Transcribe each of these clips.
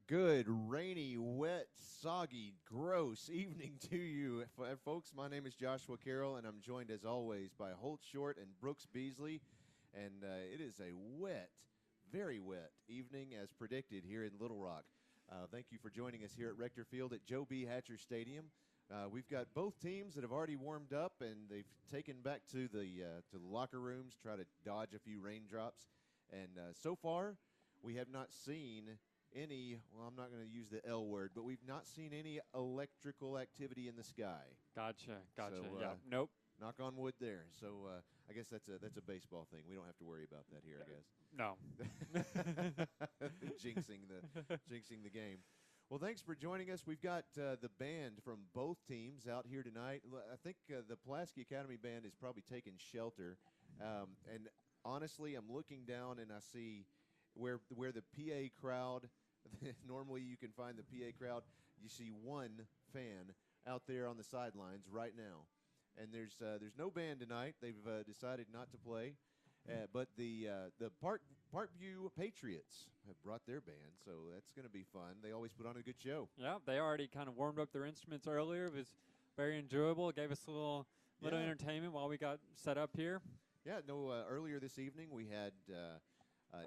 Good, rainy, wet, soggy, gross evening to you, folks. My name is Joshua Carroll, and I'm joined, as always, by Holt Short and Brooks Beasley. And it is a wet, very wet evening, as predicted, here in Little Rock. Thank you for joining us here at Rector Field at Joe B. Hatcher Stadium. We've got both teams that have already warmed up, and they've taken back to the locker rooms, try to dodge a few raindrops. And so far, we have not seen any, well, I'm not going to use the L word, but we've not seen any electrical activity in the sky. Gotcha. So, Yeah. Nope. Knock on wood there. So I guess that's a baseball thing. We don't have to worry about that here, I guess. No. jinxing the game. Well, thanks for joining us. We've got the band from both teams out here tonight. I think the Pulaski Academy band is probably taking shelter. And honestly, I'm looking down and I see where the PA crowd, normally you can find the PA crowd, you see one fan out there on the sidelines right now. And there's no band tonight. They've decided not to play. But the Parkview Patriots have brought their band, so that's going to be fun. They always put on a good show. Yeah, they already kind of warmed up their instruments earlier. It was very enjoyable. It gave us a little entertainment while we got set up here. Yeah, earlier this evening we had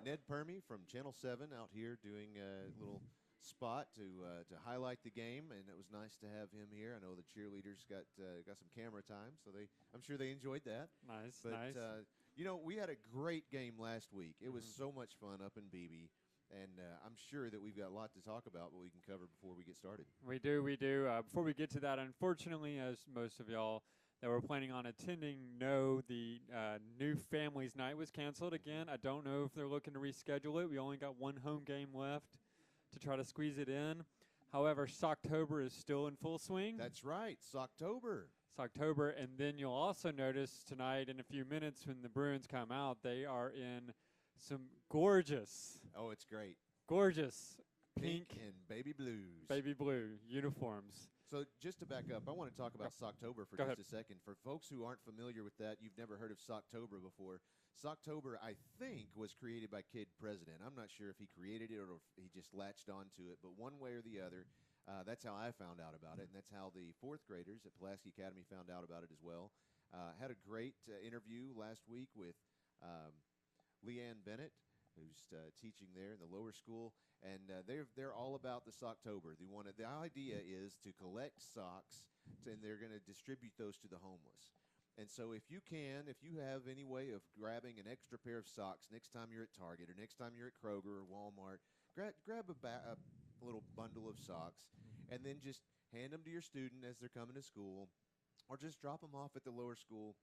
Ned Permy from Channel 7 out here doing a little spot to highlight the game, and it was nice to have him here. I know the cheerleaders got some camera time, so I'm sure they enjoyed that. Nice. We had a great game last week. It was so much fun up in Beebe, and I'm sure that we've got a lot to talk about, but we can cover before we get started. We do. Before we get to that, unfortunately, as most of y'all that were planning on attending know, the new Families Night was canceled again. I don't know if they're looking to reschedule it. We only got one home game left to try to squeeze it in. However, Socktober is still in full swing. That's right, Socktober. October, and then you'll also notice tonight in a few minutes when the Bruins come out, they are in some gorgeous, it's great, gorgeous pink and baby blue uniforms. So just to back up, I want to talk about Socktober for just a second. For folks who aren't familiar with that, you've never heard of Socktober before. Socktober, I think, was created by Kid President. I'm not sure if he created it or if he just latched onto it, but one way or the other, that's how I found out about it, and that's how the fourth graders at Pulaski Academy found out about it as well. Had a great interview last week with Leanne Bennett, who's teaching there in the lower school, and they're all about the Socktober. The idea is to collect socks, and they're going to distribute those to the homeless. And so if you have any way of grabbing an extra pair of socks next time you're at Target or next time you're at Kroger or Walmart, grab a little bundle of socks and then just hand them to your student as they're coming to school, or just drop them off at the lower school.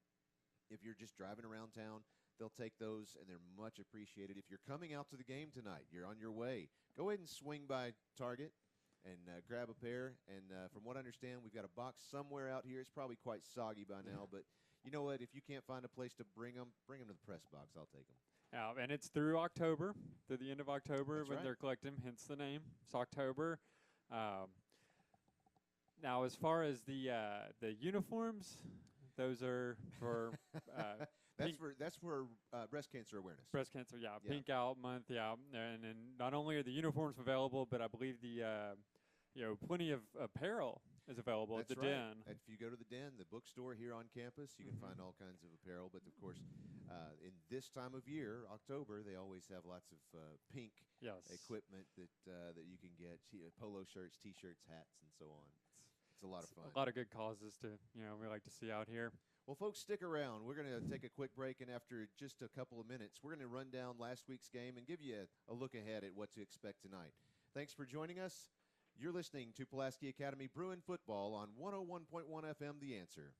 If you're just driving around town, they'll take those, and they're much appreciated. If you're coming out to the game tonight, you're on your way, go ahead and swing by Target and grab a pair. And from what I understand, we've got a box somewhere out here. It's probably quite soggy by now, but you know what? If you can't find a place to bring them to the press box. I'll take them. And it's through October, through the end of October. That's when right. They're collecting, hence the name, Socktober. Now, as far as the uniforms, those are for that's for breast cancer awareness. Breast cancer, yeah. Pink Out Month, yeah. And not only are the uniforms available, but I believe plenty of apparel is available That's at the right. Den. If you go to the Den, the bookstore here on campus, you can find all kinds of apparel. But, of course, in this time of year, October, they always have lots of pink equipment that you can get, polo shirts, T-shirts, hats, and so on. It's a lot of fun. A lot of good causes we like to see out here. Well, folks, stick around. We're going to take a quick break, and after just a couple of minutes, we're going to run down last week's game and give you a look ahead at what to expect tonight. Thanks for joining us. You're listening to Pulaski Academy Bruin Football on 101.1 FM, The Answer.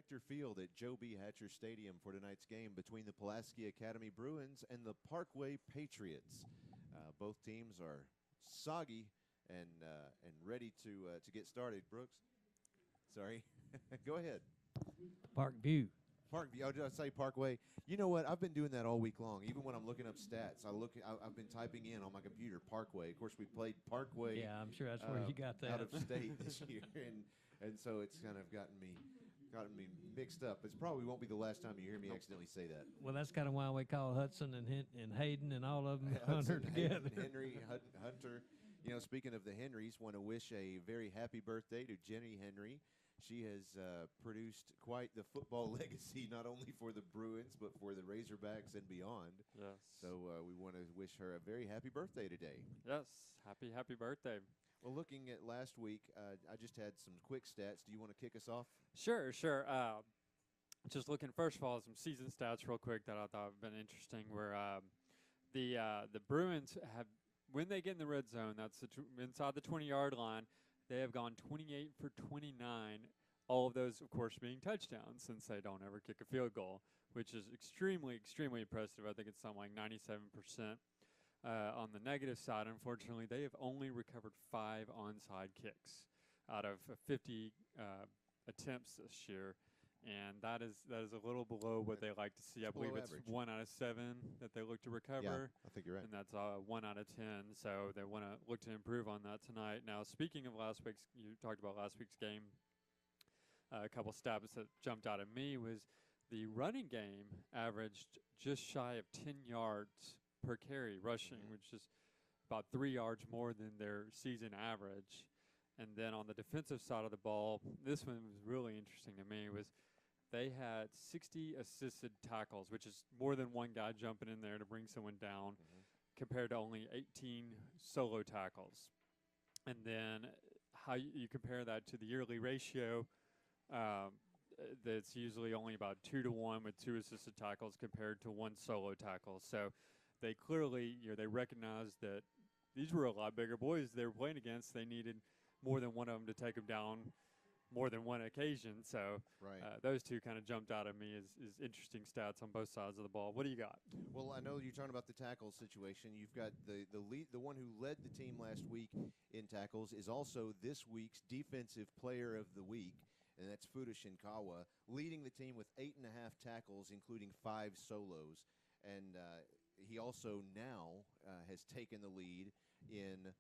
Rector Field at Joe B. Hatcher Stadium for tonight's game between the Pulaski Academy Bruins and the Parkway Patriots. Both teams are soggy and ready to get started. Brooks, sorry, go ahead. Parkview. Parkview. Did I say Parkway? You know what? I've been doing that all week long. Even when I'm looking up stats, I've been typing in on my computer Parkway. Of course, we played Parkway. Yeah, I'm sure that's where you got that. Out of state this year, and so it's kind of gotten me mixed up. It probably won't be the last time you hear me accidentally say that. Well, that's kind of why we call Hudson and Hayden and all of them Hudson, under together. Hayden, Henry, Hunter. You know, speaking of the Henrys, want to wish a very happy birthday to Jenny Henry. She has produced quite the football legacy, not only for the Bruins, but for the Razorbacks and beyond. Yes. So we want to wish her a very happy birthday today. Yes, happy birthday. Well, looking at last week, I just had some quick stats. Do you want to kick us off? Sure. Just looking, first of all, some season stats real quick that I thought have been interesting, where the Bruins have, when they get in the red zone, that's inside the 20-yard line, they have gone 28 for 29, all of those, of course, being touchdowns, since they don't ever kick a field goal, which is extremely impressive. I think it's something like 97%. On the negative side, unfortunately, they have only recovered 5 onside kicks out of 50 attempts this year, and that is a little below what they like to see. I believe it's average. 1 out of 7 that they look to recover. Yeah, I think you're right. And that's 1 out of 10, so they want to look to improve on that tonight. Now, speaking of last week's, you talked about last week's game. A couple stats that jumped out at me was the running game averaged just shy of 10 yards per carry rushing, which is about 3 yards more than their season average. And then on the defensive side of the ball, this one was really interesting to me, was they had 60 assisted tackles, which is more than one guy jumping in there to bring someone down, compared to only 18 solo tackles. And then how you compare that to the yearly ratio, that's usually only about 2 to 1 with 2 assisted tackles compared to 1 solo tackle. So they clearly, they recognized that these were a lot bigger boys they were playing against. They needed more than one of them to take them down more than one occasion. So those two kind of jumped out at me as interesting stats on both sides of the ball. What do you got? Well, I know you're talking about the tackle situation. You've got the one who led the team last week in tackles is also this week's Defensive Player of the Week, and that's Fuda Shinkawa, leading the team with 8.5 tackles, including 5 solos. And he also now has taken the lead in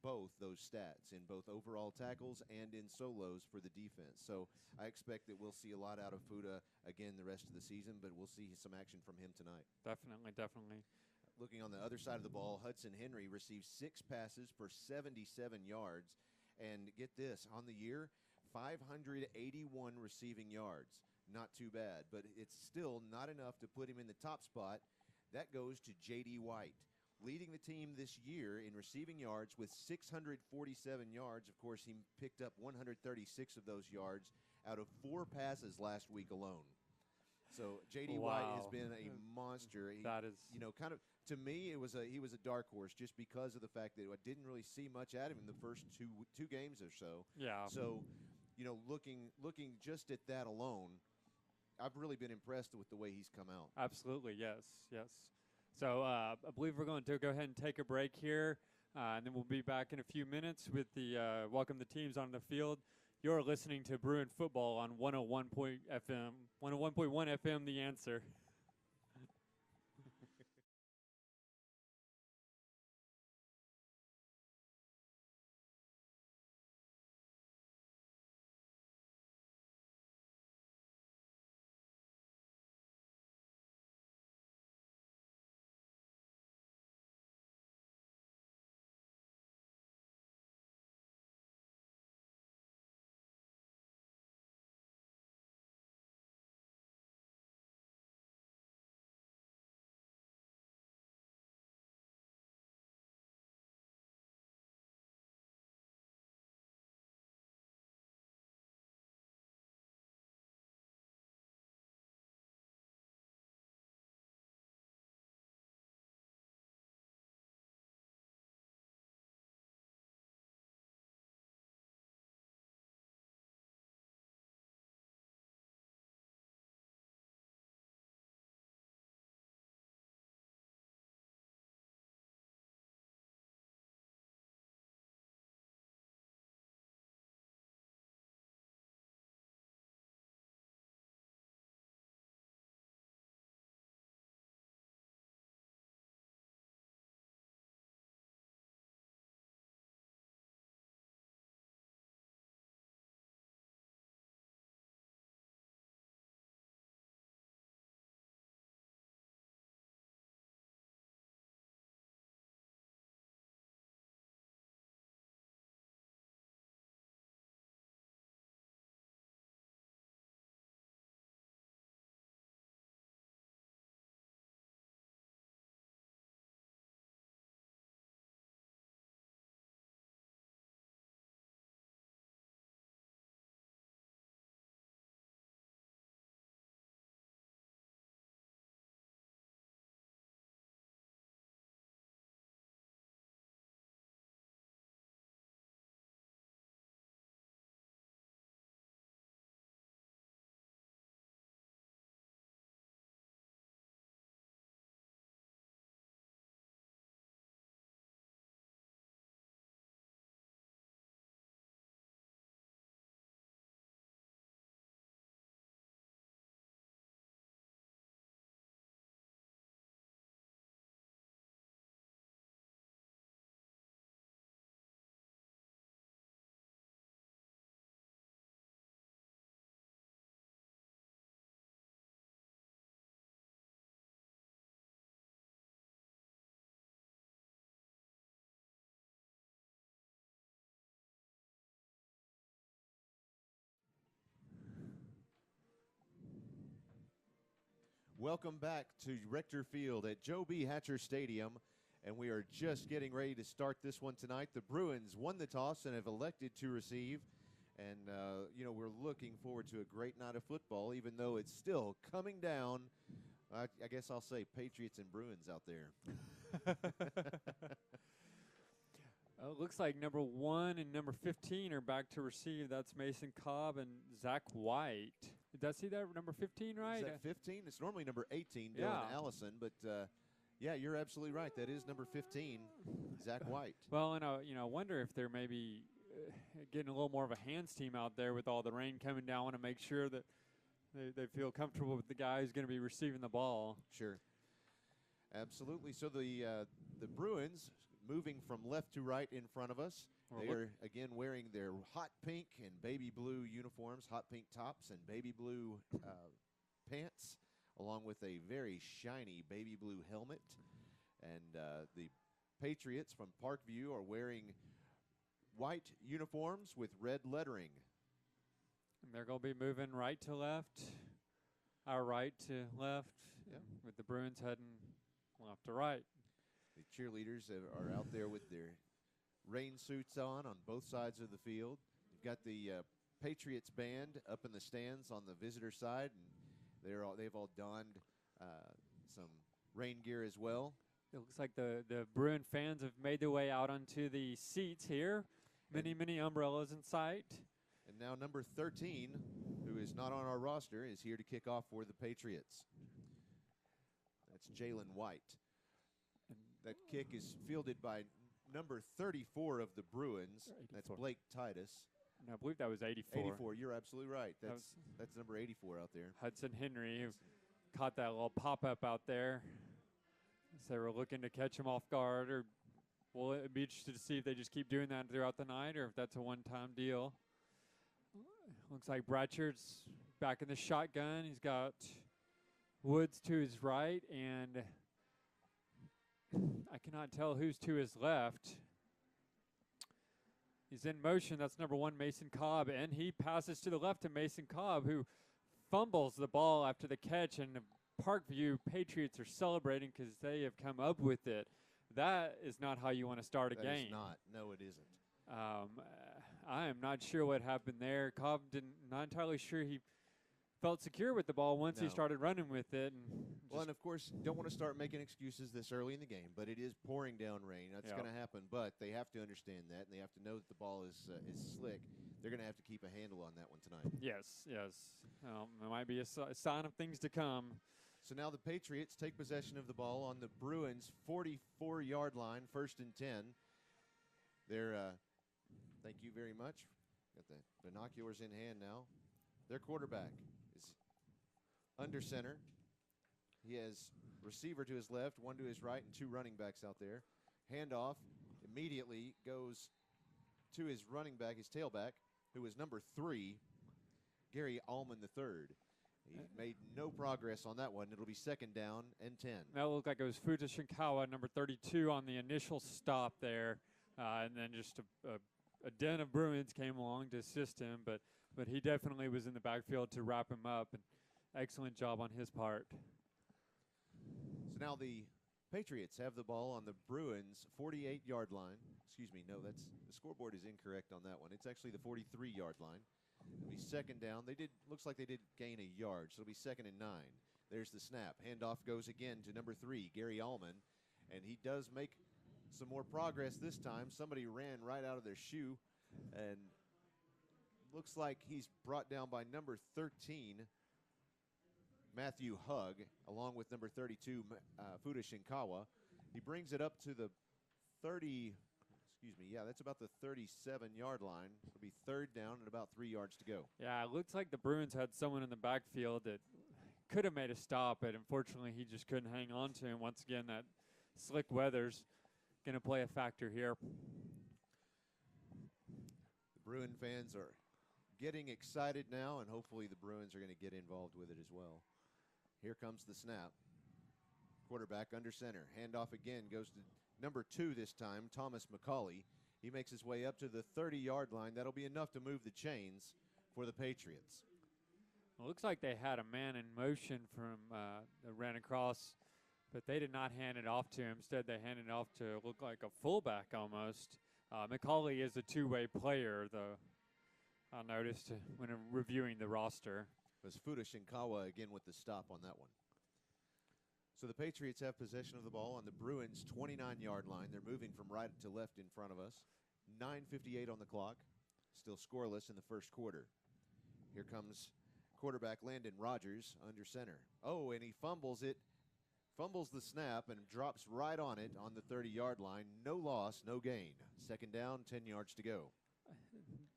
both those stats, in both overall tackles and in solos for the defense. So I expect that we'll see a lot out of Fuda again the rest of the season, but we'll see some action from him tonight. Definitely. Looking on the other side of the ball, Hudson Henry received 6 passes for 77 yards. And get this, on the year, 581 receiving yards. Not too bad, but it's still not enough to put him in the top spot. That goes to J.D. White, leading the team this year in receiving yards with 647 yards. Of course, he picked up 136 of those yards out of 4 passes last week alone. So J.D. White has been a monster. That is, kind of, to me, he was a dark horse just because of the fact that I didn't really see much out of him in the first two games or so. Yeah. So, looking just at that alone, I've really been impressed with the way he's come out. Absolutely, yes. So I believe we're going to go ahead and take a break here, and then we'll be back in a few minutes with the welcome the teams on the field. You're listening to Bruin Football on 101.1 FM, The Answer. Welcome back to Rector Field at Joe B. Hatcher Stadium, and we are just getting ready to start this one tonight. The Bruins won the toss and have elected to receive, and, we're looking forward to a great night of football, even though it's still coming down. I guess I'll say Patriots and Bruins out there. Looks like number 1 and number 15 are back to receive. That's Mason Cobb and Zach White. Did I see that number 15 right? Is that 15? It's normally number 18, Dylan Allison, but yeah, you're absolutely right. That is number 15, Zach White. Well, and I wonder if they're maybe getting a little more of a hands team out there with all the rain coming down. Want to make sure that they feel comfortable with the guy who's going to be receiving the ball. Sure. Absolutely. So the Bruins moving from left to right in front of us. They are, again, wearing their hot pink and baby blue uniforms, hot pink tops and baby blue pants, along with a very shiny baby blue helmet. And the Patriots from Parkview are wearing white uniforms with red lettering. And they're going to be moving right to left, our right to left, with the Bruins heading left to right. The cheerleaders are out there with their rain suits on both sides of the field. You've got the Patriots band up in the stands on the visitor side, and they've all donned some rain gear as well. It looks like the Bruin fans have made their way out onto the seats here. Many umbrellas in sight. And now number 13, who is not on our roster, is here to kick off for the Patriots. That's Jalen White. That kick is fielded by number 34 of the Bruins. 84. That's Blake Titus. No, I believe that was 84. 84, you're absolutely right. That's number 84 out there. Hudson Henry, who caught that little pop-up out there. So they were looking to catch him off guard. Or we'll be interested to see if they just keep doing that throughout the night or if that's a one-time deal. Looks like Bratchard's back in the shotgun. He's got Woods to his right, and I cannot tell who's to his left. He's in motion. That's number 1, Mason Cobb, and he passes to the left to Mason Cobb, who fumbles the ball after the catch, and the Parkview Patriots are celebrating because they have come up with it. That is not how you want to start a game. That is not. No, it isn't. I am not sure what happened there. Cobb not entirely sure he felt secure with the ball once he started running with it. And of course, don't want to start making excuses this early in the game, but it is pouring down rain. That's going to happen, but they have to understand that, and they have to know that the ball is slick. They're going to have to keep a handle on that one tonight. Yes. It might be a sign of things to come. So now the Patriots take possession of the ball on the Bruins' 44-yard line, 1st and 10. They're, thank you very much. Got the binoculars in hand now. Their quarterback is under center. He has receiver to his left, one to his right, and 2 running backs out there. Handoff immediately goes to his running back, his tailback, who is number 3, Gary Allman III. He made no progress on that one. It'll be 2nd down and 10. That looked like it was Futa Shinkawa, number 32, on the initial stop there. And then just a den of Bruins came along to assist him, but he definitely was in the backfield to wrap him up. And excellent job on his part. So now the Patriots have the ball on the Bruins' 48-yard line. Excuse me, no, the scoreboard is incorrect on that one. It's actually the 43-yard line. It'll be 2nd down. Looks like they did gain a yard, so it'll be 2nd and 9. There's the snap. Handoff goes again to number 3, Gary Allman, and he does make some more progress this time. Somebody ran right out of their shoe, and looks like he's brought down by number 13, Matthew Hugg, along with number 32, Futa Shinkawa. He brings it up to the 30, that's about the 37-yard line. It'll be 3rd down and about 3 yards to go. Yeah, it looks like the Bruins had someone in the backfield that could have made a stop, but unfortunately he just couldn't hang on to him. Once again, that slick weather's going to play a factor here. The Bruin fans are getting excited now, and hopefully the Bruins are going to get involved with it as well. Here comes the snap. Quarterback under center. Handoff again goes to number 2 this time, Thomas McCauley. He makes his way up to the 30-yard line. That'll be enough to move the chains for the Patriots. It looks like they had a man in motion from that ran across, but they did not hand it off to him. Instead, they handed it off to look like a fullback almost. McCauley is a two-way player, though, I noticed when reviewing the roster. It was Fuda Shinkawa again with the stop on that one. So the Patriots have possession of the ball on the Bruins' 29-yard line. They're moving from right to left in front of us. 9:58 on the clock. Still scoreless in the first quarter. Here comes quarterback Landon Rogers under center. Oh, and he fumbles it. Fumbles the snap and drops right on it on the 30-yard line. No loss, no gain. Second down, 10 yards to go.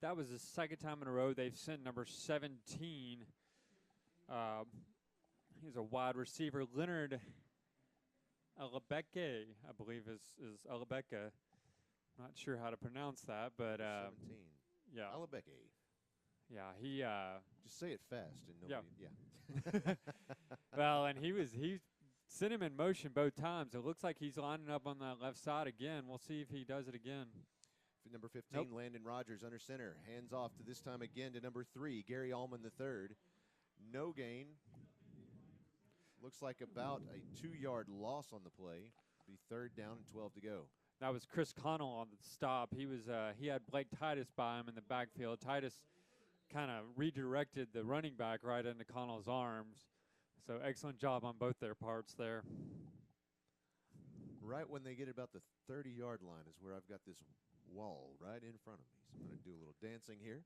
That was the second time in a row they've sent number 17. He's a wide receiver. Leonard Alabeke, I believe is Alabeke. Not sure how to pronounce that, but 17. Yeah. Alabeke. Yeah, he just say it fast and nobody. Yeah. Well, and he sent him in motion both times. It looks like he's lining up on that left side again. We'll see if he does it again. Number 15, Landon Rogers under center. Hands off to this time again to number 3, Gary Allman III. No gain. Looks like about a 2-yard loss on the play. Be third down and 12 to go. That was Chris Connell on the stop. He had Blake Titus by him in the backfield. Titus kind of redirected the running back right into Connell's arms. So excellent job on both their parts there. Right when they get about the 30-yard line is where I've got this wall right in front of me. So I'm going to do a little dancing here.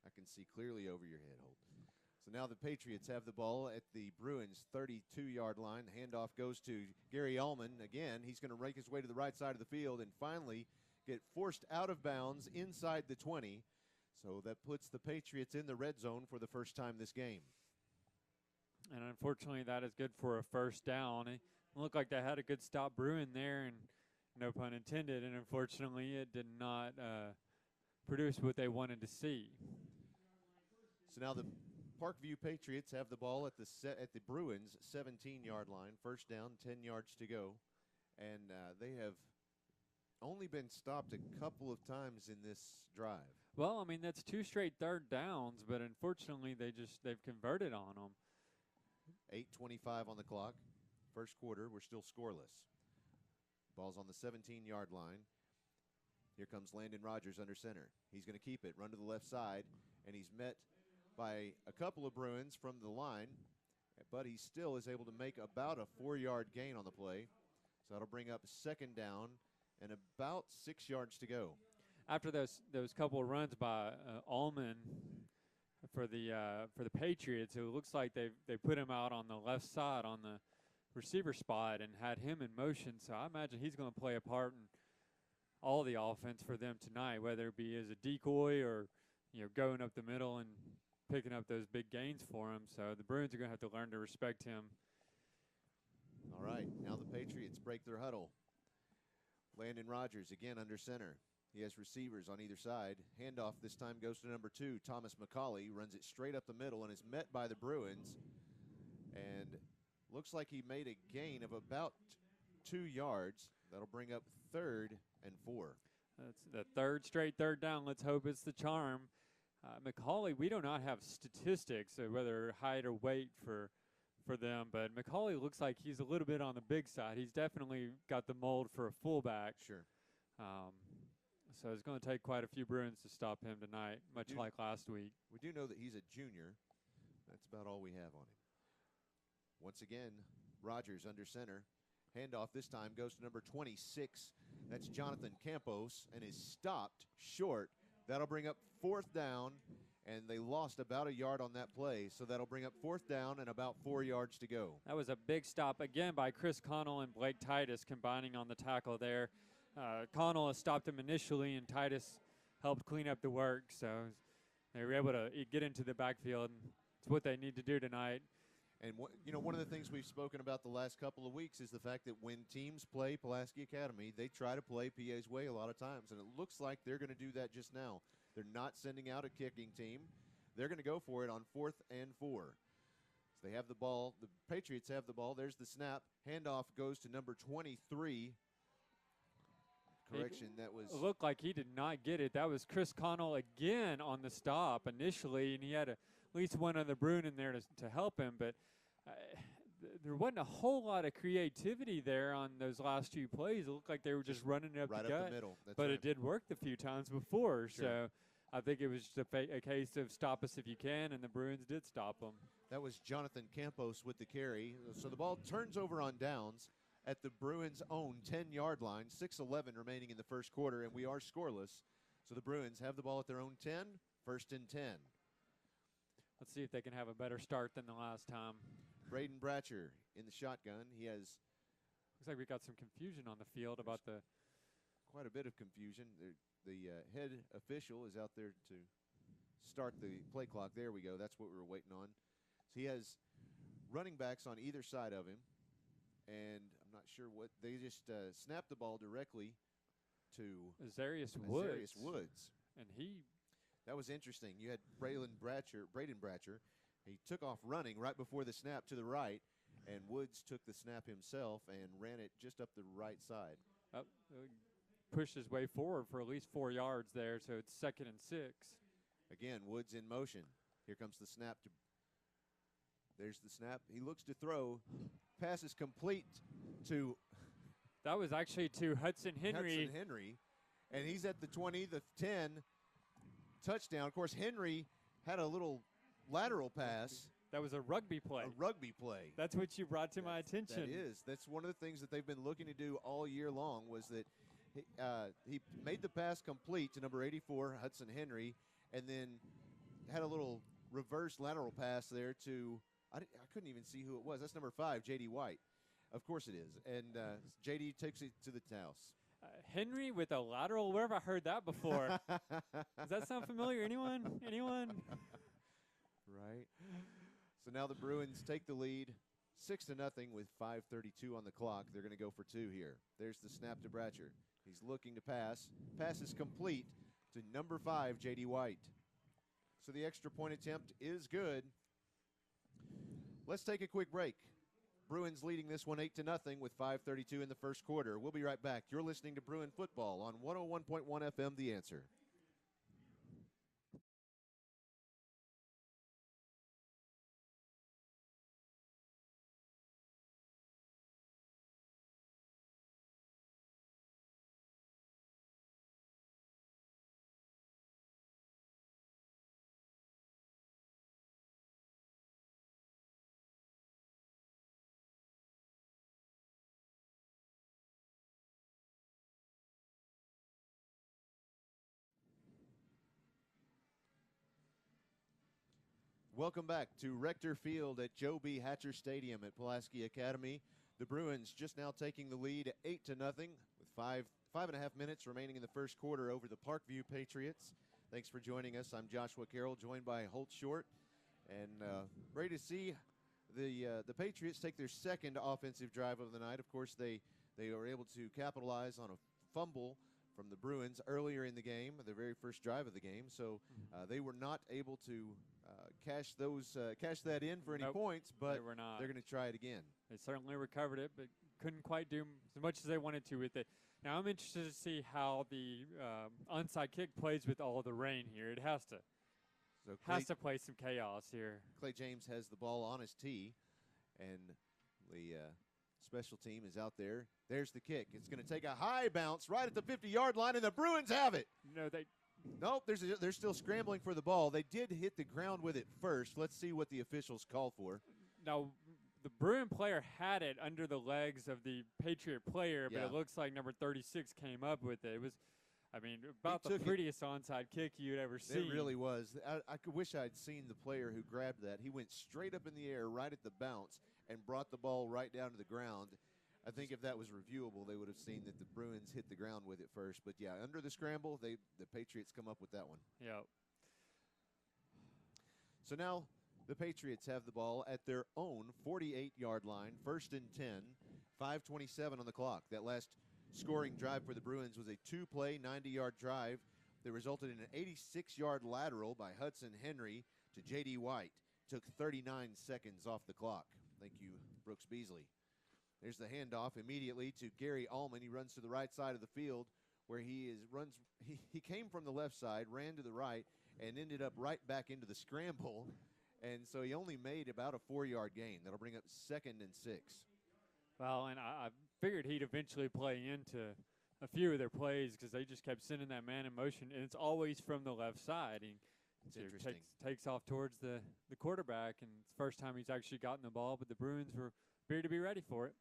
I can see clearly over your head, Holt. So now the Patriots have the ball at the Bruins' 32-yard line. The handoff goes to Gary Allman. Again, he's going to rake his way to the right side of the field and finally get forced out of bounds inside the 20. So that puts the Patriots in the red zone for the first time this game. And unfortunately, that is good for a first down. It looked like they had a good stop brewing there, and no pun intended. And unfortunately, it did not produce what they wanted to see. So now the Parkview Patriots have the ball at the Bruins' 17-yard line. First down, 10 yards to go. And they have only been stopped a couple of times in this drive. Well, I mean, that's 2 straight third downs, but unfortunately they've converted on them. 8:25 on the clock. First quarter, we're still scoreless. Ball's on the 17-yard line. Here comes Landon Rogers under center. He's going to keep it, run to the left side, and he's met by a couple of Bruins from the line, but he still is able to make about a 4-yard gain on the play. So that'll bring up second down and about 6 yards to go. After those couple of runs by Allman for the Patriots, it looks like they put him out on the left side on the receiver spot and had him in motion. So I imagine he's going to play a part in all the offense for them tonight, whether it be as a decoy or going up the middle and picking up those big gains for him. So the Bruins are going to have to learn to respect him. All right, now the Patriots break their huddle. Landon Rogers again under center. He has receivers on either side. Handoff this time goes to number 2, Thomas McCauley. Runs it straight up the middle and is met by the Bruins. And looks like he made a gain of about 2 yards. That'll bring up 3rd and 4. That's the third straight third down. Let's hope it's the charm. McCauley, we do not have statistics, whether height or weight for them, but McCauley looks like he's a little bit on the big side. He's definitely got the mold for a fullback. Sure. So it's going to take quite a few Bruins to stop him tonight, much like last week. We do know that he's a junior. That's about all we have on him. Once again, Rogers under center. Handoff this time goes to number 26. That's Jonathan Campos, and is stopped short. That'll bring up 4th down, and they lost about a yard on that play. So that'll bring up 4th down and about 4 yards to go. That was a big stop, again, by Chris Connell and Blake Titus combining on the tackle there. Connell has stopped him initially, and Titus helped clean up the work. So they were able to get into the backfield. It's what they need to do tonight. And one of the things we've spoken about the last couple of weeks is the fact that when teams play Pulaski Academy, they try to play PA's way a lot of times, and it looks like they're going to do that just now. They're not sending out a kicking team. They're going to go for it on 4th and 4. So they have the ball. The Patriots have the ball. There's the snap. Handoff goes to number 23. direction. That was looked like he did not get it. That was Chris Connell again on the stop initially, and he had at least one other Bruin in there to help him. But there wasn't a whole lot of creativity there on those last few plays. It looked like they were just running it up right the gut. Up the middle. That's but right. it did work the few times before. Sure. So I think it was just a case of stop us if you can, and the Bruins did stop them. That was Jonathan Campos with the carry. So the ball turns over on downs at the Bruins' own 10-yard line, 6:11 remaining in the first quarter, and we are scoreless. So the Bruins have the ball at their own 10, 1st and 10. Let's see if they can have a better start than the last time. Braden Bratcher in the shotgun. He has looks like we got some confusion on the field about the quite a bit of confusion. The head official is out there to start the play clock. There we go. That's what we were waiting on. So he has running backs on either side of him, and I'm not sure what they just snapped the ball directly to Azarius Woods, and that was interesting. You had Braden Bratcher. He took off running right before the snap to the right, and Woods took the snap himself and ran it just up the right side. Pushed his way forward for at least 4 yards there, so it's 2nd and 6. Again, Woods in motion. Here comes the snap. There's the snap. He looks to throw. Pass is complete to. That was actually to Hudson Henry. And he's at the 20, the 10, touchdown. Of course, Henry had a little lateral pass. That was a rugby play. That's what you brought to my attention. That is. That's one of the things that they've been looking to do all year long was that he made the pass complete to number 84, Hudson Henry, and then had a little reverse lateral pass there to, I couldn't even see who it was. That's number 5, J.D. White. Of course it is. And J.D. takes it to the house. Henry with a lateral? Where have I heard that before? Does that sound familiar? Anyone? Right. So now the Bruins take the lead 6-0 with 5:32 on the clock. They're going to go for 2 here. There's the snap to Bratcher. He's looking to pass. Pass is complete to number 5, J.D. White. So the extra point attempt is good. Let's take a quick break. Bruins leading this one 8-0 with 5:32 in the first quarter. We'll be right back. You're listening to Bruin Football on 101.1 FM, The Answer. Welcome back to Rector Field at Joe B. Hatcher Stadium at Pulaski Academy. The Bruins just now taking the lead 8-0 with 5.5 minutes remaining in the first quarter over the Parkview Patriots. Thanks for joining us. I'm Joshua Carroll, joined by Holt Short, and ready to see the Patriots take their second offensive drive of the night. Of course, they were able to capitalize on a fumble from the Bruins earlier in the game, the very first drive of the game. So they were not able to cash that in for any points, but they're going to try it again. They certainly recovered it, but couldn't quite do as much as they wanted to with it. Now I'm interested to see how the onside kick plays with all the rain here. It has to play some chaos here. Clay James has the ball on his tee, and the special team is out there. There's the kick. It's going to take a high bounce right at the 50-yard line, and the Bruins have it. Nope, they're still scrambling for the ball. They did hit the ground with it first. Let's see what the officials call for. Now, the Bruin player had it under the legs of the Patriot player, but it looks like number 36 came up with it. It was, about the prettiest onside kick you'd ever seen. It really was. I wish I'd seen the player who grabbed that. He went straight up in the air right at the bounce and brought the ball right down to the ground. I think if that was reviewable, they would have seen that the Bruins hit the ground with it first. But, yeah, under the scramble, the Patriots come up with that one. Yeah. So now the Patriots have the ball at their own 48-yard line, 1st and 10, 5:27 on the clock. That last scoring drive for the Bruins was a 2-play, 90-yard drive that resulted in an 86-yard lateral by Hudson Henry to J.D. White. Took 39 seconds off the clock. Thank you, Brooks Beasley. There's the handoff immediately to Gary Allman. He runs to the right side of the field, where he came from the left side, ran to the right, and ended up right back into the scramble. And so he only made about a 4-yard gain. That'll bring up 2nd and 6. Well, and I figured he'd eventually play into a few of their plays because they just kept sending that man in motion, and it's always from the left side. It's interesting. Takes off towards the quarterback, and it's the first time he's actually gotten the ball, but the Bruins appear to be ready for it.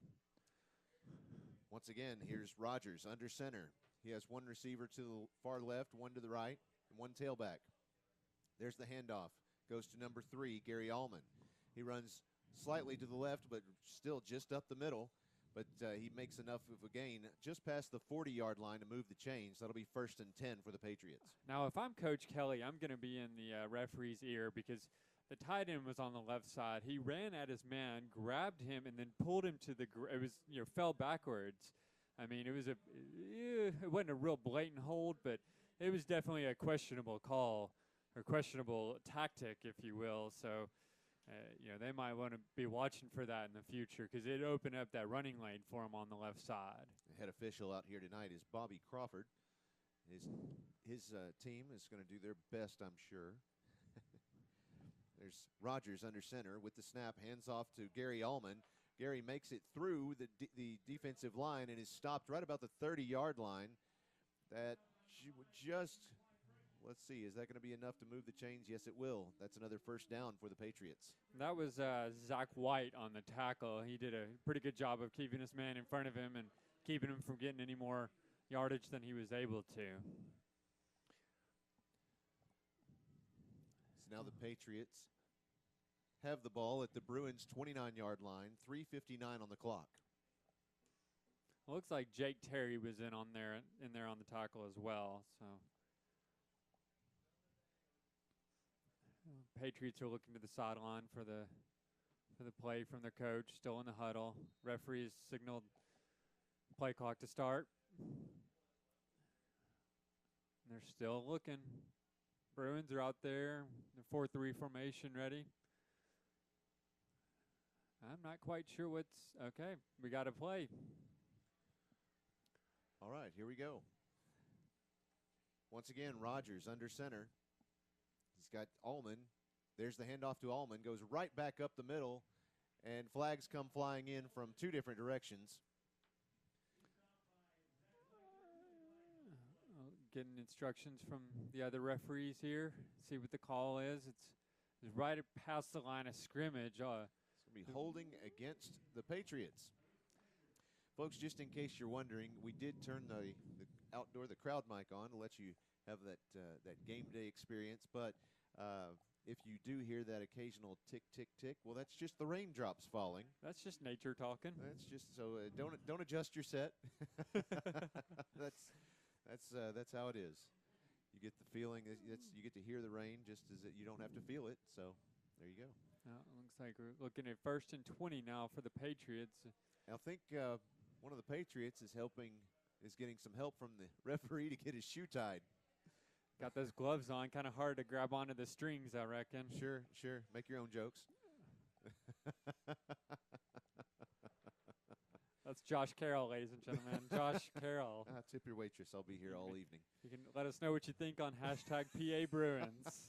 Once again, here's Rogers under center. He has one receiver to the far left, one to the right, and one tailback. There's the handoff. Goes to number 3, Gary Allman. He runs slightly to the left, but still just up the middle. But he makes enough of a gain just past the 40-yard line to move the chains. That'll be 1st and 10 for the Patriots. Now, if I'm Coach Kelly, I'm going to be in the referee's ear because the tight end was on the left side. He ran at his man, grabbed him, and then pulled him to it was, fell backwards. I mean, it wasn't a real blatant hold, but it was definitely a questionable call or questionable tactic, if you will. So, they might want to be watching for that in the future because it opened up that running lane for him on the left side. The head official out here tonight is Bobby Crawford. His team is going to do their best, I'm sure. There's Rogers under center with the snap, hands off to Gary Allman. Gary makes it through the defensive line and is stopped right about the 30-yard line. That just, let's see, is that going to be enough to move the chains? Yes, it will. That's another first down for the Patriots. That was Zach White on the tackle. He did a pretty good job of keeping his man in front of him and keeping him from getting any more yardage than he was able to. So now the Patriots have the ball at the Bruins' 29-yard line, 3:59 on the clock. Well, looks like Jake Terry was in there on the tackle as well. So Patriots are looking to the sideline for the play from their coach, still in the huddle. Referees signaled play clock to start. They're still looking. Bruins are out there, the 4-3 formation ready. I'm not quite sure okay, we got to play. All right, here we go. Once again, Rogers under center. He's got Allman. There's the handoff to Allman. Goes right back up the middle, and flags come flying in from 2 different directions. Getting instructions from the other referees here. See what the call is. It's right past the line of scrimmage. It's going to be holding against the Patriots. Folks, just in case you're wondering, we did turn the crowd mic on to let you have that game day experience. But if you do hear that occasional tick, tick, tick, well, that's just the raindrops falling. That's just nature talking. That's just so don't adjust your set. That's how it is. You get the feeling you get to hear the rain just as you don't have to feel it. So there you go. It looks like we're looking at 1st and 20 now for the Patriots. I think one of the Patriots is getting some help from the referee to get his shoe tied. Got those gloves on, kind of hard to grab onto the strings, I reckon. Sure. Make your own jokes. That's Josh Carroll, ladies and gentlemen. Josh Carroll. Tip your waitress. I'll be here all evening. You can let us know what you think on #PABruins.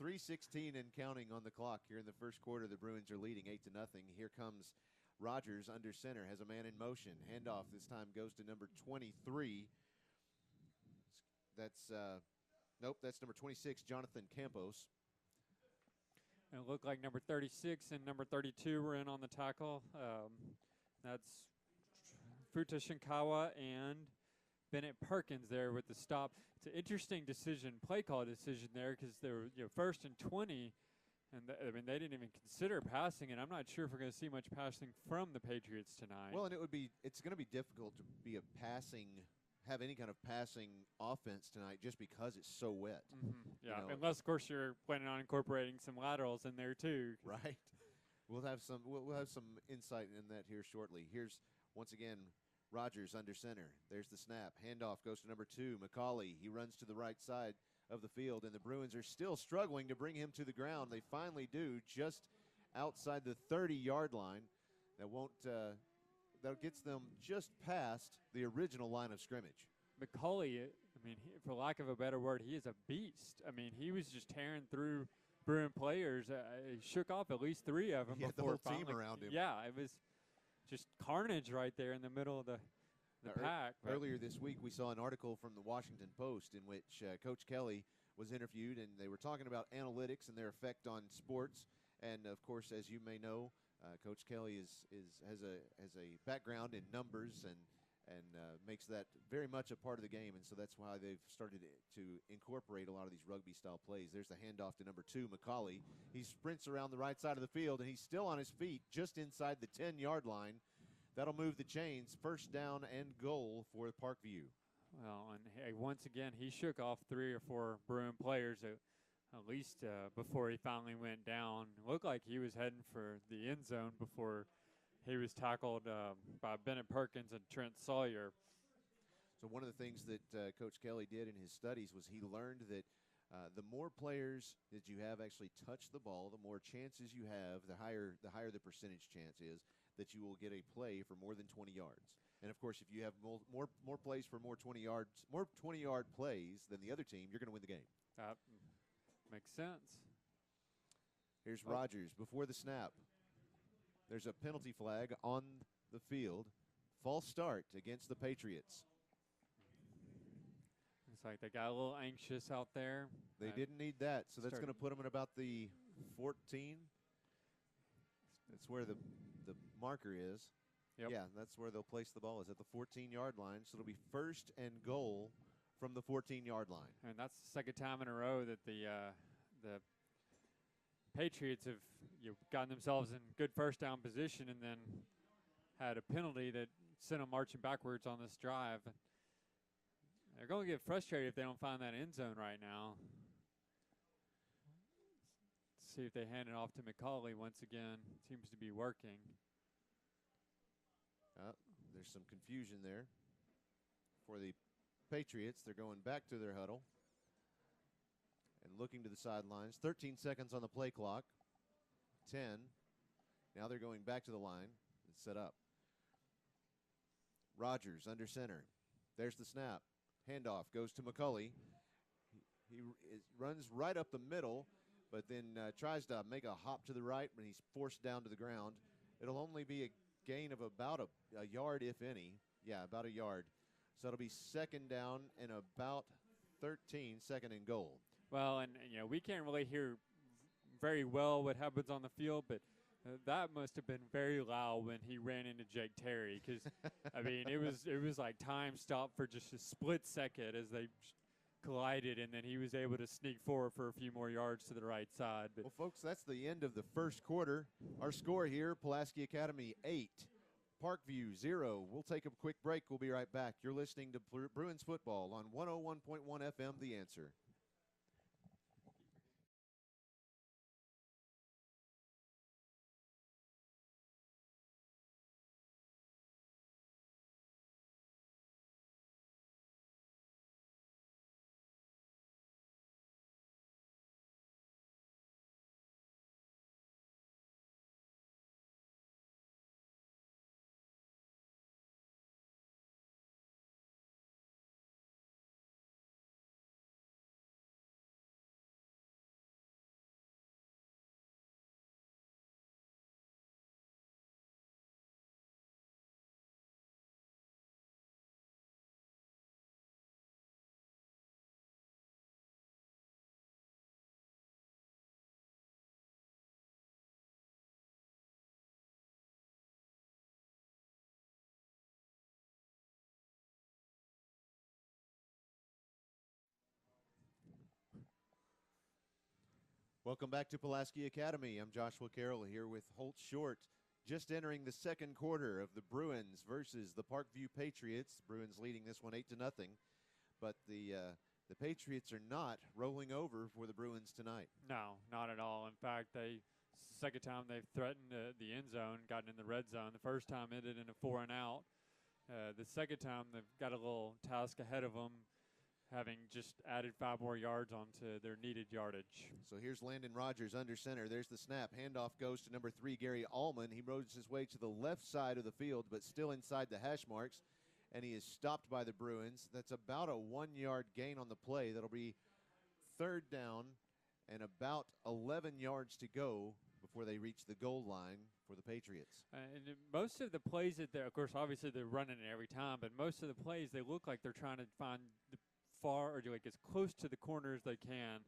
3:16 and counting on the clock here in the first quarter. The Bruins are leading 8-0. Here comes Rogers under center, has a man in motion. Handoff this time goes to number 23. That's number 26, Jonathan Campos. And it looked like number 36 and number 32 were in on the tackle. That's Futa Shinkawa and Bennett Perkins there with the stop. It's an interesting play call decision there because they were 1st and 20. And they didn't even consider passing, and I'm not sure if we're going to see much passing from the Patriots tonight. Well, and it's going to be difficult to have any kind of passing offense tonight just because it's so wet. Mm-hmm. Yeah, unless of course you're planning on incorporating some laterals in there too. Right. We'll have some insight in that here shortly. Here's once again Rogers under center. There's the snap. Handoff goes to number 2, McCauley. He runs to the right side of the field, and the Bruins are still struggling to bring him to the ground. They finally do, just outside the 30-yard line. That won't that gets them just past the original line of scrimmage. McCauley, I mean, for lack of a better word, he is a beast. I mean, he was just tearing through Bruin players. He shook off at least 3 of them. He had the whole team around him. Yeah, it was just carnage right there in the middle of the pack. Earlier this week, we saw an article from the Washington Post in which Coach Kelly was interviewed, and they were talking about analytics and their effect on sports. And of course, as you may know, Coach Kelly has a background in numbers and makes that very much a part of the game, and so that's why they've started to incorporate a lot of these rugby-style plays. There's the handoff to number 2, McCauley. He sprints around the right side of the field, and he's still on his feet just inside the 10-yard line. That'll move the chains. First down and goal for Parkview. Well, and hey, once again, he shook off 3 or 4 Bruin players at least before he finally went down. Looked like he was heading for the end zone before he was tackled by Bennett Perkins and Trent Sawyer. So one of the things that Coach Kelly did in his studies was he learned that the more players that you have actually touch the ball, the more chances you have, the higher the percentage chance is that you will get a play for more than 20 yards. And of course, if you have more plays for more 20-yard plays than the other team, you're going to win the game. That makes sense. Here's Rogers before the snap. There's a penalty flag on the field. False start against the Patriots. It's like they got a little anxious out there. They didn't need that, so that's going to put them at about the 14. That's where the marker is. Yep. Yeah, that's where they'll place the ball, is at the 14-yard line. So it'll be first and goal from the 14-yard line. And that's the second time in a row that the Patriots have gotten themselves in good first down position and then had a penalty that sent them marching backwards on this drive. They're going to get frustrated if they don't find that end zone right now. Let's see if they hand it off to McCauley once again. Seems to be working. There's some confusion there for the Patriots. They're going back to their huddle and looking to the sidelines. 13 seconds on the play clock. 10. Now they're going back to the line and set up. Rogers under center. There's the snap. Handoff goes to McCauley. He runs right up the middle, but then tries to make a hop to the right when he's forced down to the ground. It'll only be a gain of about a yard, if any. Yeah, about a yard. So it'll be second down and about 13, second and goal. Well, and we can't really hear very well what happens on the field, but that must have been very loud when he ran into Jake Terry, because I mean it was like time stopped for just a split second as they collided, and then he was able to sneak forward for a few more yards to the right side. But well, folks, that's the end of the first quarter. Our score here: Pulaski Academy 8, Parkview 0. We'll take a quick break. We'll be right back. You're listening to Bruins football on 101.1 FM. The Answer. Welcome back to Pulaski Academy. I'm Joshua Carroll here with Holt Short. Just entering the second quarter of the Bruins versus the Parkview Patriots. Bruins leading this one 8-0. But the Patriots are not rolling over for the Bruins tonight. No, not at all. In fact, second time they've threatened the end zone, gotten in the red zone. The first time ended in a 4-and-out. The second time they've got a little task ahead of them. having just added 5 more yards onto their needed yardage. So here's Landon Rogers under center. There's the snap. Handoff goes to number 3, Gary Allman. He roads his way to the left side of the field, but still inside the hash marks, and he is stopped by the Bruins. That's about a 1-yard gain on the play. That'll be 3rd down and about 11 yards to go before they reach the goal line for the Patriots. And most of the plays that they're, of course, obviously they're running it every time, but most of the plays, they look like they're trying to find the far, or like as close to the corner as they can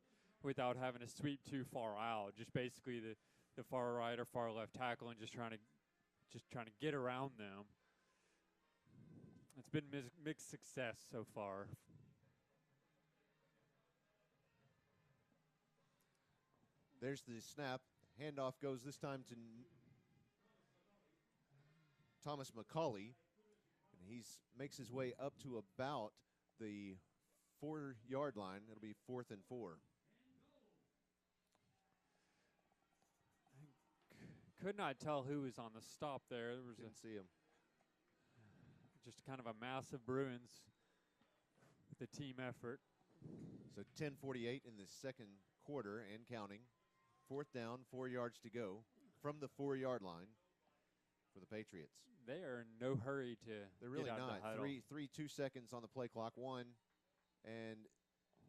without having to sweep too far out. Just basically the far right or far left tackle and just trying to get around them. It's been mixed success so far. There's the snap. Handoff goes this time to Thomas McCauley, and he makes his way up to about the 4-yard line. It'll be 4th and 4. Could not tell who was on the stop there. There was Didn't see him. Just kind of a massive Bruins with a team effort. So 10:48 in the second quarter and counting. 4th down, 4 yards to go from the 4-yard line for the Patriots. They are in no hurry to They're really get out not. of the huddle. 2 seconds on the play clock. 1. And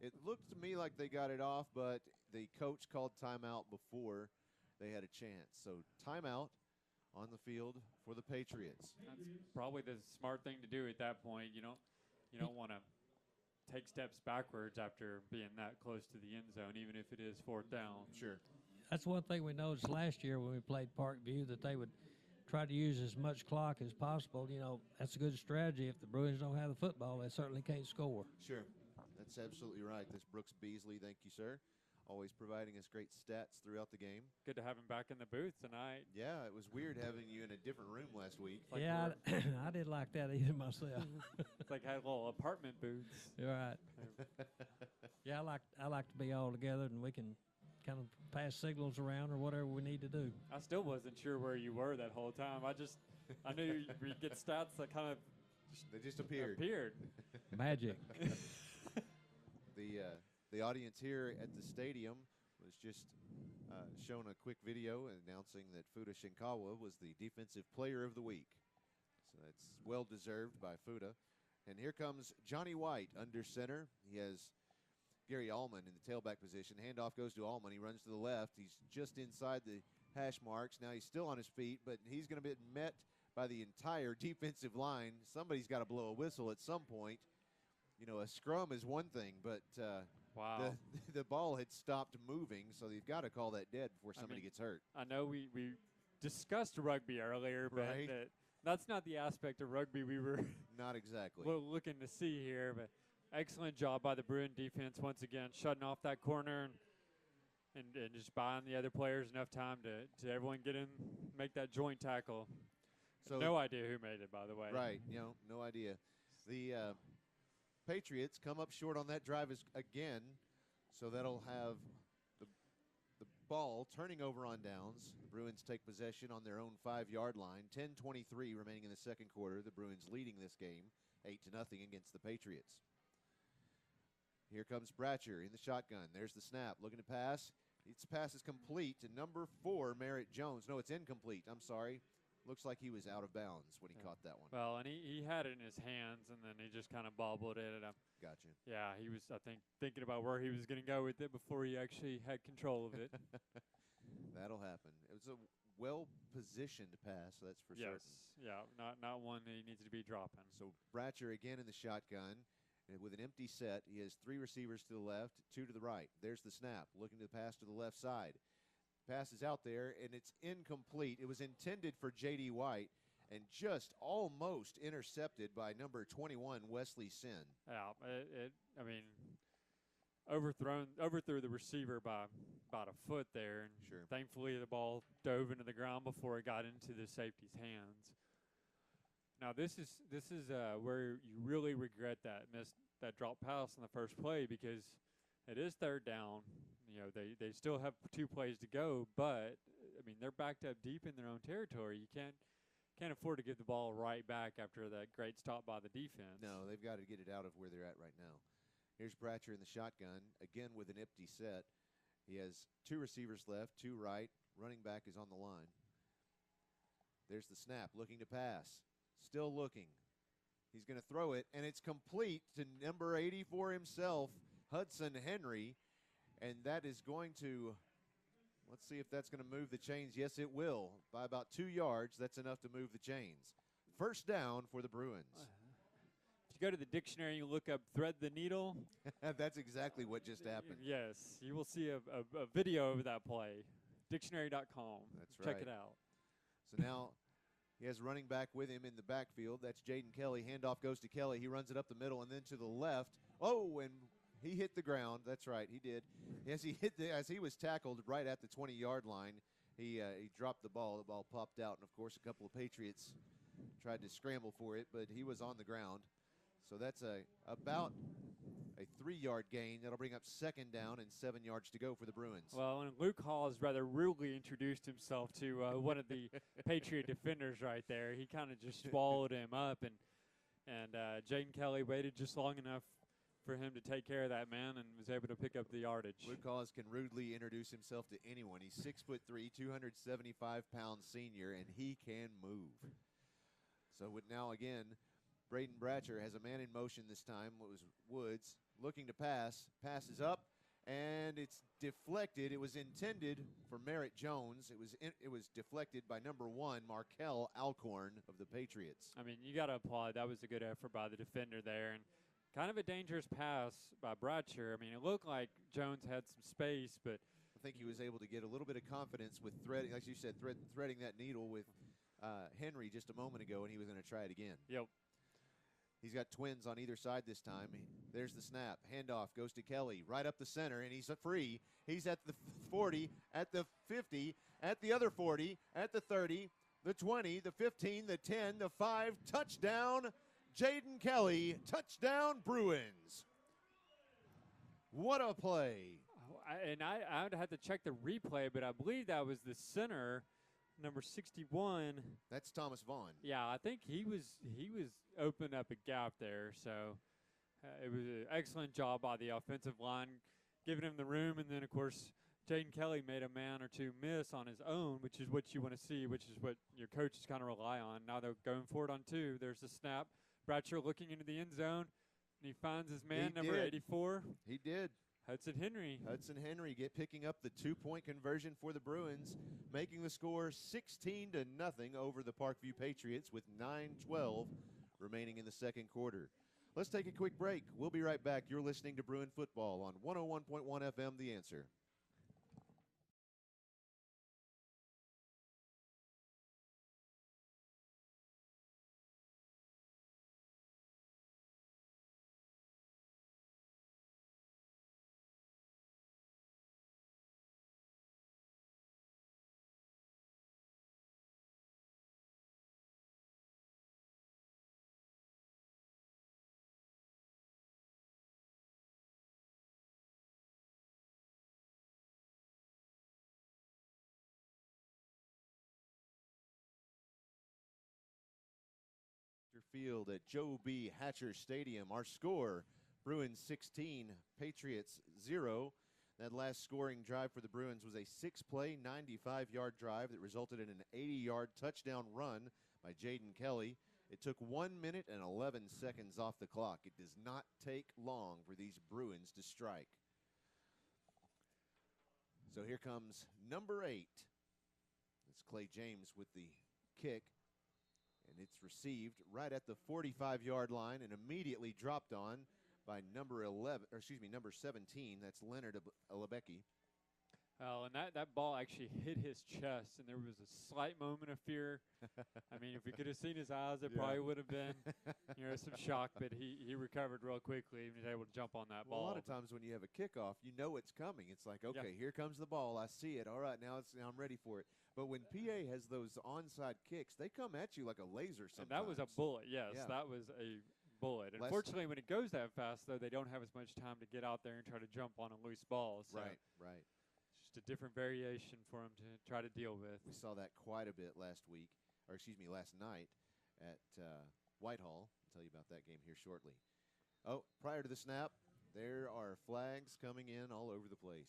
it looked to me like they got it off, but the coach called timeout before they had a chance. So timeout on the field for the Patriots. That's probably the smart thing to do at that point. You don't want to take steps backwards after being that close to the end zone, even if it is 4th down. Sure. That's one thing we noticed last year when we played Parkview, that they would try to use as much clock as possible. You know, that's a good strategy. If the Bruins don't have the football, they certainly can't score. Sure. That's absolutely right. This Brooks Beasley, thank you, sir. Always providing us great stats throughout the game. Good to have him back in the booth tonight. Yeah, it was weird having you in a different room last week. Like yeah, I didn't like that either myself. It's like had little apartment booths. You're right. Yeah, I like to be all together, and we can kind of pass signals around or whatever we need to do. I still wasn't sure where you were that whole time. I knew you'd get stats that kind of They just appeared. Magic. The audience here at the stadium was just shown a quick video announcing that Fuda Shinkawa was the Defensive Player of the Week. So that's well-deserved by Fuda. And here comes Johnny White under center. He has Gary Allman in the tailback position. Handoff goes to Allman. He runs to the left. He's just inside the hash marks. Now he's still on his feet, but he's going to be met by the entire defensive line. Somebody's got to blow a whistle at some point. You know, a scrum is one thing, but wow. the ball had stopped moving, so you've got to call that dead before somebody gets hurt. I know we discussed rugby earlier, but Right. that's not the aspect of rugby we were Not exactly. looking to see here. But excellent job by the Bruin defense once again, shutting off that corner and just buying the other players enough time to everyone get in, make that joint tackle. So no idea who made it, by the way. Right, no idea. The Patriots come up short on that drive again, so that'll have the ball turning over on downs. The Bruins take possession on their own 5-yard line. 10:23 remaining in the second quarter. The Bruins leading this game 8-0 against the Patriots. Here comes Bratcher in the shotgun. There's the snap. Looking to pass. Its pass is complete to number 4, Merritt Jones. No, it's incomplete. I'm sorry. Looks like he was out of bounds when he caught that one. Well, and he had it in his hands, and then he just kind of bobbled it. And Gotcha. yeah, he was, I think, thinking about where he was going to go with it before he actually had control of it. That'll happen. It was a well-positioned pass, that's for certain. Yeah, not one that he needs to be dropping. So Bratcher again in the shotgun. And with an empty set, he has 3 receivers to the left, 2 to the right. There's the snap, looking to pass to the left side. Pass is out there, and it's incomplete. It was intended for J.D. White and just almost intercepted by number 21, Wesley Sin. Yeah, I mean, overthrew the receiver by about a foot there. And Sure. Thankfully, the ball dove into the ground before it got into the safety's hands. Now, this is where you really regret that drop pass in the first play, because it is 3rd down. You know, they still have 2 plays to go, but I mean, they're backed up deep in their own territory. You can't afford to give the ball right back after that great stop by the defense. No, they've got to get it out of where they're at right now. Here's Bratcher in the shotgun, again with an empty set. He has 2 receivers left, 2 right. Running back is on the line. There's the snap, looking to pass. Still looking. He's going to throw it, and it's complete to number 84 himself, Hudson Henry. And that is going to, let's see if that's going to move the chains. Yes, it will. By about 2 yards, that's enough to move the chains. First down for the Bruins. If you go to the dictionary, you look up thread the needle. That's exactly what just happened. Yes, you will see a video of that play. Dictionary.com. That's right. Check it out. So now he has running back with him in the backfield. That's Jaden Kelly. Handoff goes to Kelly. He runs it up the middle and then to the left. Oh, and he hit the ground. That's right, he did. As he was tackled right at the 20-yard line, he dropped the ball. The ball popped out, and of course a couple of Patriots tried to scramble for it, but he was on the ground. So that's about a 3-yard gain. That'll bring up second down and 7 yards to go for the Bruins. Well, and Luke Hall has rather rudely introduced himself to one of the Patriot defenders right there. He kind of just swallowed him up, and Jaden Kelly waited just long enough for him to take care of that man and was able to pick up the yardage. Luke Hawes can rudely introduce himself to anyone. He's 6'3", 275-pound senior, and he can move. So with now again, Braden Bratcher has a man in motion this time. It was Woods looking to pass. Passes up, and it's deflected. It was intended for Merritt Jones. It was deflected by number 1, Markel Alcorn of the Patriots. I mean, you got to applaud. That was a good effort by the defender there, and kind of a dangerous pass by Bratcher. I mean, it looked like Jones had some space, but I think he was able to get a little bit of confidence with threading, like you said, threading that needle with Henry just a moment ago, and he was going to try it again. Yep. He's got twins on either side this time. There's the snap. Handoff goes to Kelly right up the center, and he's free. He's at the 40, at the 50, at the other 40, at the 30, the 20, the 15, the 10, the 5. Touchdown, Jaden Kelly. Touchdown, Bruins. What a play. I would have to check the replay, but I believe that was the center, number 61. That's Thomas Vaughn. Yeah, I think he was opening up a gap there. So it was an excellent job by the offensive line, giving him the room. And then, of course, Jaden Kelly made a man or two miss on his own, which is what you want to see, which is what your coaches kind of rely on. Now they're going forward on 2. There's the snap. Bratcher looking into the end zone, and he finds his man, number 84. He did. Hudson Henry. Hudson Henry picking up the 2-point conversion for the Bruins, making the score 16-0 over the Parkview Patriots with 9:12 remaining in the second quarter. Let's take a quick break. We'll be right back. You're listening to Bruin Football on 101.1 FM, The Answer. Field at Joe B. Hatcher Stadium. Our score, Bruins 16, Patriots 0. That last scoring drive for the Bruins was a 6-play, 95-yard drive that resulted in an 80-yard touchdown run by Jaden Kelly. It took 1 minute and 11 seconds off the clock. It does not take long for these Bruins to strike. So here comes number 8. It's Clay James with the kick. And it's received right at the 45-yard line and immediately dropped on by number 17. That's Leonard Alebeki. Oh, and that ball actually hit his chest, and there was a slight moment of fear. I mean, if we could have seen his eyes, it probably would have been, some shock. But he recovered real quickly and was able to jump on that ball. A lot of times when you have a kickoff, you know it's coming. It's like, okay, here comes the ball. I see it. All right, now I'm ready for it. But when PA has those onside kicks, they come at you like a laser sometimes. And that was a bullet, yes. Yeah. That was a bullet. Unfortunately, when it goes that fast, though, they don't have as much time to get out there and try to jump on a loose ball. So right. It's just a different variation for them to try to deal with. We saw that quite a bit last night at Whitehall. I'll tell you about that game here shortly. Oh, prior to the snap, There are flags coming in all over the place.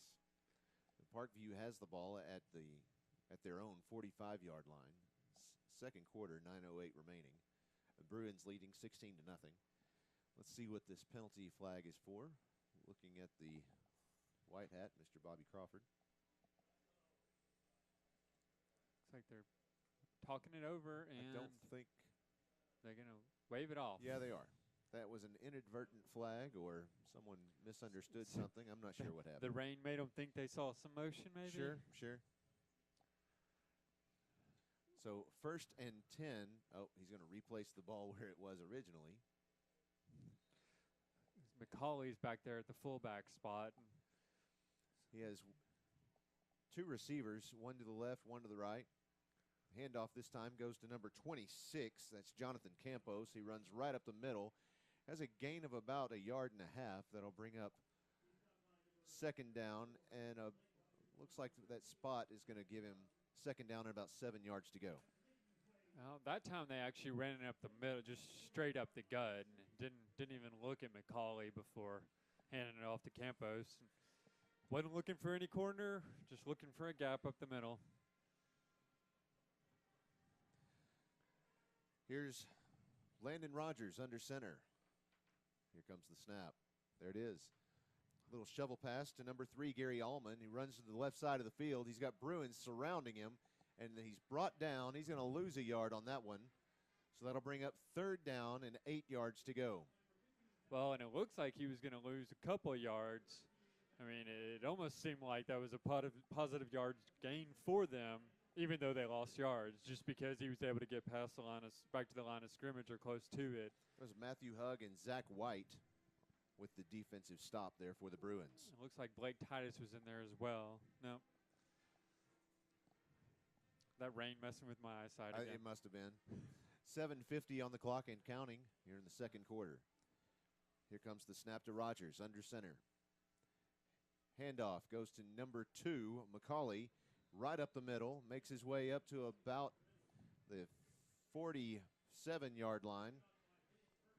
Parkview has the ball at their own 45-yard line. Second quarter, 9:08 remaining. The Bruins leading 16-0. Let's see what this penalty flag is for. Looking at the white hat, Mr. Bobby Crawford. Looks like they're talking it over, and I don't think they're going to wave it off. Yeah, they are. That was an inadvertent flag, or someone misunderstood something. I'm not sure what happened. The rain made them think they saw some motion, maybe? Sure. So 1st and 10. Oh, he's going to replace the ball where it was originally. McCauley's back there at the fullback spot. He has 2 receivers, one to the left, one to the right. Handoff this time goes to number 26. That's Jonathan Campos. He runs right up the middle. Has a gain of about 1.5 yards. That'll bring up 2nd down, and looks like that spot is going to give him 2nd down and about 7 yards to go. Well, that time they actually ran it up the middle, just straight up the gut, and didn't even look at McCauley before handing it off to Campos. Wasn't looking for any corner, just looking for a gap up the middle. Here's Landon Rogers under center. Here comes the snap. There it is. Little shovel pass to number 3, Gary Allman. He runs to the left side of the field. He's got Bruins surrounding him, and he's brought down. He's going to lose 1 yard on that one. So that'll bring up 3rd down and 8 yards to go. Well, and it looks like he was going to lose a couple of yards. I mean, it almost seemed like that was a positive yards gain for them, even though they lost yards, just because he was able to get past the back to the line of scrimmage or close to it. That was Matthew Hugg and Zach White with the defensive stop there for the Bruins. It looks like Blake Titus was in there as well. No. That rain messing with my eyesight again. It must have been. 7:50 on the clock and counting here in the 2nd quarter. Here comes the snap to Rogers under center. Handoff goes to number 2, McCauley, right up the middle, makes his way up to about the 47-yard line.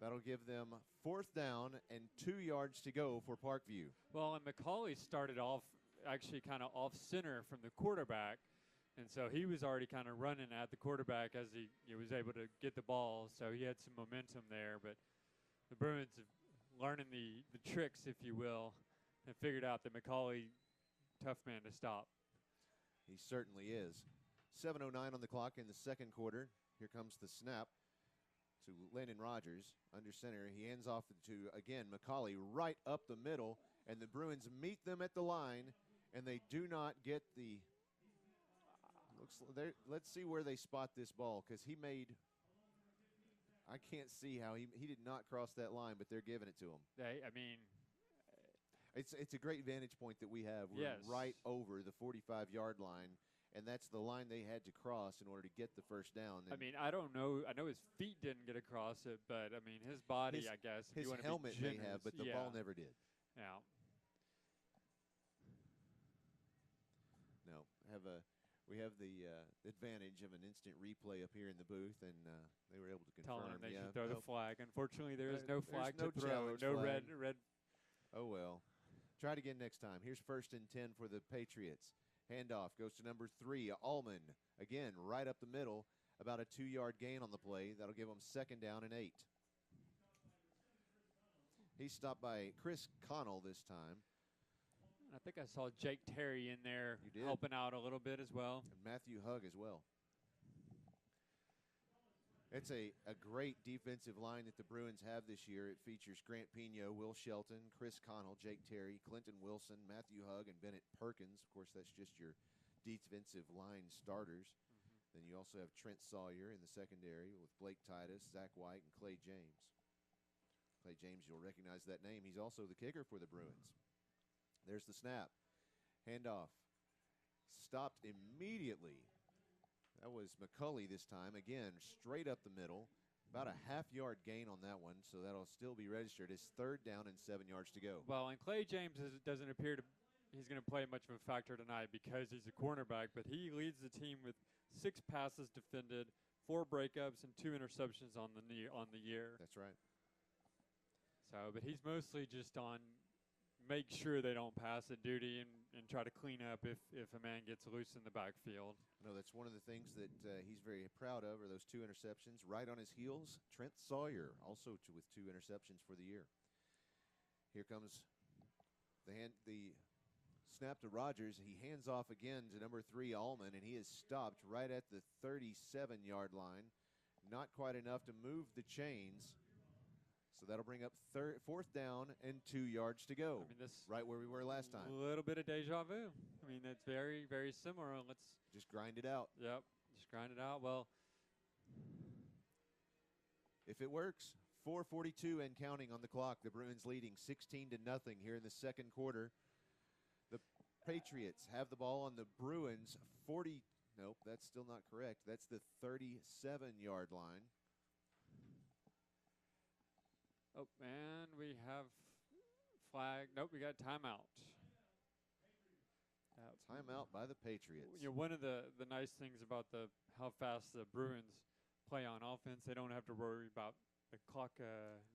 That'll give them 4th down and 2 yards to go for Parkview. Well, and McCauley started off actually kind of off center from the quarterback, and so he was already kind of running at the quarterback as he was able to get the ball, so he had some momentum there. But the Bruins have learning the tricks, if you will, and figured out that McCauley, tough man to stop. He certainly is. 7:09 on the clock in the 2nd quarter. Here comes the snap to Landon Rogers under center. He hands off to, again, McCauley right up the middle, and the Bruins meet them at the line, and they do not get the let's see where they spot this ball, because he made – I can't see how he did not cross that line, but they're giving it to him. I mean – It's a great vantage point that we have. We're right over the 45-yard line, and that's the line they had to cross in order to get the 1st down. I mean, I don't know. I know his feet didn't get across it, but, I mean, his body, I guess. His helmet may have, but the ball never did. Yeah. No. We have the advantage of an instant replay up here in the booth, and they were able to confirm. Telling them they should throw the flag. Unfortunately, there is no flag to throw. No red. Oh, well. Try it again next time. Here's 1st and 10 for the Patriots. Handoff goes to number 3, Allman. Again, right up the middle. About a 2-yard gain on the play. That'll give them 2nd down and 8. He's stopped by Chris Connell this time. I think I saw Jake Terry in there helping out a little bit as well. And Matthew Hugg as well. It's a great defensive line that the Bruins have this year. It features Grant Pino, Will Shelton, Chris Connell, Jake Terry, Clinton Wilson, Matthew Hugg, and Bennett Perkins. Of course, that's just your defensive line starters. Then you also have Trent Sawyer in the secondary with Blake Titus, Zach White, and Clay James. Clay James, you'll recognize that name. He's also the kicker for the Bruins. There's the snap. Handoff. Stopped immediately. That was McCauley this time. Again, straight up the middle. About a half-yard gain on that one, so that'll still be registered as 3rd down and 7 yards to go. Well, and Clay James doesn't appear he's going to play much of a factor tonight because he's a cornerback, but he leads the team with 6 passes defended, 4 breakups, and 2 interceptions on the year. That's right. So, but he's mostly just on make sure they don't pass a duty and try to clean up if a man gets loose in the backfield. No, that's one of the things that he's very proud of are those 2 interceptions. Right on his heels, Trent Sawyer, also with 2 interceptions for the year. Here comes the snap to Rogers. He hands off again to number 3, Allman, and he is stopped right at the 37-yard line. Not quite enough to move the chains. So that'll bring up 4th down and 2 yards to go. I mean, this right where we were last time. A little bit of deja vu. I mean, it's very, very similar. Let's just grind it out. Yep, just grind it out. Well, if it works, 4:42 and counting on the clock. The Bruins leading 16-0 here in the second quarter. The Patriots have the ball on the Bruins 40. Nope, that's still not correct. That's the 37-yard line. Oh, and we have flag. Nope, we got timeout. Timeout by the Patriots. You know, one of the nice things about how fast the Bruins play on offense, they don't have to worry about the clock.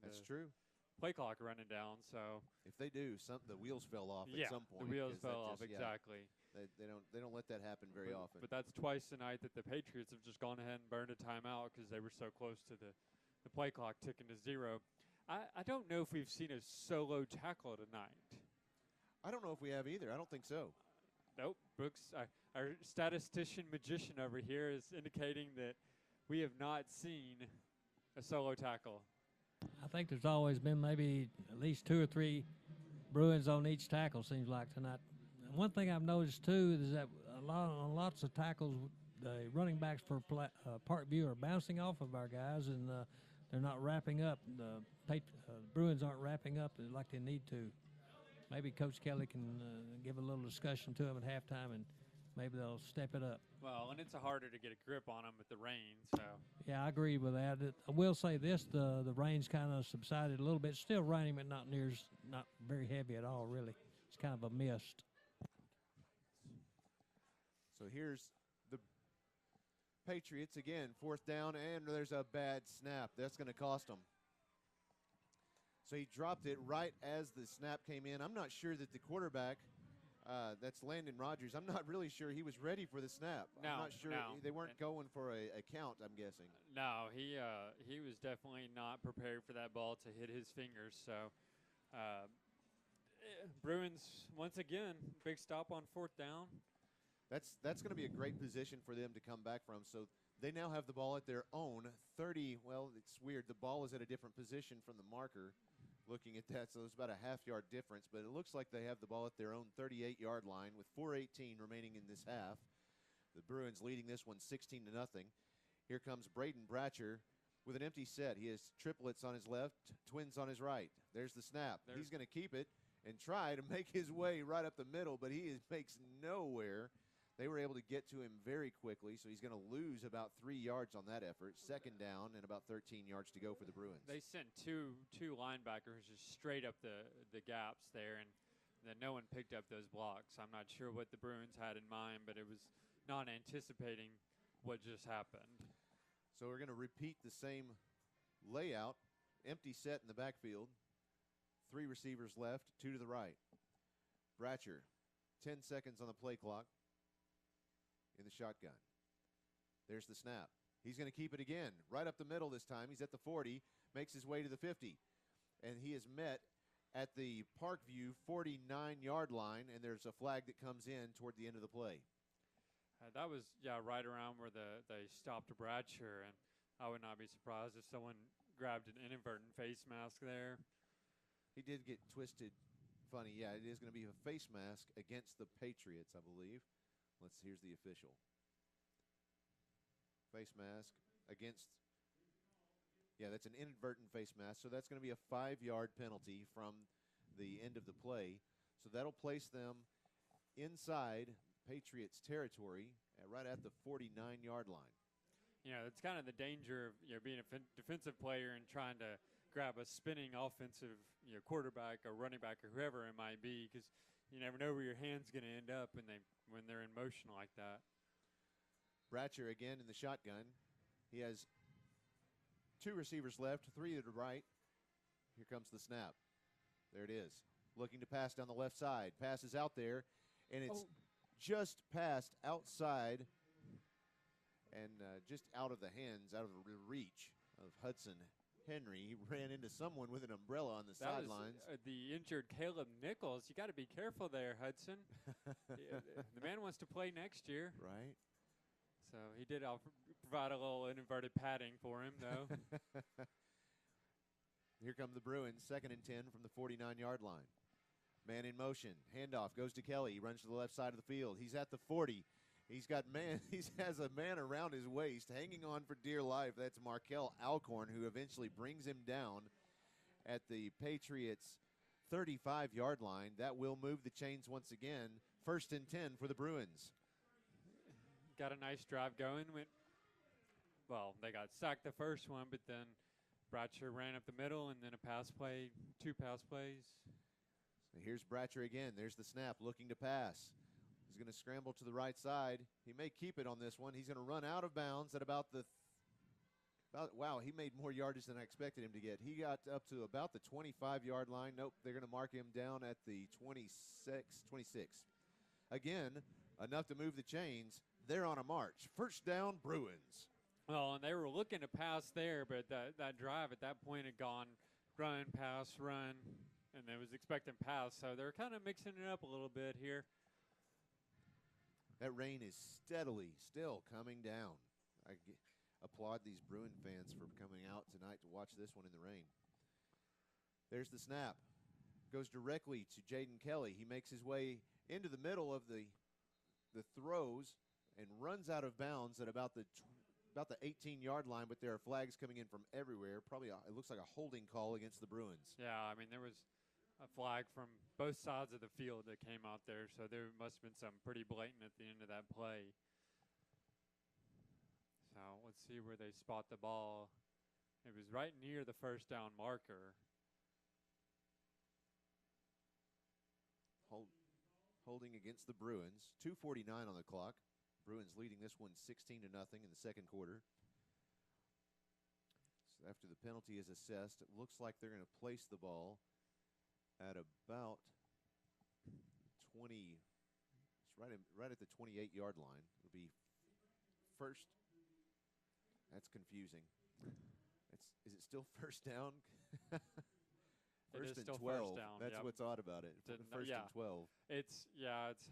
That's true. Play clock running down. So if they do, the wheels fell off at some point. The wheels fell off, exactly. They don't let that happen very often. But that's twice tonight that the Patriots have just gone ahead and burned a timeout because they were so close to the play clock ticking to 0. I don't know if we've seen a solo tackle tonight. I don't know if we have either. I don't think so. Nope. Brooks, our statistician magician over here is indicating that we have not seen a solo tackle. I think there's always been maybe at least 2 or 3 Bruins on each tackle, seems like tonight. And one thing I've noticed, too, is that on lots of tackles, the running backs for Parkview are bouncing off of our guys, and they're not wrapping up. The Bruins aren't wrapping up like they need to. Maybe Coach Kelly can give a little discussion to them at halftime, and maybe they'll step it up. Well, and it's harder to get a grip on them with the rain. So yeah, I agree with that. I will say this: the rain's kind of subsided a little bit. Still raining, but not very heavy at all. Really, it's kind of a mist. So here's the Patriots again, 4th down, and there's a bad snap. That's going to cost them. So he dropped it right as the snap came in. I'm not sure that the quarterback, that's Landon Rogers, I'm not really sure he was ready for the snap. No, I'm not sure. They weren't going for a count, I'm guessing. No, he was definitely not prepared for that ball to hit his fingers. So Bruins, once again, big stop on 4th down. That's going to be a great position for them to come back from. So they now have the ball at their own 30. Well, it's weird. The ball is at a different position from the marker. Looking at that, so it's about a half-yard difference, but it looks like they have the ball at their own 38-yard line with 4:18 remaining in this half. The Bruins leading this one 16-0. Here comes Braden Bratcher with an empty set. He has triplets on his left, twins on his right. There's the snap. He's going to keep it and try to make his way right up the middle, but he makes nowhere. They were able to get to him very quickly, so he's going to lose about 3 yards on that effort. 2nd down and about 13 yards to go for the Bruins. They sent two linebackers just straight up the gaps there, and then no one picked up those blocks. I'm not sure what the Bruins had in mind, but it was not anticipating what just happened. So we're going to repeat the same layout. Empty set in the backfield. 3 receivers left, 2 to the right. Bratcher, 10 seconds on the play clock. In the shotgun. There's the snap. He's going to keep it again. Right up the middle this time. He's at the 40. Makes his way to the 50. And he is met at the Parkview 49-yard line, and there's a flag that comes in toward the end of the play. That was, right around where they stopped Bratcher, and I would not be surprised if someone grabbed an inadvertent face mask there. He did get twisted funny. Yeah, it is going to be a face mask against the Patriots, I believe. Here's the official. Face mask against, that's an inadvertent face mask. So that's going to be a 5-yard penalty from the end of the play. So that'll place them inside Patriots territory right at the 49-yard line. It's kind of the danger of being a defensive player and trying to grab a spinning offensive quarterback or running back or whoever it might be, because you never know where your hand's going to end up when they're in motion like that. Bratcher again in the shotgun. He has 2 receivers left, 3 to the right. Here comes the snap. There it is. looking to pass down the left side. Pass is out there, and it's just passed outside and just out of the hands, out of the reach of Hudson Henry. He ran into someone with an umbrella on the sidelines. The injured Caleb Nichols. You got to be careful there, Hudson. The man wants to play next year. Right. So he did provide a little inverted padding for him, though. Here come the Bruins, 2nd and 10 from the 49-yard line. Man in motion. Handoff goes to Kelly. He runs to the left side of the field. He's at the 40. He has a man around his waist, hanging on for dear life. That's Markel Alcorn, who eventually brings him down at the Patriots' 35-yard line. That will move the chains once again. 1st and 10 for the Bruins. Got a nice drive going. They got sacked the first one, but then Bratcher ran up the middle, and then a pass play, 2 pass plays. Here's Bratcher again. There's the snap, looking to pass. He's going to scramble to the right side. He may keep it on this one. He's going to run out of bounds at about wow, he made more yardage than I expected him to get. He got up to about the 25-yard line. Nope, they're going to mark him down at the 26. Again, enough to move the chains. They're on a march. 1st down, Bruins. Well, and they were looking to pass there, but that drive at that point had gone run, pass, run, and they was expecting pass. So they're kind of mixing it up a little bit here. That rain is still coming down. I applaud these Bruin fans for coming out tonight to watch this one in the rain. There's the snap. Goes directly to Jaden Kelly. He makes his way into the middle of the throws and runs out of bounds at about the 18-yard line, but there are flags coming in from everywhere. Probably it looks like a holding call against the Bruins. Yeah, I mean, there was a flag from both sides of the field that came out there, so there must have been something pretty blatant at the end of that play. So let's see where they spot the ball. It was right near the 1st down marker. Holding against the Bruins. 2:49 on the clock. Bruins leading this one 16-0 in the 2nd quarter. So after the penalty is assessed, it looks like they're going to place the ball at about 20. It's right at the 28-yard line. It'll be 1st. That's confusing. Is it still 1st down? First and 12. First down. That's what's odd about it. First and 12. It's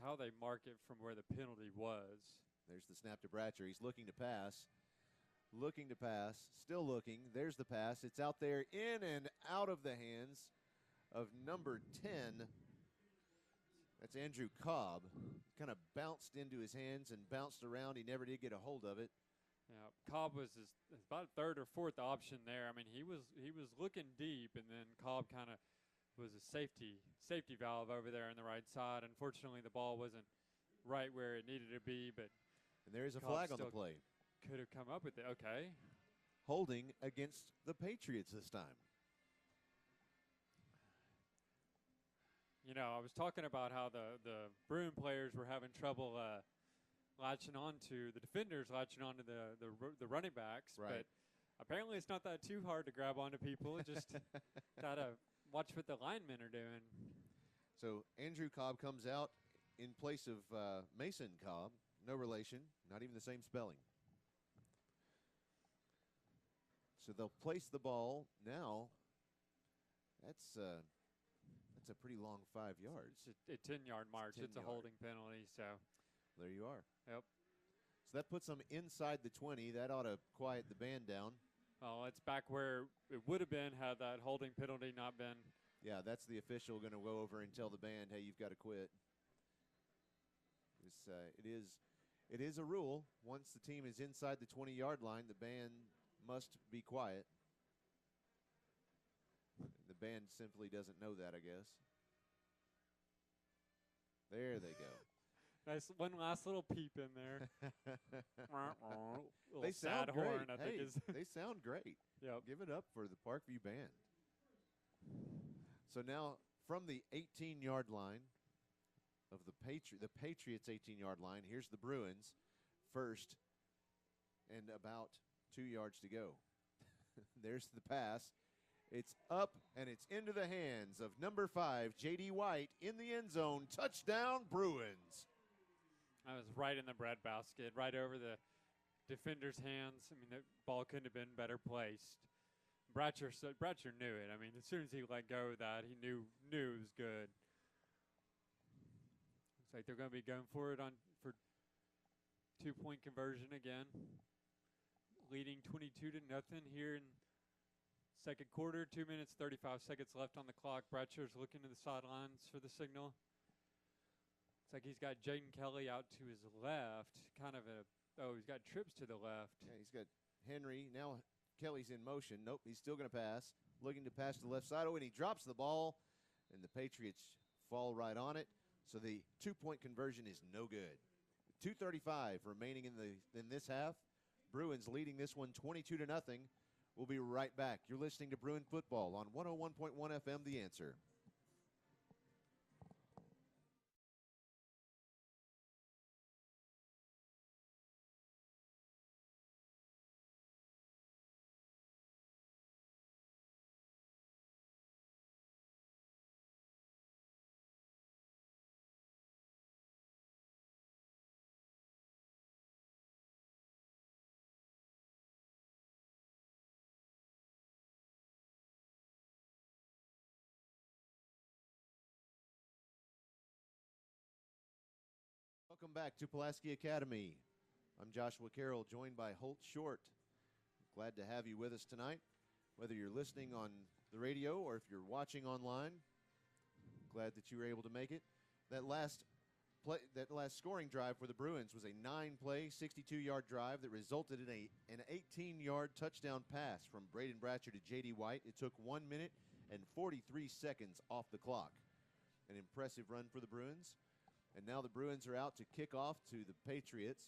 how they mark it from where the penalty was. There's the snap to Bratcher. He's looking to pass. Still looking. There's the pass. It's out there, in and out of the hands of number 10. That's Andrew Cobb. Kind of bounced into his hands and bounced around. He never did get a hold of it. Yeah, Cobb was about 3rd or 4th option there. I mean, he was looking deep, and then Cobb kind of was a safety valve over there on the right side. Unfortunately, the ball wasn't right where it needed to be, but and there is a Cobb flag on the play. Could have come up with it. Okay. Holding against the Patriots this time. You know, I was talking about how the Bruin players were having trouble latching on to the defenders, latching on to the running backs. Right. But apparently it's not that too hard to grab onto people. Just got to watch what the linemen are doing. So Andrew Cobb comes out in place of Mason Cobb. No relation, not even the same spelling. So they'll place the ball now. That's a pretty long 5 yards. It's a 10-yard march. It's a holding penalty. So there you are. Yep. So that puts them inside the 20. That ought to quiet the band down. Well, it's back where it would have been had that holding penalty not been. Yeah, that's the official going to go over and tell the band, hey, you've got to quit. It is a rule. Once the team is inside the 20-yard line, the band must be quiet. The band simply doesn't know that, I guess. There they go. Nice, one last little peep in there. They sound great. Horn, I think is they sound great. Yep. Give it up for the Parkview band. So now from the 18-yard line of the Patriots 18-yard line, here's the Bruins first and about 2 yards to go. There's the pass, It's up, and it's into the hands of number 5, J.D. White, in the end zone. Touchdown, Bruins. I was right in the breadbasket, right over the defender's hands. I mean, the ball couldn't have been better placed. Bratcher knew it. I mean, as soon as he let go of that, he knew it was good. Looks like they're going to be going for it for 2-point conversion again. Leading 22-0 here in second quarter. 2 minutes, 35 seconds left on the clock. Bratcher's looking to the sidelines for the signal. It's like he's got Jaden Kelly out to his left. He's got trips to the left. Yeah, he's got Henry. Now Kelly's in motion. Nope, he's still going to pass. Looking to pass to the left side. And he drops the ball, and the Patriots fall right on it. So the 2-point conversion is no good. 2:35 remaining in this half. Bruins leading this one 22-0. We'll be right back. You're listening to Bruin Football on 101.1 FM, The Answer. Welcome back to Pulaski Academy. I'm Joshua Carroll, joined by Holt Short. Glad to have you with us tonight, whether you're listening on the radio or if you're watching online. Glad that you were able to make it. That last scoring drive for the Bruins was a 9-play, 62-yard drive that resulted in an 18-yard touchdown pass from Braden Bratcher to J.D. White. It took 1 minute and 43 seconds off the clock. An impressive run for the Bruins. And now the Bruins are out to kick off to the Patriots.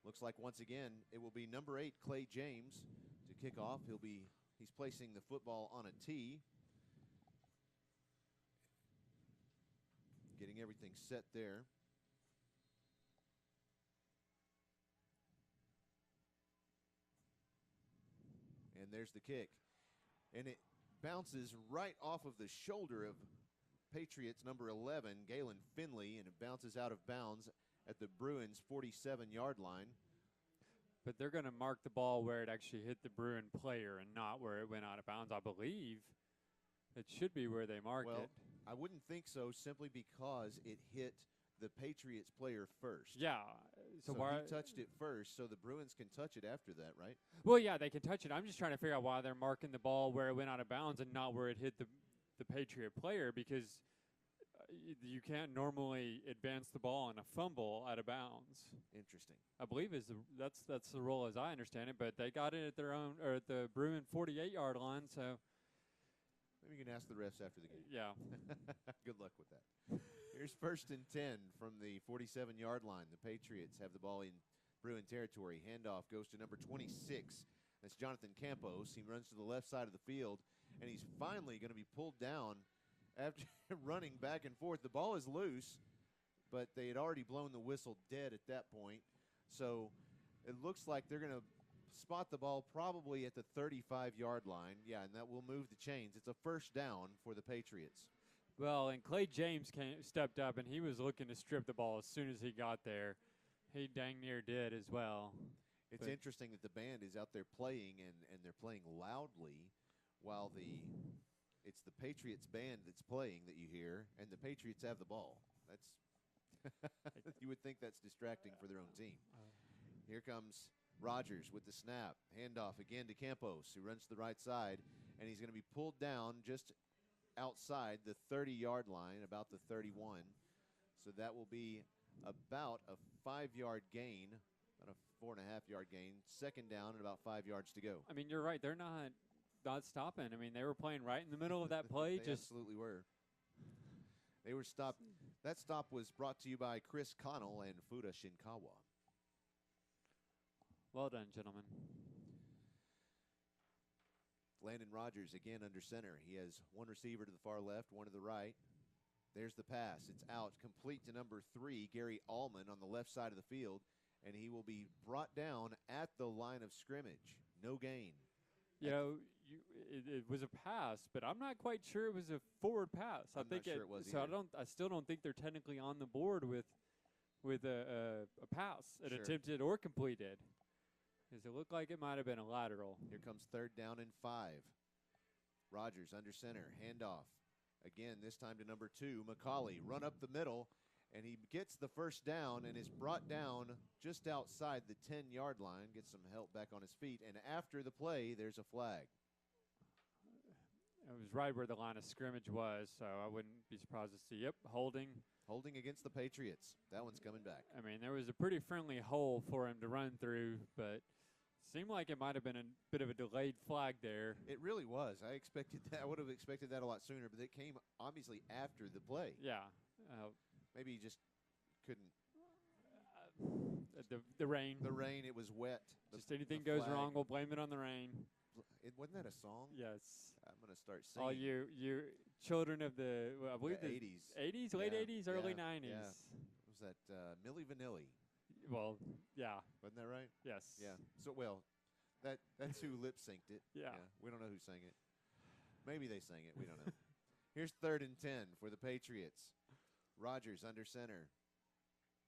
Looks like once again it will be number 8, Clay James, to kick off. He's placing the football on a tee. Getting everything set there. And there's the kick. And it bounces right off of the shoulder of Patriots number 11, Galen Finley, and it bounces out of bounds at the Bruins' 47-yard line. But they're going to mark the ball where it actually hit the Bruin player and not where it went out of bounds, I believe. It should be where they mark it. I wouldn't think so, simply because it hit the Patriots player first. Yeah. So he touched it first, so the Bruins can touch it after that, right? Well, yeah, they can touch it. I'm just trying to figure out why they're marking the ball where it went out of bounds and not where it hit the Patriot player, because you can't normally advance the ball on a fumble out of bounds. Interesting. I believe that's the rule as I understand it, but they got it at their own, or at the Bruin 48-yard line, so maybe you can ask the refs after the game. Yeah. Good luck with that. Here's 1st and 10 from the 47-yard line. The Patriots have the ball in Bruin territory. Handoff goes to number 26. That's Jonathan Campos. He runs to the left side of the field, and he's finally going to be pulled down after running back and forth. The ball is loose, but they had already blown the whistle dead at that point. So it looks like they're going to spot the ball probably at the 35-yard line. Yeah, and that will move the chains. It's a first down for the Patriots. Well, and Clay James stepped up, and he was looking to strip the ball as soon as he got there. He dang near did as well. It's interesting that the band is out there playing, and they're playing loudly while it's the Patriots band that's playing that you hear, and the Patriots have the ball. That's you would think that's distracting for their own team. Here comes Rogers with the snap. Handoff again to Campos, who runs to the right side, and he's going to be pulled down just outside the 30-yard line, about the 31. So that will be about a 5-yard gain, about a 4.5-yard gain. Second down and about 5 yards to go. I mean, you're right. They're not stopping. I mean, they were playing right in the middle of that play. They absolutely were. They were stopped. That stop was brought to you by Chris Connell and Fuda Shinkawa. Well done, gentlemen. Landon Rogers again under center. He has one receiver to the far left, one to the right. There's the pass. It's out, complete to number 3, Gary Allman, on the left side of the field, and he will be brought down at the line of scrimmage. No gain. You know, it was a pass, but I'm not quite sure it was a forward pass. I'm not sure it was so either. I still don't think they're technically on the board with a pass, an Sure. attempted or completed. Because it looked like it might have been a lateral. Here comes 3rd down and 5. Rogers under center, handoff. Again, this time to number 2, McCauley. Run up the middle, and he gets the first down and is brought down just outside the 10-yard line, gets some help back on his feet, and after the play, there's a flag. It was right where the line of scrimmage was, so I wouldn't be surprised to see, holding. Holding against the Patriots. That one's coming back. I mean, there was a pretty friendly hole for him to run through, but seemed like it might have been a bit of a delayed flag there. It really was. I expected that. I would have expected that a lot sooner, but it came obviously after the play. Yeah. Maybe he just couldn't. The rain. The rain, it was wet. Just anything goes wrong, we'll blame it on the rain. Wasn't that a song? Yes. I'm going to start singing. All you children of the, I believe the the 80s. 80s, late Yeah, 80s, early yeah, 90s. yeah. Was that Milli Vanilli? Well, yeah. Wasn't that right? Yes. Yeah. So, well, that's who lip synced it. Yeah. We don't know who sang it. Maybe they sang it. We don't know. Here's 3rd and 10 for the Patriots. Rogers under center.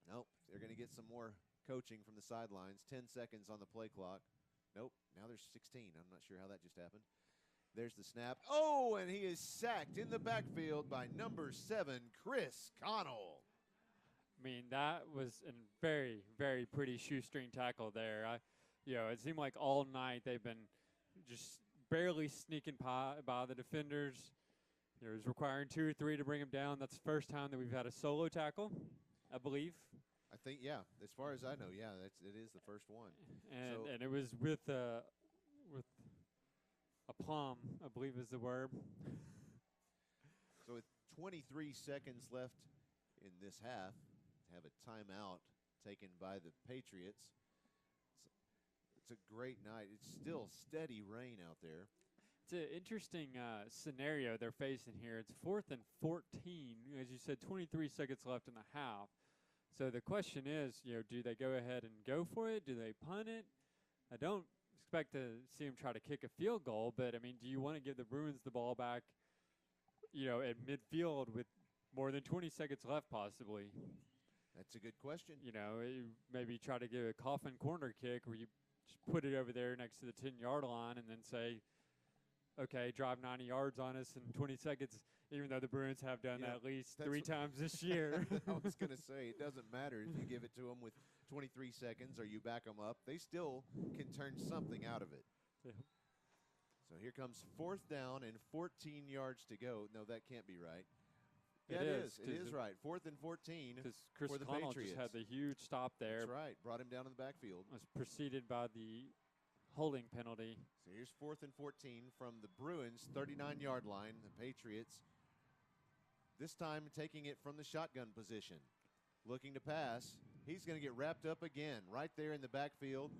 Nope. They're going to get some more coaching from the sidelines. 10 seconds on the play clock. Nope. Now there's 16. I'm not sure how that just happened. There's the snap. Oh, and he is sacked in the backfield by number 7, Chris Connell. I mean, that was a very, very pretty shoestring tackle there. It seemed like all night they've been just barely sneaking by the defenders. It was requiring 2 or 3 to bring him down. That's the first time that we've had a solo tackle, I believe. I think, yeah. As far as I know, yeah, it is the first one. And it was with aplomb, I believe is the word. So with 23 seconds left in this half, have a timeout taken by the Patriots. It's a great night. It's still steady rain out there. It's an interesting scenario they're facing here. It's 4th and 14. As you said, 23 seconds left in the half. So the question is, do they go ahead and go for it? Do they punt it? I don't expect to see them try to kick a field goal, but, I mean, do you want to give the Bruins the ball back, at midfield with more than 20 seconds left possibly? That's a good question. Maybe try to give a coffin corner kick where you just put it over there next to the 10-yard line and then say, okay, drive 90 yards on us in 20 seconds, even though the Bruins have done that at least 3 times this year. I was going to say, it doesn't matter if you give it to them with 23 seconds or you back them up. They still can turn something out of it. Yeah. So here comes 4th down and 14 yards to go. No, that can't be right. It Yeah, is. It is right. 4th and 14 Because Chris for the Connell Patriots. just had the huge stop there. That's right. Brought him down in the backfield. Was preceded by the holding penalty. So here's 4th and 14 from the Bruins' 39-yard line. The Patriots, this time taking it from the shotgun position. Looking to pass. He's going to get wrapped up again right there in the backfield,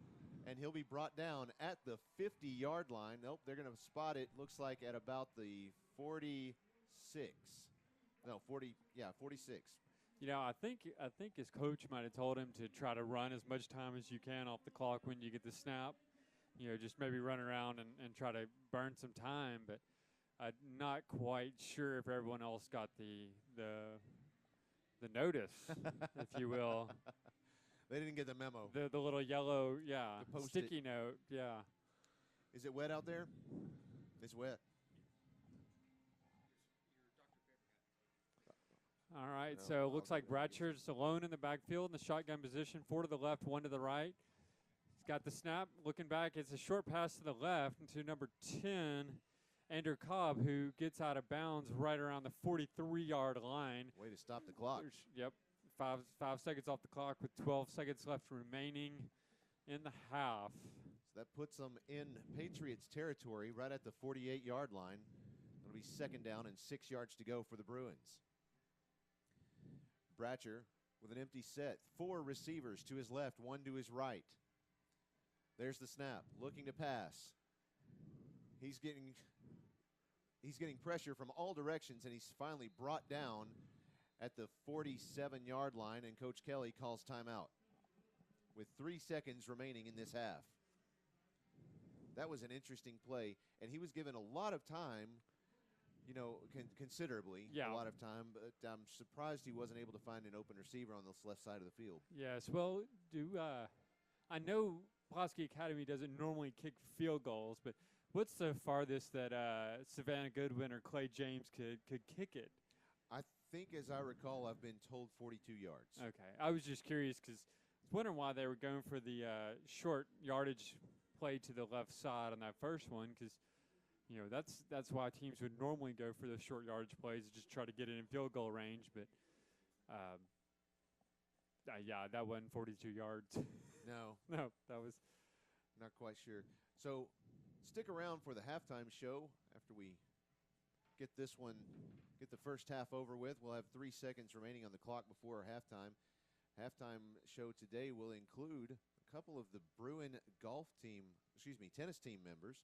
and he'll be brought down at the 50-yard line. Nope, they're going to spot it, looks like, at about the 46. No, 46. I think his coach might have told him to try to run as much time as you can off the clock when you get the snap. Just maybe run around and try to burn some time. But I'm not quite sure if everyone else got the notice, if you will. They didn't get the memo. The little yellow, sticky Post-it. note, yeah. Is it wet out there? It's wet. All right, No, so it looks I'll like go there. Bratcher's alone in the backfield in the shotgun position, 4 to the left, 1 to the right. He's got the snap, looking back. It's a short pass to the left into number 10, Andrew Cobb, who gets out of bounds right around the 43-yard line. Way to stop the clock. Yep, 5 seconds off the clock with 12 seconds left remaining in the half. So that puts them in Patriots territory right at the 48-yard line. It'll be 2nd down and 6 yards to go for the Bruins. Bratcher with an empty set. 4 receivers to his left, 1 to his right. There's the snap. Looking to pass. He's getting pressure from all directions, and he's finally brought down at the 47-yard line, and Coach Kelly calls timeout with 3 seconds remaining in this half. That was an interesting play, and he was given a lot of time, considerably Yeah. a lot of time, but I'm surprised he wasn't able to find an open receiver on this left side of the field. Yes, well, I know Pulaski Academy doesn't normally kick field goals, but what's the farthest that Savannah Goodwin or Clay James could kick it? I think, as I recall, I've been told 42 yards. Okay, I was just curious because I was wondering why they were going for the short yardage play to the left side on that first one, because that's why teams would normally go for the short yardage plays, just try to get it in field goal range. But yeah, that wasn't 42 yards. No, No, that was not quite sure. So stick around for the halftime show after we get the first half over with. We'll have 3 seconds remaining on the clock before our halftime. Halftime show today will include a couple of the Bruin tennis team members.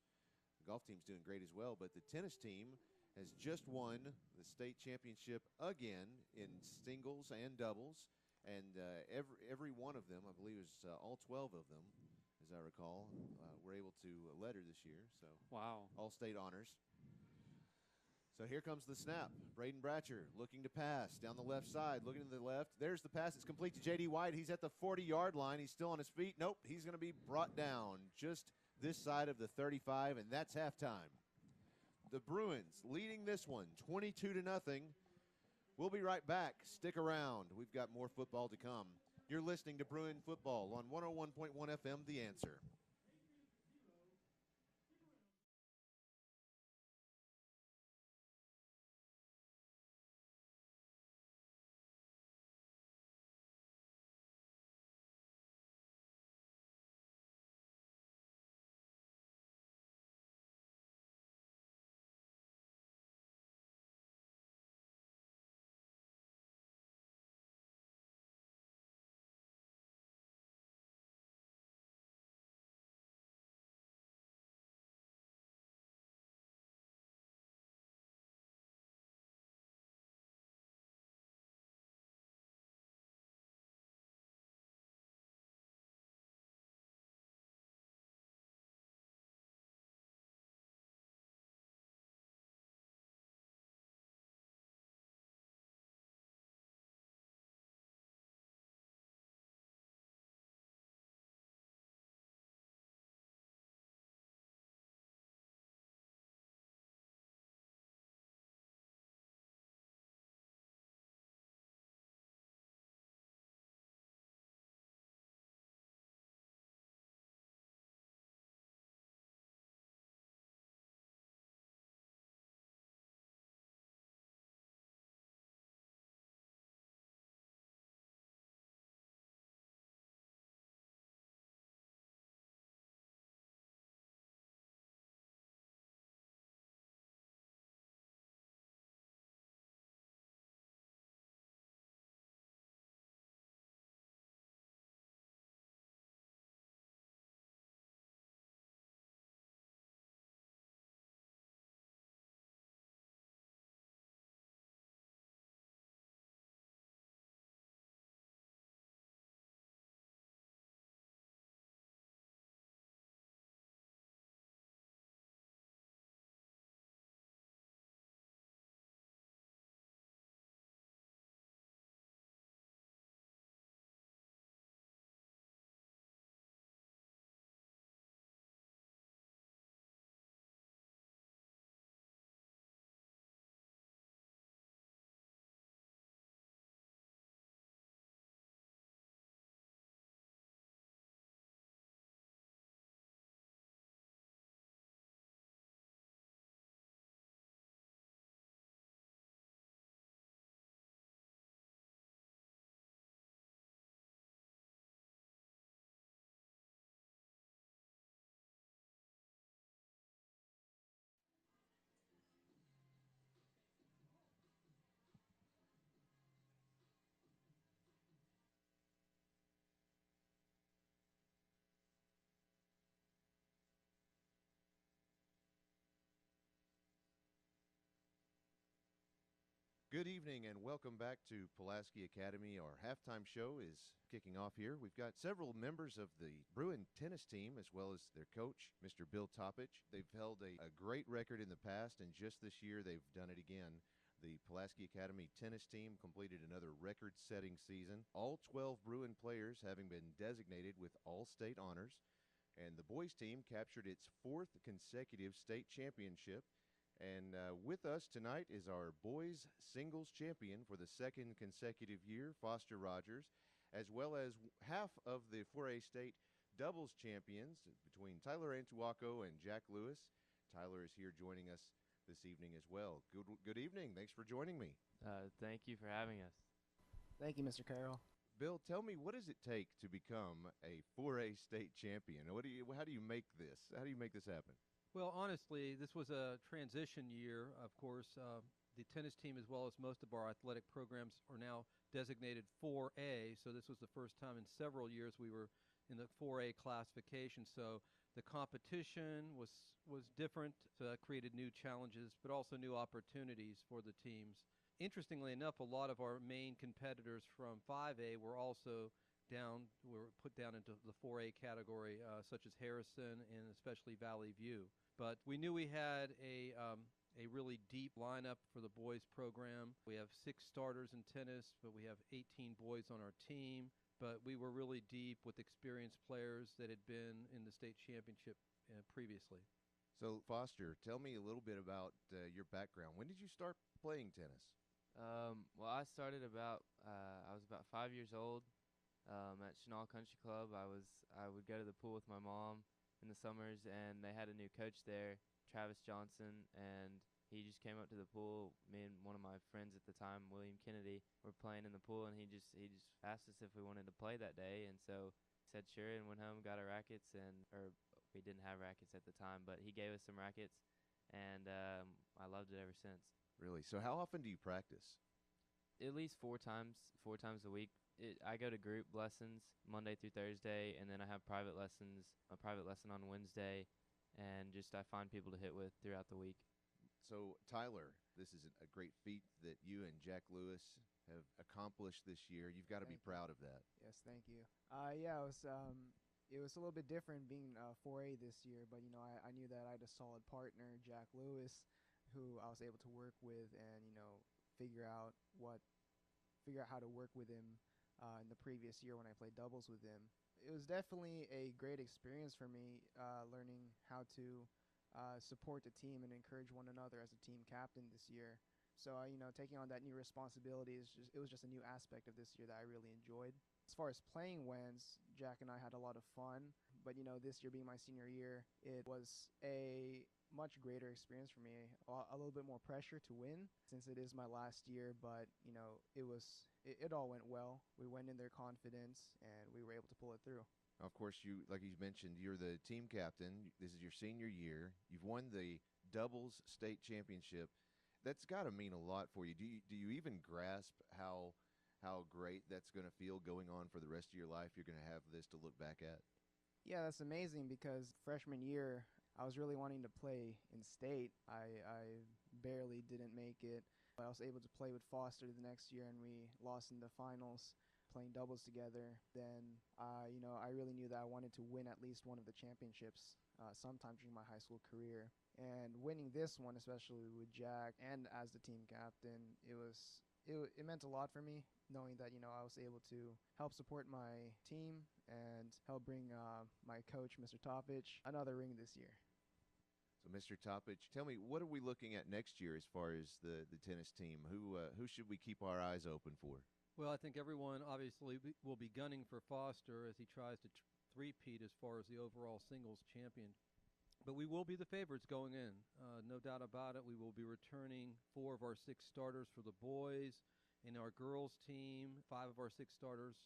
The golf team's doing great as well, but the tennis team has just won the state championship again in singles and doubles, and every one of them, I believe it was all 12 of them, as I recall, were able to letter this year. So wow, all state honors. So here comes the snap. Braden Bratcher looking to pass down the left side, looking to the left. There's the pass. It's complete to J.D. White. He's at the 40-yard line. He's still on his feet. Nope, he's going to be brought down just this side of the 35, and that's halftime. The Bruins leading this one 22-0. We'll be right back. Stick around. We've got more football to come. You're listening to Bruin Football on 101.1 FM, The Answer. Good evening and welcome back to Pulaski Academy. Our halftime show is kicking off here. We've got several members of the Bruin tennis team as well as their coach, Mr. Bill Toppich. They've held a great record in the past, and just this year they've done it again. The Pulaski Academy tennis team completed another record-setting season, all 12 Bruin players having been designated with all-state honors, and the boys team captured its 4th consecutive state championship. And with us tonight is our boys singles champion for the 2nd consecutive year, Foster Rogers, as well as half of the 4A state doubles champions between Tyler Antuaco and Jack Lewis. Tyler is here joining us this evening as well. Good evening. Thanks for joining me. Thank you for having us. Thank you, Mr. Carroll. Bill, tell me, what does it take to become a 4A state champion? How do you make this? How do you make this happen? Well, honestly, this was a transition year. Of course, the tennis team, as well as most of our athletic programs, are now designated 4A. So this was the first time in several years we were in the 4A classification. So the competition was different. So that created new challenges, but also new opportunities for the teams. Interestingly enough, a lot of our main competitors from 5A were put down into the 4A category, such as Harrison and especially Valley View. But we knew we had a really deep lineup for the boys program. We have 6 starters in tennis, but we have 18 boys on our team. But we were really deep with experienced players that had been in the state championship previously. So, Foster, tell me a little bit about your background. When did you start playing tennis? Well, I started I was about 5 years old. At Chenal Country Club, I would go to the pool with my mom in the summers, and they had a new coach there, Travis Johnson, and he just came up to the pool. Me and one of my friends at the time, William Kennedy, were playing in the pool, and he just asked us if we wanted to play that day, and so said sure, and went home, got our rackets, or we didn't have rackets at the time, but he gave us some rackets, and I loved it ever since. Really? So how often do you practice? At least 4 times a week. I go to group lessons Monday through Thursday, and then I have a private lesson on Wednesday, and just I find people to hit with throughout the week. So, Tyler, this is a great feat that you and Jack Lewis have accomplished this year. You've got to be proud of that. Yes, thank you. Yeah, it was a little bit different being 4A this year, but I knew that I had a solid partner, Jack Lewis, who I was able to work with and figure out how to work with him in the previous year when I played doubles with him. It was definitely a great experience for me, learning how to support the team and encourage one another as a team captain this year. So, taking on that new responsibility it was just a new aspect of this year that I really enjoyed. As far as playing wins, Jack and I had a lot of fun, but this year being my senior year, it was a much greater experience for me. A little bit more pressure to win since it is my last year, but it all went well. We went in there confidence and we were able to pull it through. Of course, like you mentioned, you're the team captain. This is your senior year. You've won the doubles state championship. That's got to mean a lot for you. Do you even grasp how great that's going to feel going on for the rest of your life? You're going to have this to look back at. Yeah, that's amazing because freshman year, I was really wanting to play in state. I barely didn't make it. But I was able to play with Foster the next year, and we lost in the finals playing doubles together. Then, I really knew that I wanted to win at least one of the championships sometime during my high school career. And winning this one, especially with Jack and as the team captain, it meant a lot for me, knowing that I was able to help support my team and help bring my coach, Mr. Toppich, another ring this year. So, Mr. Toppich, tell me, what are we looking at next year as far as the tennis team? Who should we keep our eyes open for? Well, I think everyone obviously will be gunning for Foster as he tries to three-peat as far as the overall singles champion. But we will be the favorites going in, no doubt about it. We will be returning 4 of our 6 starters for the boys. In our girls team, 5 of our 6 starters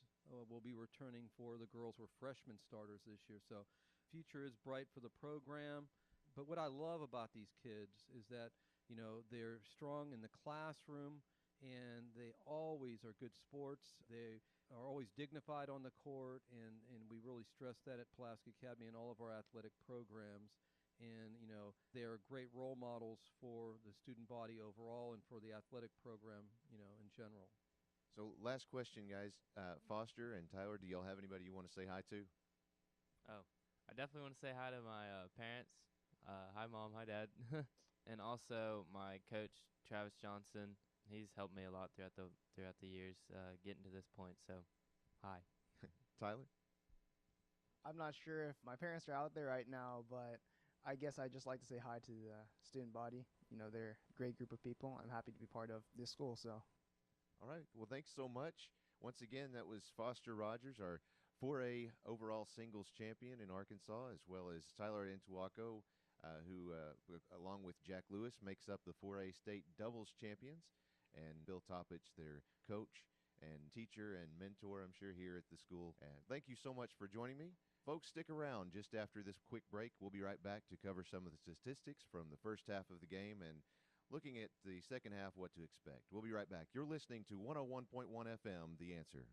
will be returning for the girls. We're freshman starters this year, so future is bright for the program. But what I love about these kids is that, they're strong in the classroom, and they always are good sports. They are always dignified on the court, and we really stress that at Pulaski Academy and all of our athletic programs. and they are great role models for the student body overall and for the athletic program, in general. So last question, guys. Foster and Tyler, do y'all have anybody you want to say hi to? Oh, I definitely want to say hi to my parents. Hi, Mom. Hi, Dad. And also my coach, Travis Johnson. He's helped me a lot throughout the years getting to this point. So, hi. Tyler? I'm not sure if my parents are out there right now, but I guess I'd just like to say hi to the student body. They're a great group of people. I'm happy to be part of this school. So, All right. Well, thanks so much. Once again, that was Foster Rogers, our 4A overall singles champion in Arkansas, as well as Tyler Intuaco, who, along with Jack Lewis, makes up the 4A state doubles champions, and Bill Toppich, their coach and teacher and mentor, I'm sure, here at the school. And thank you so much for joining me. Folks, stick around just after this quick break. We'll be right back to cover some of the statistics from the first half of the game and looking at the second half, what to expect. We'll be right back. You're listening to 101.1 FM, The Answer.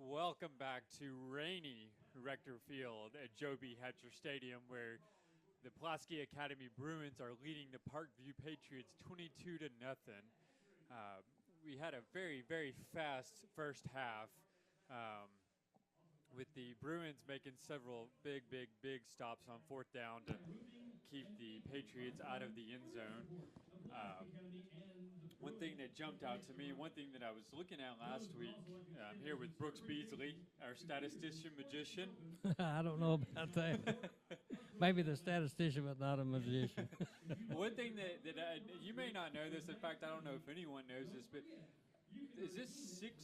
Welcome back to rainy Rector Field at Joe B. Hatcher Stadium, where the Pulaski Academy Bruins are leading the Parkview Patriots 22-0. We had a very, very fast first half, with the Bruins making several big stops on fourth down to keep the Patriots out of the end zone. One thing that jumped out to me, one thing that I was looking at last week, I'm here with Brooks Beasley, our statistician magician. I don't know about that. Maybe the statistician, but not a magician. One thing that you may not know this. In fact, I don't know if anyone knows this, but is this 6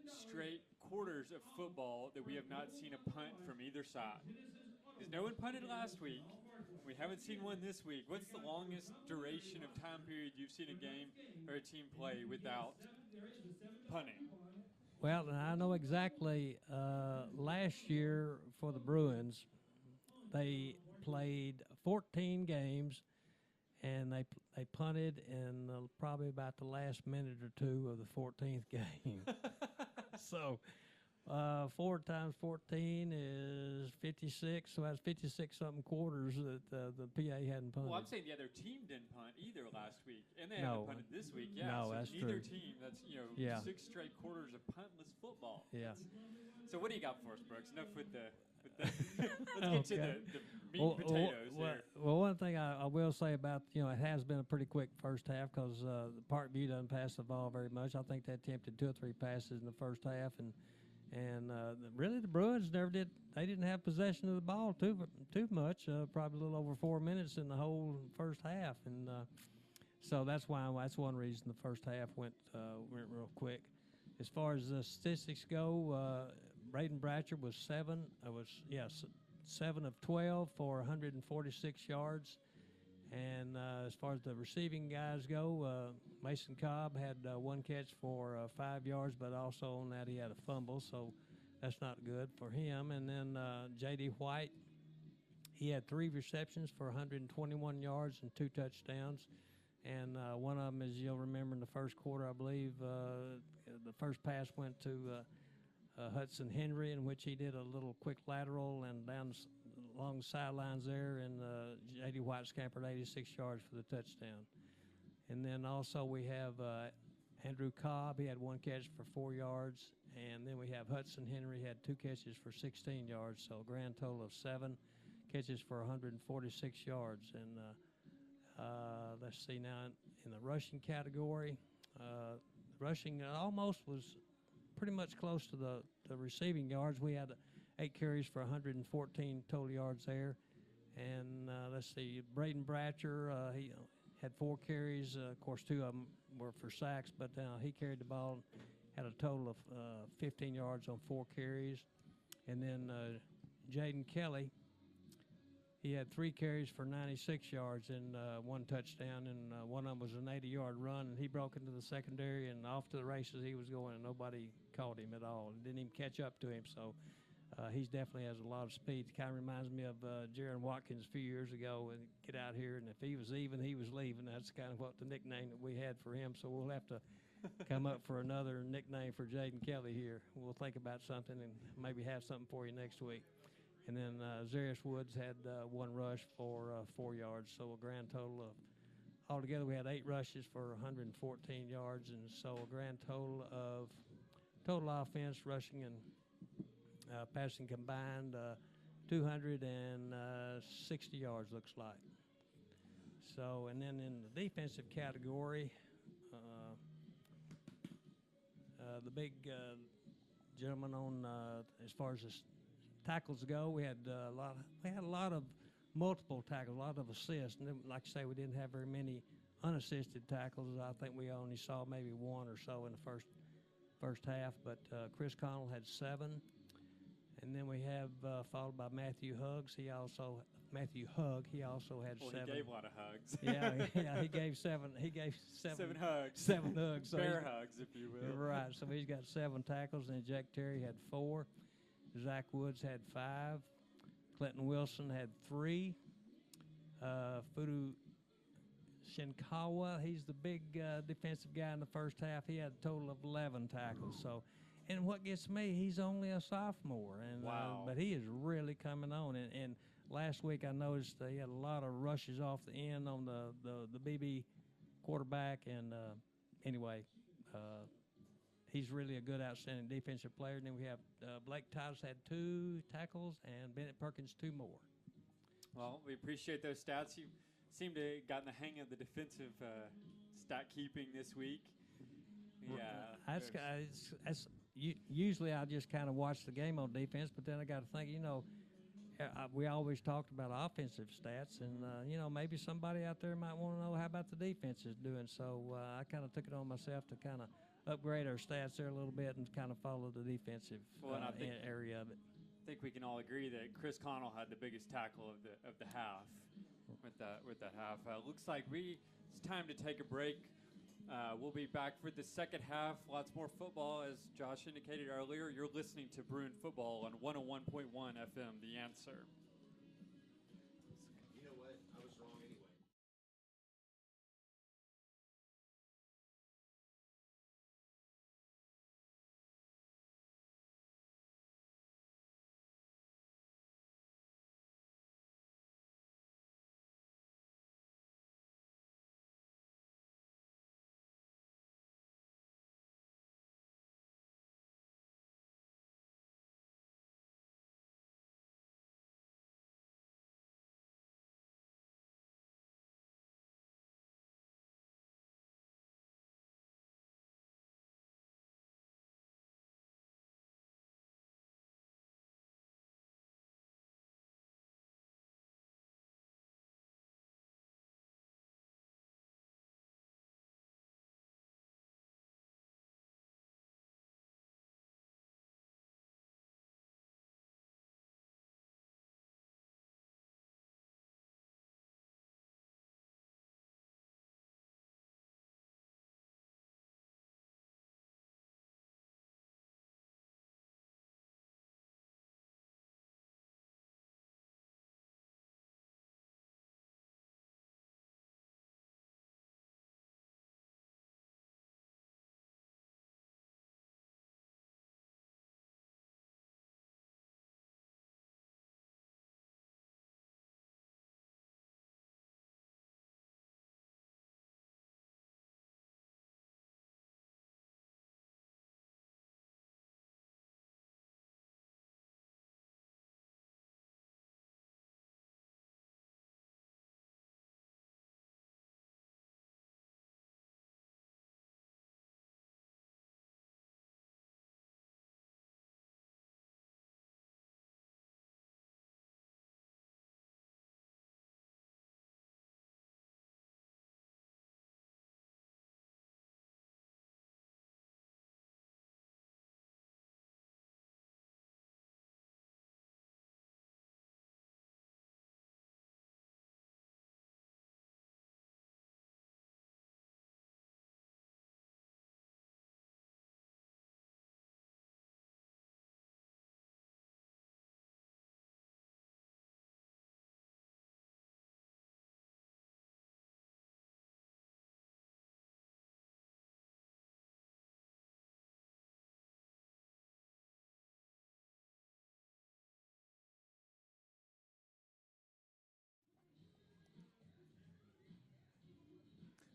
straight quarters of football that we have not seen a punt from either side? Because no one punted last week. We haven't seen one this week. What's the longest duration of time period you've seen a game or a team play without punting? Well, I know exactly. Last year for the Bruins, they played 14 games, and they punted in probably about the last minute or two of the 14th game. So 4 times 14 is 56, so that's 56-something quarters that the PA hadn't punted. Well, I'm saying the other team didn't punt either last week, and they No. haven't punted this week. Yeah, No, so that's neither true. team. That's Yeah. 6 straight quarters of puntless football. Yeah. So what do you got for us, Brooks? Enough with the let's get to the meat and potatoes here. Well, one thing I will say about, it has been a pretty quick first half because Parkview doesn't pass the ball very much. I think they attempted 2 or 3 passes in the first half, and really the Bruins they didn't have possession of the ball too much, probably a little over 4 minutes in the whole first half, and so that's one reason the first half went real quick. As far as the statistics go, Braden Bratcher was 7 of 12 for 146 yards. And as far as the receiving guys go, Mason Cobb had 1 catch for 5 yards, but also on that he had a fumble, so that's not good for him. And then J.D. White, he had 3 receptions for 121 yards and 2 touchdowns. And one of them, as you'll remember in the first quarter, I believe, the first pass went to Hudson Henry, in which he did a little quick lateral and along the sidelines there, and J.D. White scampered 86 yards for the touchdown. And then also we have Andrew Cobb. He had 1 catch for 4 yards. And then we have Hudson Henry had 2 catches for 16 yards, so a grand total of 7 catches for 146 yards. And let's see now in the rushing category, rushing almost was pretty much close to the receiving yards. We had 8 carries for 114 total yards there. And let's see, Braden Bratcher, he had 4 carries. Of course, 2 of them were for sacks, but he carried the ball, had a total of 15 yards on 4 carries. And then Jaden Kelly, he had 3 carries for 96 yards and 1 touchdown, and one of them was an 80-yard run, and he broke into the secondary and off to the races he was going, and nobody caught him at all. Didn't even catch up to him, so he's definitely has a lot of speed. Kind of reminds me of Jaron Watkins a few years ago, and get out here, and if he was even, he was leaving. That's kind of what the nickname that we had for him, so we'll have to come up for another nickname for Jaden Kelly here. We'll think about something and maybe have something for you next week. And then Zarius Woods had 1 rush for 4 yards, so a grand total of, altogether we had 8 rushes for 114 yards, and so a grand total of total offense, rushing and passing combined, 260 yards looks like. So, and then in the defensive category, the big gentleman on as far as the tackles go, we had a lot of multiple tackles, a lot of assists. And then, like I say, we didn't have very many unassisted tackles. I think we only saw maybe 1 or so in the first half. But Chris Connell had 7, and then we have followed by Matthew Hugg. He also had 7. He gave a lot of hugs. yeah, he gave 7. He gave 7 hugs. 7 hugs. So Bear hugs, if you will. Right. So he's got 7 tackles, and Jack Terry had 4. Zach Woods had 5. Clinton Wilson had 3. Fudu Shinkawa, he's the big defensive guy in the first half. He had a total of 11 tackles. So, and what gets me, he's only a sophomore, and wow. But he is really coming on. And last week I noticed he had a lot of rushes off the end on the BB quarterback. And anyway. He's really a good, outstanding defensive player. And then we have Blake Titus had 2 tackles, and Bennett Perkins 2 more. Well, we appreciate those stats. You seem to have gotten the hang of the defensive stat keeping this week. Yeah, that's usually I just kind of watch the game on defense, but then I got to think, we always talked about offensive stats, and maybe somebody out there might want to know how about the defense is doing. So I kind of took it on myself to kind of upgrade our stats there a little bit and kind of follow the defensive area of it. I think we can all agree that Chris Connell had the biggest tackle of the half with that half. Looks like it's time to take a break. We'll be back for the second half. Lots more football, as Josh indicated earlier. You're listening to Bruin Football on 101.1 FM, The Answer. You know what? I was wrong anyway.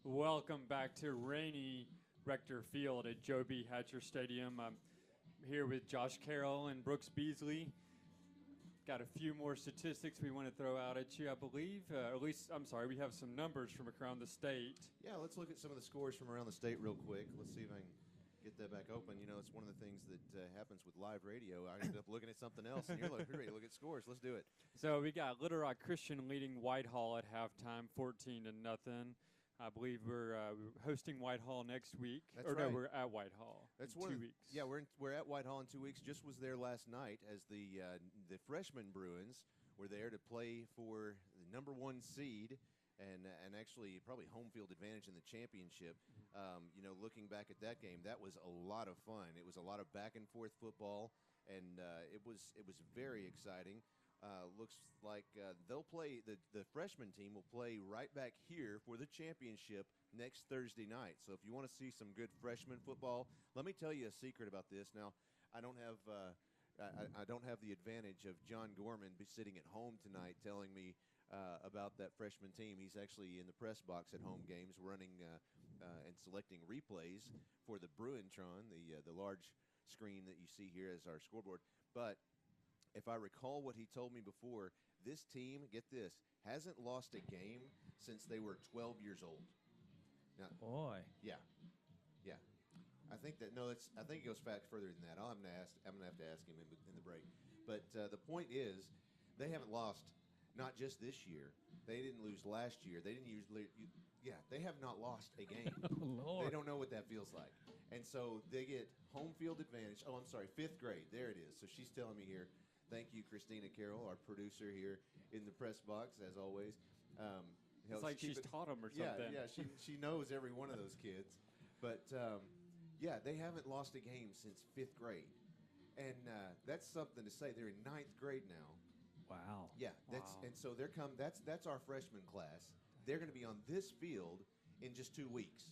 Welcome back to rainy Rector Field at Joe B. Hatcher Stadium. I'm here with Josh Carroll and Brooks Beasley. Got a few more statistics we want to throw out at you, I believe. At least, I'm sorry, we have some numbers from around the state. Yeah, let's look at some of the scores from around the state real quick. Let's see if I can get that back open. You know, it's one of the things that happens with live radio. I end up looking at something else, and you're ready to look at scores. Let's do it. So we got Little Rock Christian leading Whitehall at halftime, 14-0. I believe we're hosting Whitehall next week. That's or right. No, we're at Whitehall. That's in 2 weeks. Yeah, we're at Whitehall in 2 weeks. Just was there last night as the freshman Bruins were there to play for the number 1 seed and actually probably home field advantage in the championship. You know, looking back at that game, that was a lot of fun. It was a lot of back and forth football, and it was very exciting. Looks like they'll play the freshman team will play right back here for the championship next Thursday night. So if you want to see some good freshman football, let me tell you a secret about this. Now, I don't have the advantage of John Gorman be sitting at home tonight telling me about that freshman team. He's actually in the press box at home games, running and selecting replays for the Bruintron, the large screen that you see here as our scoreboard. But if I recall what he told me before, this team, get this, hasn't lost a game since they were 12 years old. Now, Boy. yeah. I think it goes back further than that. I'm gonna have to ask him in the break. But the point is, they haven't lost, not just this year. They didn't lose last year. They didn't usually. They have not lost a game. Lord. They don't know what that feels like. And so they get home field advantage. Oh, I'm sorry, 5th grade. There it is. So she's telling me here. Thank you, Christina Carroll, our producer here in the press box, as always. It's like she's taught them or something. Yeah, she knows every one of those kids. But, yeah, they haven't lost a game since 5th grade. And that's something to say. They're in 9th grade now. Wow. Yeah, and so that's our freshman class. They're going to be on this field in just 2 weeks.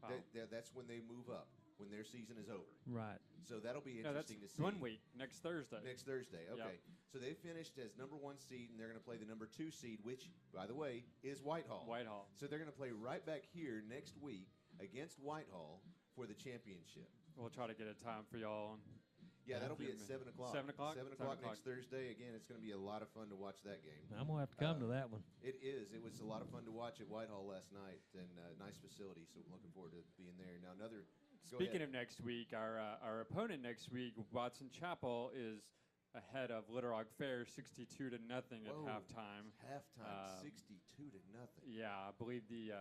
Wow. That's when they move up, when their season is over. Right. So that'll be interesting to see. 1 week, next Thursday. Next Thursday, okay. Yep. So they finished as number 1 seed, and they're going to play the number 2 seed, which, by the way, is Whitehall. Whitehall. So they're going to play right back here next week against Whitehall for the championship. We'll try to get a time for y'all. Yeah, that'll be at 7 o'clock. 7 o'clock? 7 o'clock next Thursday. Again, it's going to be a lot of fun to watch that game. I'm going to have to come to that one. It is. It was a lot of fun to watch at Whitehall last night, and nice facility, so I'm looking forward to being there. Now, Speaking of next week, our opponent next week, Watson Chapel, is ahead of Little Rock Fair 62-0 at halftime. Halftime, 62-0. Yeah, I believe the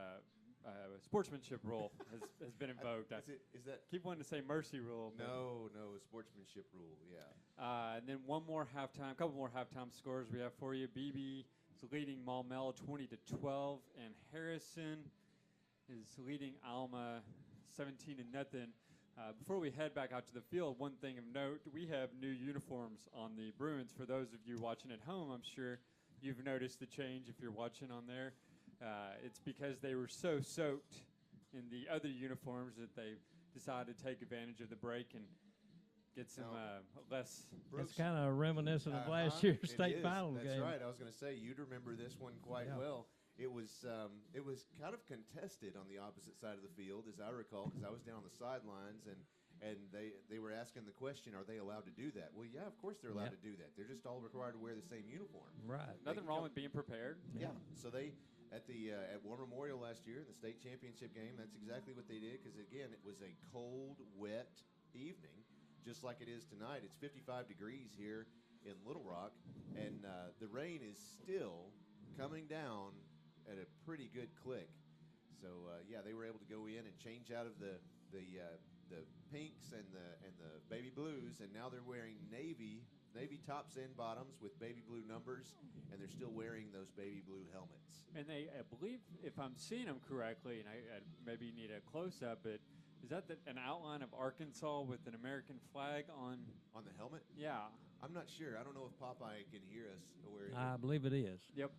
sportsmanship rule has been invoked. Is that keep wanting to say mercy rule. No, sportsmanship rule. Yeah. And then couple more halftime scores we have for you. BB is leading Maumelle 20-12, and Harrison is leading Alma 17-0. Before we head back out to the field, one thing of note, we have new uniforms on the Bruins. For those of you watching at home, I'm sure you've noticed the change if you're watching on there. It's because they were so soaked in the other uniforms that they decided to take advantage of the break and get some less. It's kind of reminiscent of last year's state final game. That's right. I was going to say, you'd remember this one quite well. It was kind of contested on the opposite side of the field, as I recall, because I was down on the sidelines, and they were asking the question, are they allowed to do that? Well, yeah, of course they're allowed to do that. They're just all required to wear the same uniform. Right. Nothing wrong with being prepared. Yeah. So they at War Memorial last year in the state championship game, that's exactly what they did, because again, it was a cold, wet evening, just like it is tonight. It's 55 degrees here in Little Rock, and the rain is still coming down at a pretty good click. So yeah, they were able to go in and change out of the pinks and the baby blues, and now they're wearing navy tops and bottoms with baby blue numbers, and they're still wearing those baby blue helmets. And I believe, if I'm seeing them correctly, and I maybe need a close-up, but is that an outline of Arkansas with an American flag on the helmet? Yeah. I'm not sure. I don't know if Popeye can hear us. I believe it is. Yep.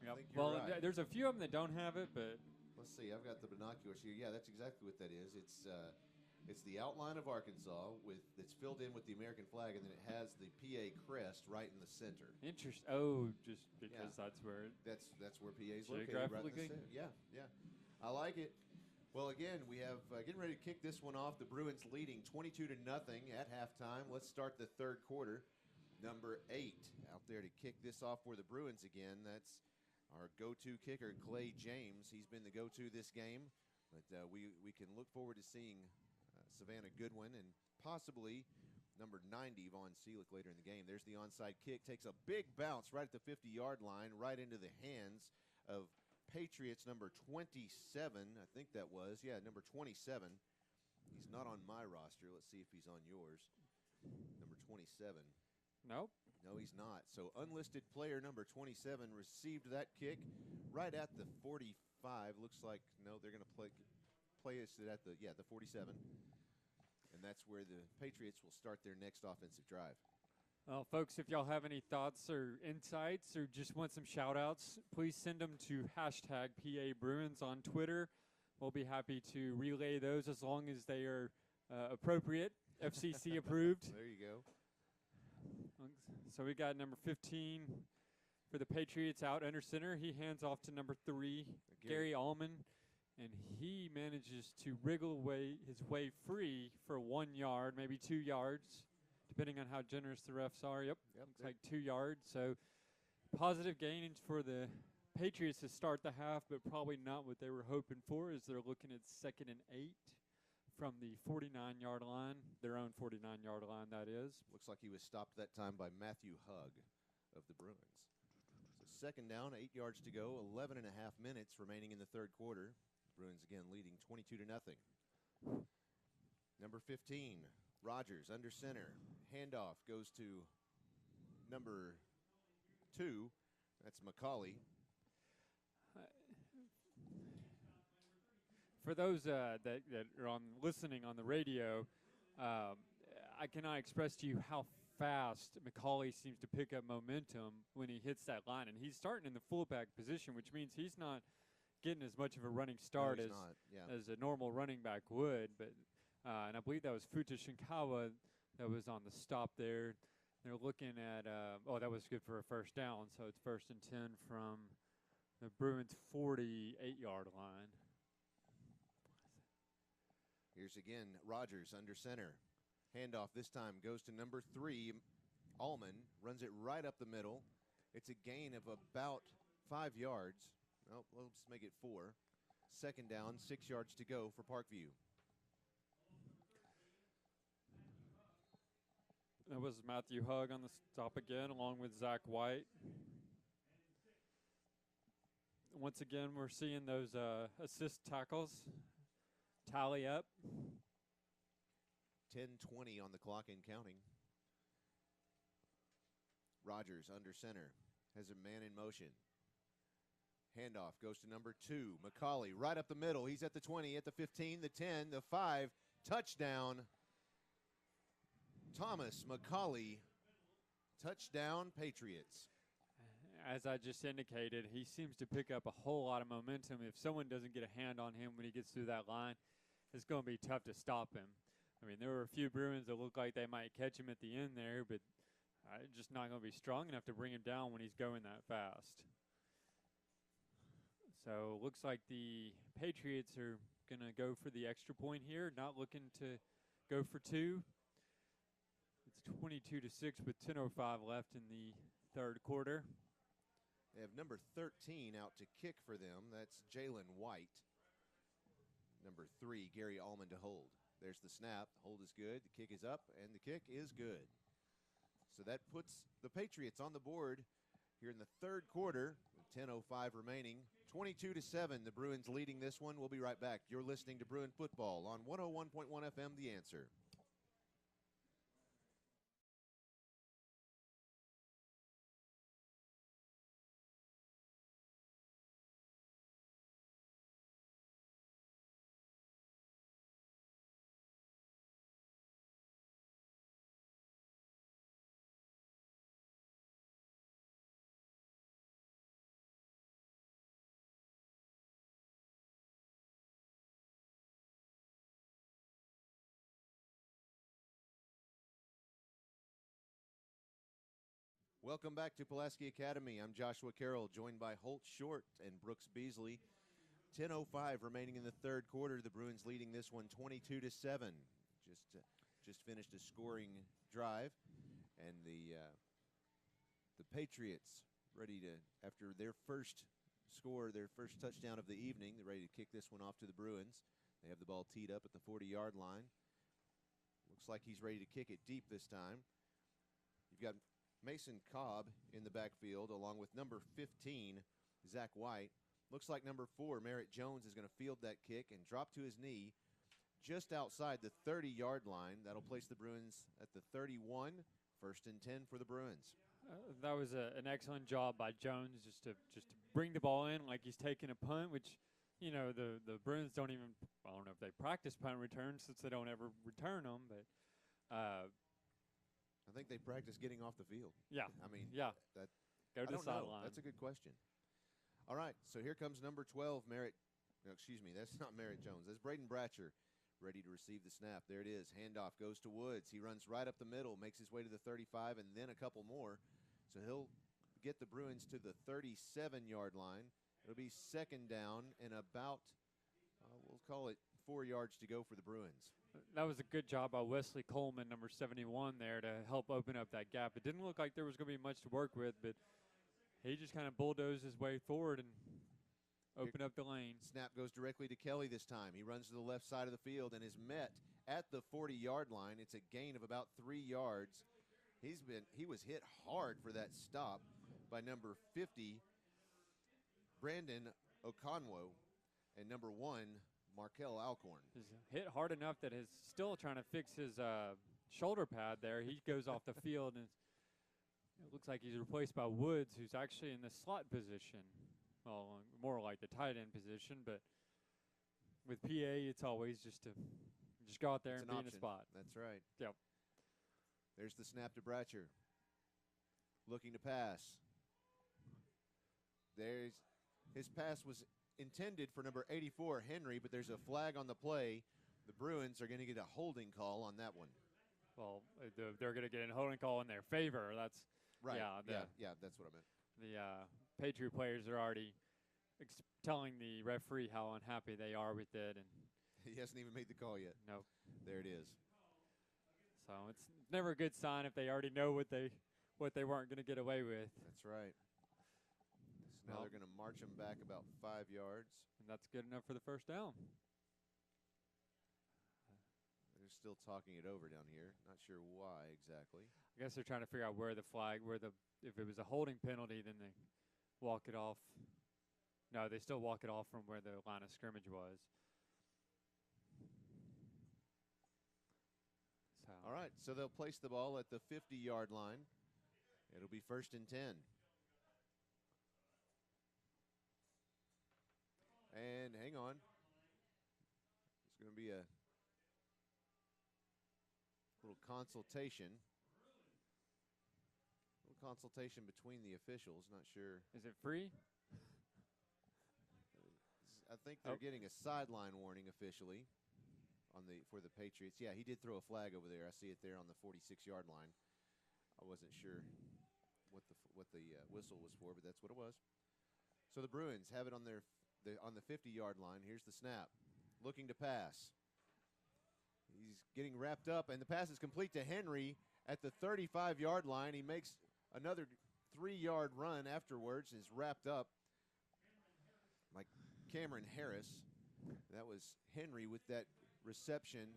I think you're right. There's a few of them that don't have it, but let's see. I've got the binoculars here. Yeah, that's exactly what that is. It's the outline of Arkansas that's filled in with the American flag, and then it has the PA crest right in the center. Interesting. Oh, just because that's where that's where PA is located, right in the center. Yeah. I like it. Well, again, we have getting ready to kick this one off. The Bruins leading 22-0 at halftime. Let's start the third quarter. Number 8 out there to kick this off for the Bruins again. That's our go-to kicker, Clay James. He's been the go-to this game, but we can look forward to seeing Savannah Goodwin and possibly number 90, Vaughn Seelick, later in the game. There's the onside kick. Takes a big bounce right at the 50-yard line, right into the hands of Patriots number 27, I think that was. Yeah, number 27. He's not on my roster. Let's see if he's on yours. Number 27. Nope. No, he's not. So unlisted player number 27 received that kick right at the 45. Looks like, no, they're going to play us at the 47. And that's where the Patriots will start their next offensive drive. Well, folks, if y'all have any thoughts or insights or just want some shout-outs, please send them to #PABruins on Twitter. We'll be happy to relay those as long as they are appropriate, FCC approved. There you go. So we got number 15 for the Patriots out under center. He hands off to number 3, Gary Allman, and he manages to wriggle his way free for 1 yard, maybe 2 yards, depending on how generous the refs are. Yep. Looks like 2 yards. So positive gain for the Patriots to start the half, but probably not what they were hoping for, as they're looking at 2nd and 8 from the 49-yard line, their own 49-yard line, that is. Looks like he was stopped that time by Matthew Hugg of the Bruins. So 2nd down, 8 yards to go, 11 and a half minutes remaining in the third quarter. Bruins again leading 22-0. Number 15, Rogers under center. Handoff goes to number 2. That's McCauley. for those that are listening on the radio, I cannot express to you how fast McCauley seems to pick up momentum when he hits that line. And he's starting in the fullback position, which means he's not getting as much of a running start as a normal running back would. But and I believe that was Futa Shinkawa that was on the stop there. They're looking at, that was good for a first down. So it's 1st and 10 from the Bruins 48-yard line. Here's again Rogers under center. Handoff this time goes to number 3. Allman runs it right up the middle. It's a gain of about 5 yards. Oh, let's make it 4. 2nd down, 6 yards to go for Parkview. That was Matthew Hugg on the stop again, along with Zach White. Once again, we're seeing those assist tackles tally up. 10:20 on the clock and counting. Rogers under center has a man in motion. Handoff goes to number 2, McCauley, right up the middle. He's at the 20, at the 15, the 10, the 5. Touchdown. Thomas McCauley, touchdown Patriots. As I just indicated, he seems to pick up a whole lot of momentum. If someone doesn't get a hand on him when he gets through that line, it's going to be tough to stop him. I mean, there were a few Bruins that looked like they might catch him at the end there, but just not going to be strong enough to bring him down when he's going that fast. So it looks like the Patriots are going to go for the extra point here, not looking to go for 2. It's 22-6 with 10:05 left in the 3rd quarter. They have number 13 out to kick for them. That's Jalen White. Number 3, Gary Allman to hold. There's the snap. The hold is good. The kick is up, and the kick is good. So that puts the Patriots on the board here in the 3rd quarter with 10:05 remaining. 22-7, the Bruins leading this one. We'll be right back. You're listening to Bruin Football on 101.1 FM, The Answer. Welcome back to Pulaski Academy. I'm Joshua Carroll, joined by Holt Short and Brooks Beasley. 10:05 remaining in the 3rd quarter. The Bruins leading this one 22-7. Just finished a scoring drive, and the Patriots ready to, after their first score, their first touchdown of the evening, they're ready to kick this one off to the Bruins. They have the ball teed up at the 40-yard line. Looks like he's ready to kick it deep this time. You've got Mason Cobb in the backfield, along with number 15, Zach White. Looks like number 4, Merritt Jones, is going to field that kick and drop to his knee just outside the 30-yard line. That'll place the Bruins at the 31, 1st and 10 for the Bruins. That was an excellent job by Jones just to bring the ball in like he's taking a punt, which, you know, the Bruins don't even, I don't know if they practice punt returns since they don't ever return them, but I think they practice getting off the field. Yeah. I mean, yeah. Go to the sideline. That's a good question. All right, so here comes number 12, that's not Merritt Jones. That's Braden Bratcher, ready to receive the snap. There it is. Handoff goes to Woods. He runs right up the middle, makes his way to the 35, and then a couple more. So he'll get the Bruins to the 37-yard line. It'll be 2nd down and about, we'll call it 4 yards to go for the Bruins. That was a good job by Wesley Coleman, number 71 there, to help open up that gap. It didn't look like there was going to be much to work with, but he just kind of bulldozed his way forward and opened up the lane. Snap goes directly to Kelly this time. He runs to the left side of the field and is met at the 40-yard line. It's a gain of about 3 yards. He was hit hard for that stop by number 50, Brandon Okonwo, and number 1, Markel Alcorn. He's hit hard enough that he's still trying to fix his shoulder pad there. He goes off the field, and it looks like he's replaced by Woods, who's actually in the slot position. Well, more like the tight end position, but with PA, it's always just go out there It's and an be in a option. spot. That's right. Yep. There's the snap to Bratcher. Looking to pass. His pass was intended for number 84, Henry, but there's a flag on the play. The Bruins are going to get a holding call on that one. Well, they're going to get a holding call in their favor. That's right. Yeah, that's what I meant. The Patriot players are already telling the referee how unhappy they are with it, and he hasn't even made the call yet. Nope. There it is. So it's never a good sign if they already know what they weren't going to get away with. That's right. So now they're going to march them back about 5 yards. And that's good enough for the first down. They're still talking it over down here. Not sure why exactly. I guess they're trying to figure out where the flag, if it was a holding penalty, then they walk it off. No, they still walk it off from where the line of scrimmage was. So. All right, so they'll place the ball at the 50-yard line. It'll be 1st and 10. And hang on. There's going to be a little consultation. Between the officials. Not sure. Is it free? I think they're getting a sideline warning officially for the Patriots. Yeah, he did throw a flag over there. I see it there on the 46-yard line. I wasn't sure what the whistle was for, but that's what it was. So the Bruins have it on on the 50-yard line. Here's the snap. Looking to pass. He's getting wrapped up, and the pass is complete to Henry at the 35-yard line. He makes another 3-yard run afterwards, is wrapped up by Cameron Harris. That was Henry with that reception.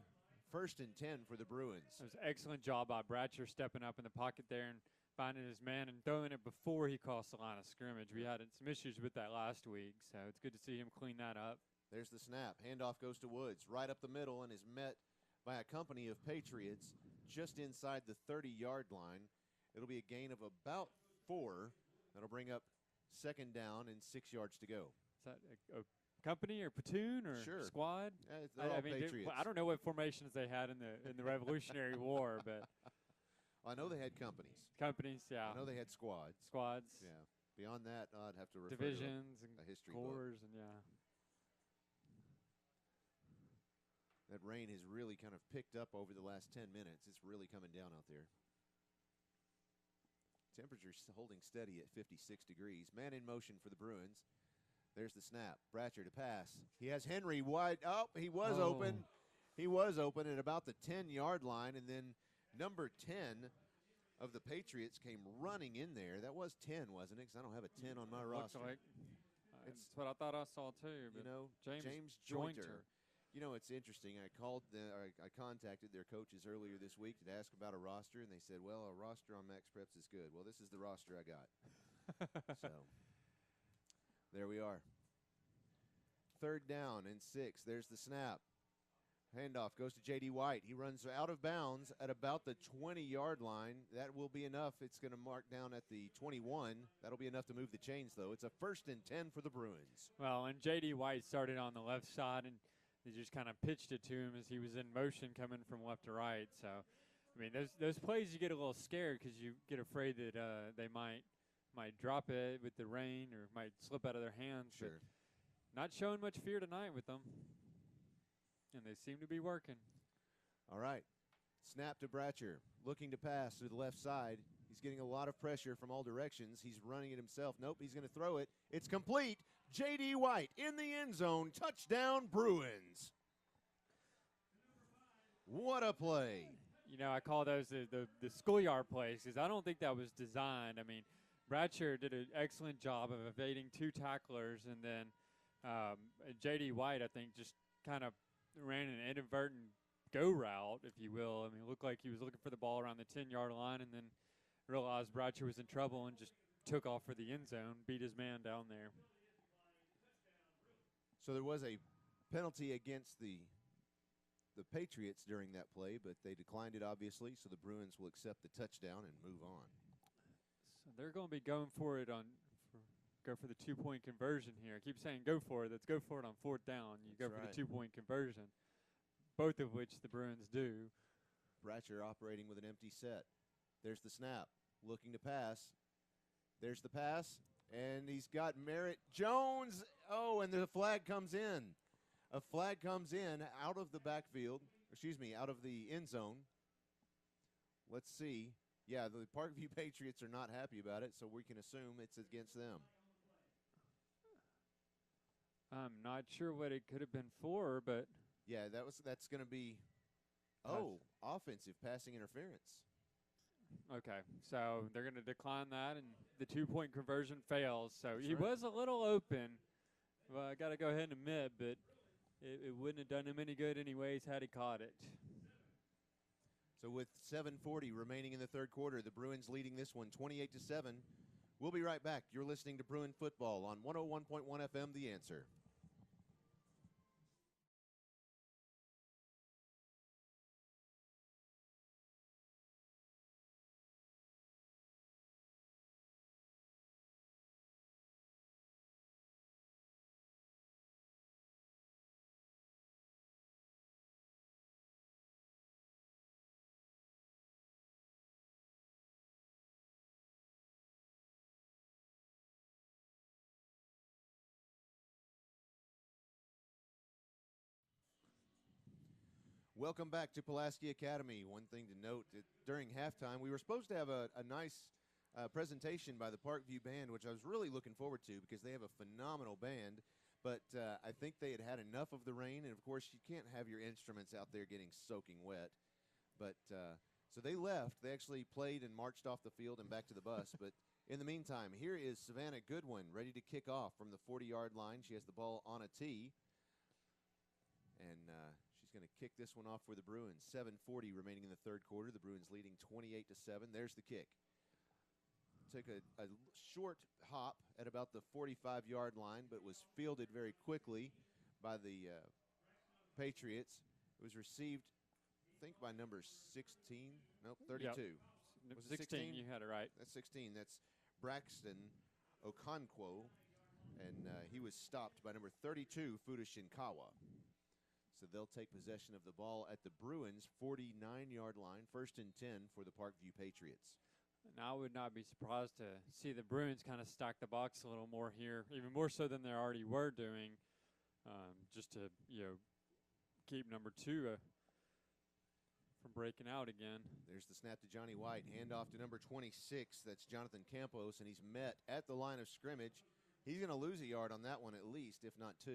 1st and 10 for the Bruins. It was an excellent job by Bratcher stepping up in the pocket there and finding his man and throwing it before he crossed the line of scrimmage. We had some issues with that last week, so it's good to see him clean that up. There's the snap. Handoff goes to Woods right up the middle and is met by a company of Patriots just inside the 30-yard line. It'll be a gain of about 4. That'll bring up 2nd down and 6 yards to go. Is that a company or platoon or squad? They're all Patriots. I don't know what formations they had in the Revolutionary War, but I know they had companies. Companies, yeah. I know they had squads. Squads. Yeah. Beyond that, I'd have to refer divisions to a history corps book. And yeah. That rain has really kind of picked up over the last 10 minutes. It's really coming down out there. Temperature's holding steady at 56 degrees. Man in motion for the Bruins. There's the snap. Bratcher to pass. He has Henry wide. Oh, he was open. He was open at about the 10-yard line, and then number 10 of the Patriots came running in there. That was 10, wasn't it? Because I don't have a 10 on my roster. Looks like it's what I thought I saw too. But James Jointer. You know, it's interesting. I contacted their coaches earlier this week to ask about a roster, and they said, well, a roster on Max Preps is good. Well, this is the roster I got. So there we are. 3rd down and 6. There's the snap. Handoff goes to J.D. White. He runs out of bounds at about the 20-yard line. That will be enough. It's going to mark down at the 21. That'll be enough to move the chains, though. It's a 1st and 10 for the Bruins. Well, and J.D. White started on the left side, and they just kind of pitched it to him as he was in motion coming from left to right. So, I mean, those plays you get a little scared because you get afraid that they might drop it with the rain or might slip out of their hands. Sure. But not showing much fear tonight with them. And they seem to be working. All right. Snap to Bratcher. Looking to pass to the left side. He's getting a lot of pressure from all directions. He's running it himself. Nope, he's going to throw it. It's complete. J.D. White in the end zone. Touchdown, Bruins. What a play. You know, I call those the schoolyard plays because I don't think that was designed. I mean, Bratcher did an excellent job of evading 2 tacklers, and then J.D. White, I think, just kind of ran an inadvertent go route, if you will. I mean, it looked like he was looking for the ball around the 10-yard line and then realized Bratcher was in trouble and just took off for the end zone, beat his man down there. So there was a penalty against the Patriots during that play, but they declined it, obviously, so the Bruins will accept the touchdown and move on. So they're going to be going for it on go for the 2-point conversion here. I keep saying go for it. Let's go for it on 4th down. You go for the 2-point conversion, both of which the Bruins do. Bratcher operating with an empty set. There's the snap, looking to pass. There's the pass, and he's got Merritt Jones. Oh, and the flag comes in. A flag comes in out of the backfield, out of the end zone. Let's see. Yeah, the Parkview Patriots are not happy about it, so we can assume it's against them. I'm not sure what it could have been for, but yeah, that's going to be offensive passing interference. Okay, so they're going to decline that, and the 2-point conversion fails. So That's he right. was a little open. Well, I got to go ahead and admit, but it wouldn't have done him any good anyways had he caught it. So with 7:40 remaining in the third quarter, the Bruins leading this one 28-7. We'll be right back. You're listening to Bruin Football on 101.1 FM, The Answer. Welcome back to Pulaski Academy. One thing to note, during halftime, we were supposed to have a nice presentation by the Parkview Band, which I was really looking forward to because they have a phenomenal band. But I think they had enough of the rain, and, of course, you can't have your instruments out there getting soaking wet. But so they left. They actually played and marched off the field and back to the bus. But in the meantime, here is Savannah Goodwin ready to kick off from the 40-yard line. She has the ball on a tee. And she's going to kick this one off for the Bruins. 7:40 remaining in the third quarter. The Bruins leading 28-7. There's the kick. Took a short hop at about the 45-yard line, but was fielded very quickly by the Patriots. It was received, I think, by number 16. Nope, 32. Yep. Was it 16? You had it right. That's 16. That's Braxton Okonkwo, and he was stopped by number 32, Fuda Shinkawa. So they'll take possession of the ball at the Bruins' 49-yard line, 1st and 10 for the Parkview Patriots. And I would not be surprised to see the Bruins kind of stack the box a little more here, even more so than they already were doing, just to keep number 2 from breaking out again. There's the snap to Johnny White, handoff to number 26. That's Jonathan Campos, and he's met at the line of scrimmage. He's going to lose a yard on that one at least, if not 2.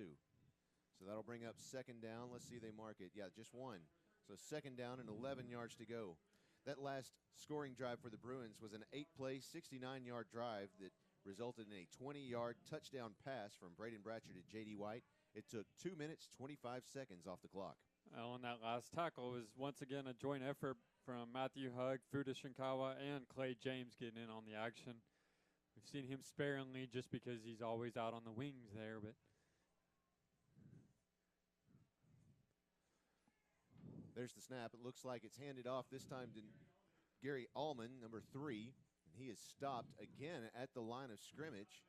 So that'll bring up 2nd down. Let's see, they mark it. Yeah, just 1. So 2nd down and 11 yards to go. That last scoring drive for the Bruins was an 8-play, 69-yard drive that resulted in a 20-yard touchdown pass from Braden Bratcher to J.D. White. It took 2 minutes, 25 seconds off the clock. On that last tackle was once again a joint effort from Matthew Hugg, Fuda Shinkawa, and Clay James getting in on the action. We've seen him sparingly just because he's always out on the wings there, but there's the snap. It looks like it's handed off this time to Gary Allman, number 3. And he is stopped again at the line of scrimmage.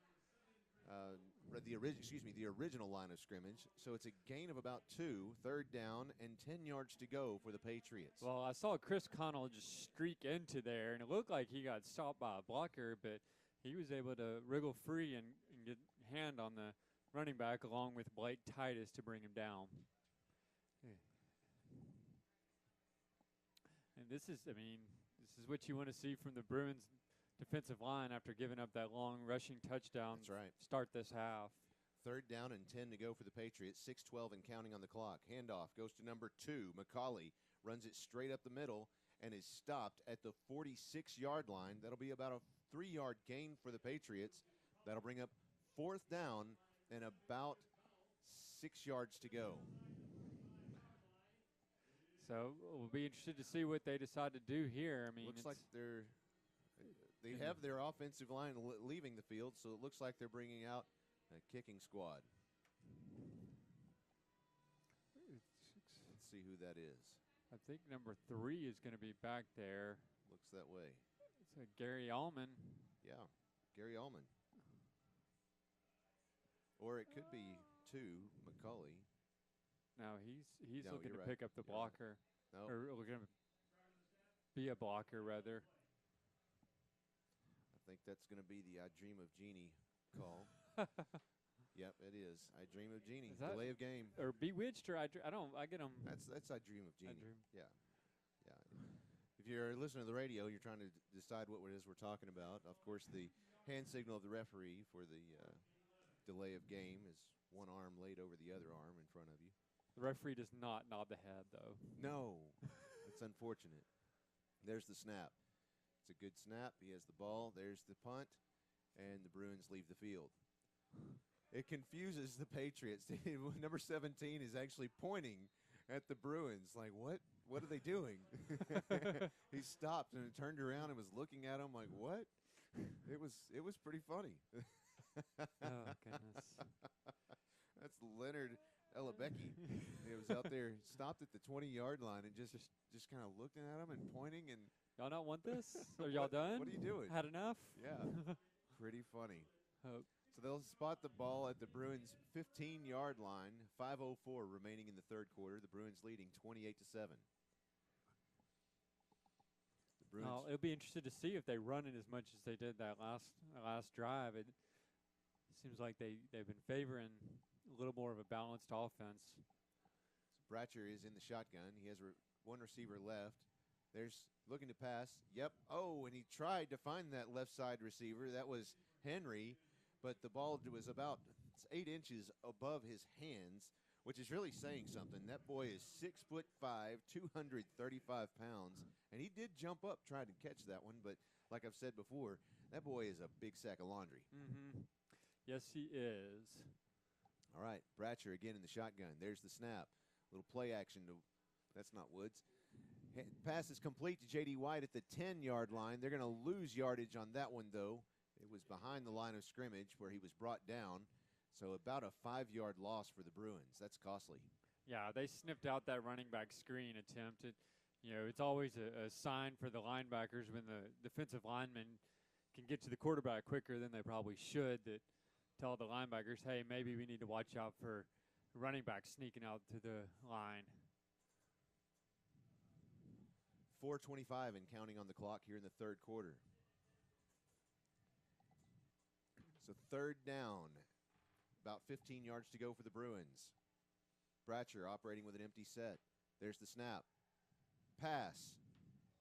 The original line of scrimmage. So it's a gain of about 2, 3rd down, and 10 yards to go for the Patriots. Well, I saw Chris Connell just streak into there, and it looked like he got stopped by a blocker, but he was able to wriggle free and get hand on the running back along with Blake Titus to bring him down. And this is what you want to see from the Bruins defensive line after giving up that long rushing touchdown. That's right. Start this half. 3rd down and 10 to go for the Patriots. 6:12 and counting on the clock. Handoff goes to number 2. McCauley runs it straight up the middle and is stopped at the 46-yard line. That'll be about a 3-yard gain for the Patriots. That'll bring up 4th down and about 6 yards to go. So we'll be interested to see what they decide to do here. I mean, looks like they have their offensive line leaving the field, so it looks like they're bringing out a kicking squad. Let's see who that is. I think number 3 is going to be back there. Looks that way. It's Gary Allman. Yeah, Gary Allman. Or it could be 2, McCauley. No, he's No, looking to you're right. pick up the You're right. blocker, No, or looking to be a blocker rather. I think that's going to be the I Dream of Jeannie call. Yep, it is. I Dream of Jeannie. Is that- Delay of game. Or Bewitched, or I don't. I get them. That's I Dream of Jeannie. Dream. Yeah. Yeah. If you're listening to the radio, you're trying to decide what it is we're talking about. Of course, the hand signal of the referee for the delay of game is one arm laid over the other arm in front of you. The referee does not nod the head, though. No, it's unfortunate. There's the snap. It's a good snap. He has the ball. There's the punt, and the Bruins leave the field. It confuses the Patriots. Number 17 is actually pointing at the Bruins like, what? What are they doing? He stopped and turned around and was looking at him like, what? It was pretty funny. Oh, goodness. That's Leonard Elabecki. He was out there, stopped at the 20-yard line and just kind of looking at him and pointing and Y'all not want this? Are y'all done? What are you doing? Had enough? Yeah, pretty funny. Oh, So they'll spot the ball at the Bruins' 15-yard line. 5:04 remaining in the third quarter. The Bruins leading 28-7. The Bruins. oh, it'll be interesting to see if they run it as much as they did that last drive. It seems like they've been favoring a little more of a balanced offense. Bratcher is in the shotgun. He has one receiver left. There's looking to pass. Yep. Oh, and he tried to find that left side receiver. That was Henry, but the ball was about 8 inches above his hands, which is really saying something. That boy is 6'5", 235 pounds, and he did jump up trying to catch that one. But like I've said before, that boy is a big sack of laundry. Mm-hmm. Yes, he is. All right, Bratcher again in the shotgun. There's the snap. Little play action. That's not Woods. Pass is complete to J.D. White at the 10-yard line. They're going to lose yardage on that one, though. It was behind the line of scrimmage where he was brought down. So about a 5-yard loss for the Bruins. That's costly. Yeah, they sniffed out that running back screen attempt. It's always a sign for the linebackers when the defensive linemen can get to the quarterback quicker than they probably should, that tell the linebackers, hey, maybe we need to watch out for running back sneaking out to the line. 4:25 and counting on the clock here in the third quarter. So third down, about 15 yards to go for the Bruins. Bratcher operating with an empty set. There's the snap. Pass.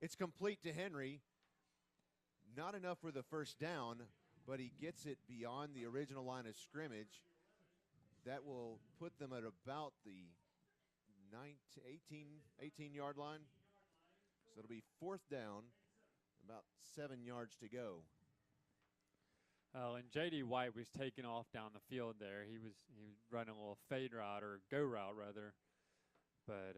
It's complete to Henry. Not enough for the first down, but he gets it beyond the original line of scrimmage. That will put them at about the 18-yard line. So it'll be fourth down, about 7 yards to go. Oh, and J.D. White was taking off down the field there. He was running a little fade route, or go route, rather. But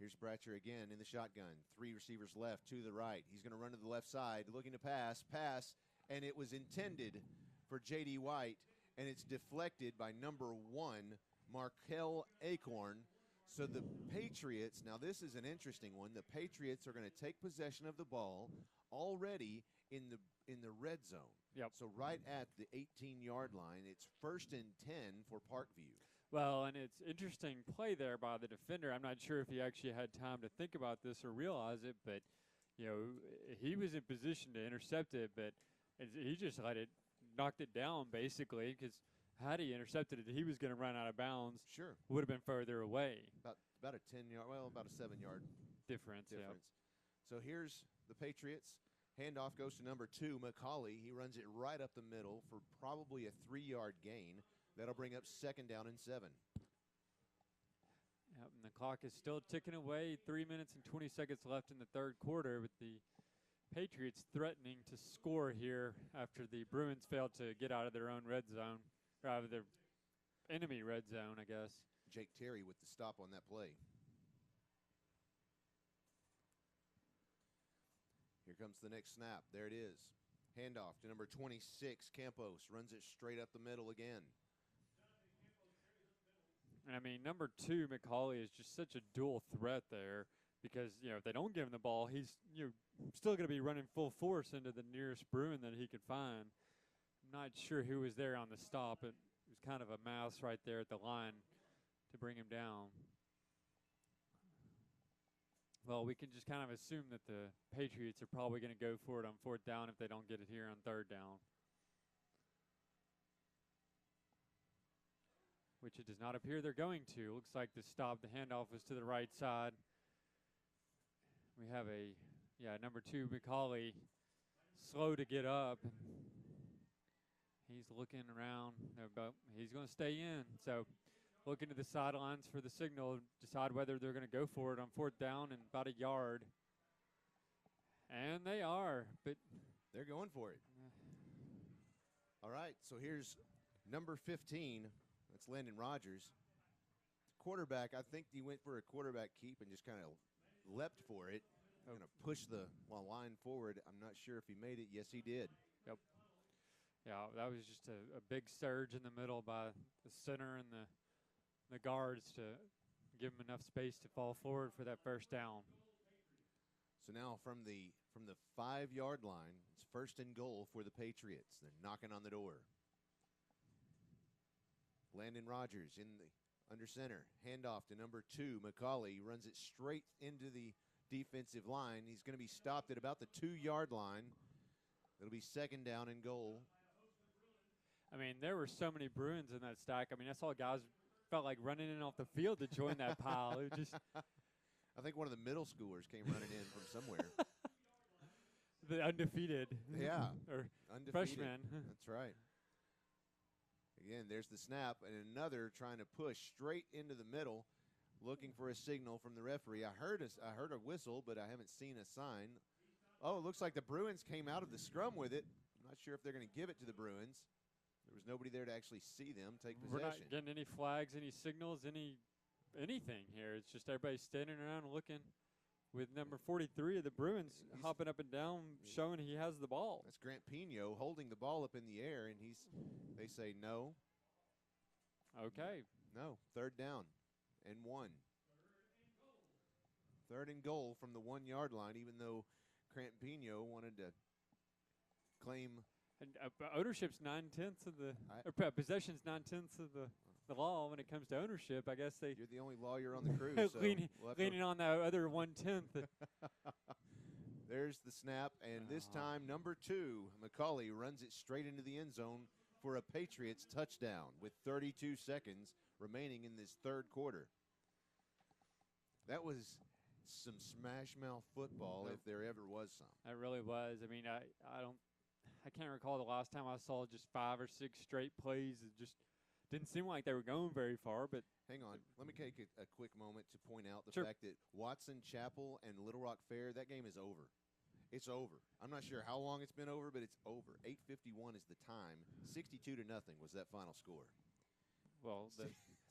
here's Bratcher again in the shotgun. 3 receivers left to the right. He's going to run to the left side, looking to pass, and it was intended for J.D. White, and it's deflected by number 1, Markel Acorn. So the Patriots, now this is an interesting one. The Patriots are going to take possession of the ball already in the red zone. Yep. So right at the 18-yard line, it's 1st and 10 for Parkview. Well, and it's interesting play there by the defender. I'm not sure if he actually had time to think about this or realize it, but he was in position to intercept it, but he just knocked it down basically, because had he intercepted it, he was going to run out of bounds. Sure. Would have been further away. About a 10-yard, about a 7-yard difference. Yep. So here's the Patriots. Handoff goes to number 2, McCauley. He runs it right up the middle for probably a 3-yard gain. That'll bring up 2nd down and 7. Yep, and the clock is still ticking away. 3 minutes and 20 seconds left in the third quarter, with the Patriots threatening to score here after the Bruins failed to get out of their own red zone, or out of their enemy red zone, I guess. Jake Terry with the stop on that play. Here comes the next snap. There it is. Handoff to number 26, Campos. Runs it straight up the middle again. And I mean, number 2, McCauley, is just such a dual threat there, because, if they don't give him the ball, he's still going to be running full force into the nearest Bruin that he could find. I'm not sure who was there on the stop. It was was kind of a mouse right there at the line to bring him down. Well, we can just kind of assume that the Patriots are probably going to go for it on 4th down if they don't get it here on 3rd down, which it does not appear they're going to. Looks like the handoff was to the right side. We have number 2, McCauley, slow to get up. He's looking around, but he's going to stay in. So looking to the sidelines for the signal, decide whether they're going to go for it on 4th down and about a yard. And they are, but they're going for it. All right, so here's number 15. That's Landon Rogers. The quarterback, I think he went for a quarterback keep and just kind of leapt for it. Going to push the line forward. I'm not sure if he made it. Yes, he did. Yep. Yeah, that was just a big surge in the middle by the center and the guards to give him enough space to fall forward for that 1st down. So now from the 5-yard line, it's 1st and goal for the Patriots. They're knocking on the door. Landon Rogers in the under center. Handoff to number 2, McCauley. Runs it straight into the defensive line. He's going to be stopped at about the 2-yard line. It'll be 2nd down and goal. I mean, there were so many Bruins in that stack. I mean, I saw guys felt like running in off the field to join that pile. It just I think one of the middle schoolers came running in from somewhere. The undefeated. Yeah. Or undefeated. freshman. That's right. Again, there's the snap, and another trying to push straight into the middle, looking for a signal from the referee. I heard a whistle, but I haven't seen a sign. Oh, it looks like the Bruins came out of the scrum with it. I'm not sure if they're going to give it to the Bruins. There was nobody there to actually see them take possession. We're not getting any flags, any signals, anything here. It's just everybody standing around looking with number 43 of the Bruins hopping up and down, showing he has the ball. That's Grant Pino holding the ball up in the air, and they say no. Okay. No, 3rd down and 1. 3rd and goal from the 1-yard line, even though Grant Pino wanted to claim. And ownership's 9/10 of possession's 9/10 of the law when it comes to ownership. I guess you're the only lawyer on the crew, so leaning on that other 1/10. There's the snap, and this time number 2, McCauley, runs it straight into the end zone for a Patriots touchdown with 32 seconds remaining in this 3rd quarter. That was some smash mouth football, if there ever was some. It really was. I mean, I can't recall the last time I saw just 5 or 6 straight plays. It just didn't seem like they were going very far. But hang on, let me take a quick moment to point out the Sure. fact that Watson Chapel and Little Rock Fair, that game is over. It's over. I'm not sure how long it's been over, but it's over. 8:51 is the time. 62-0 was that final score. Well,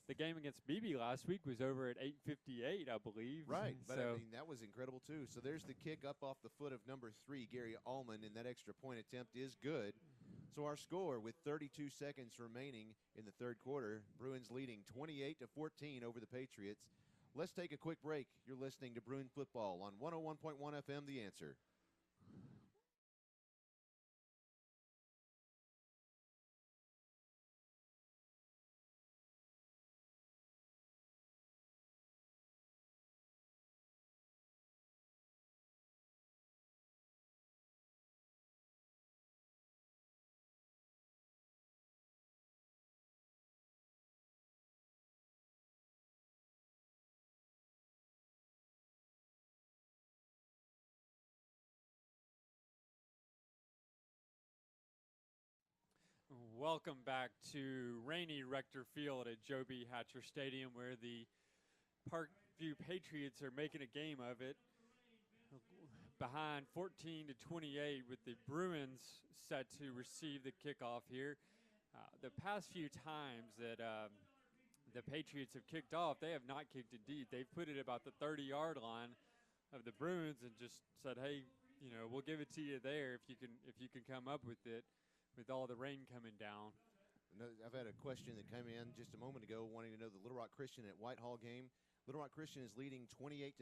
the game against BB last week was over at 8:58, I believe. Right, but so, I mean, that was incredible too. So there's the kick up off the foot of number 3, Gary Allman, and that extra point attempt is good. So our score with 32 seconds remaining in the 3rd quarter, Bruins leading 28-14 over the Patriots. Let's take a quick break. You're listening to Bruin Football on 101.1 FM, The Answer. Welcome back to rainy Rector Field at Joe B. Hatcher Stadium, where the Parkview Patriots are making a game of it. Behind 14-28 with the Bruins set to receive the kickoff here. The past few times that the Patriots have kicked off, they have not kicked it deep. They've put it about the 30-yard line of the Bruins and just said, hey, we'll give it to you there if you can come up with it. With all the rain coming down. I've had a question that came in just a moment ago wanting to know the Little Rock Christian at Whitehall game. Little Rock Christian is leading 28-0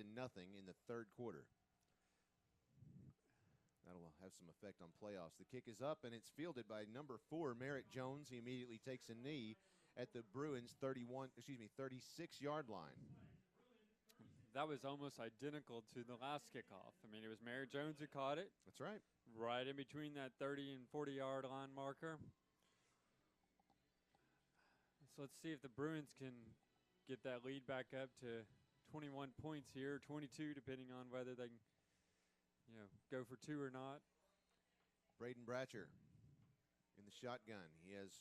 in the 3rd quarter. That'll have some effect on playoffs. The kick is up, and it's fielded by number 4, Merritt Jones. He immediately takes a knee, at the Bruins 36-yard line. That was almost identical to the last kickoff. I mean, it was Mary Jones who caught it. That's right. Right in between that 30 and 40-yard line marker. So let's see if the Bruins can get that lead back up to 21 points here, 22, depending on whether they can, go for two or not. Braden Bratcher in the shotgun. He has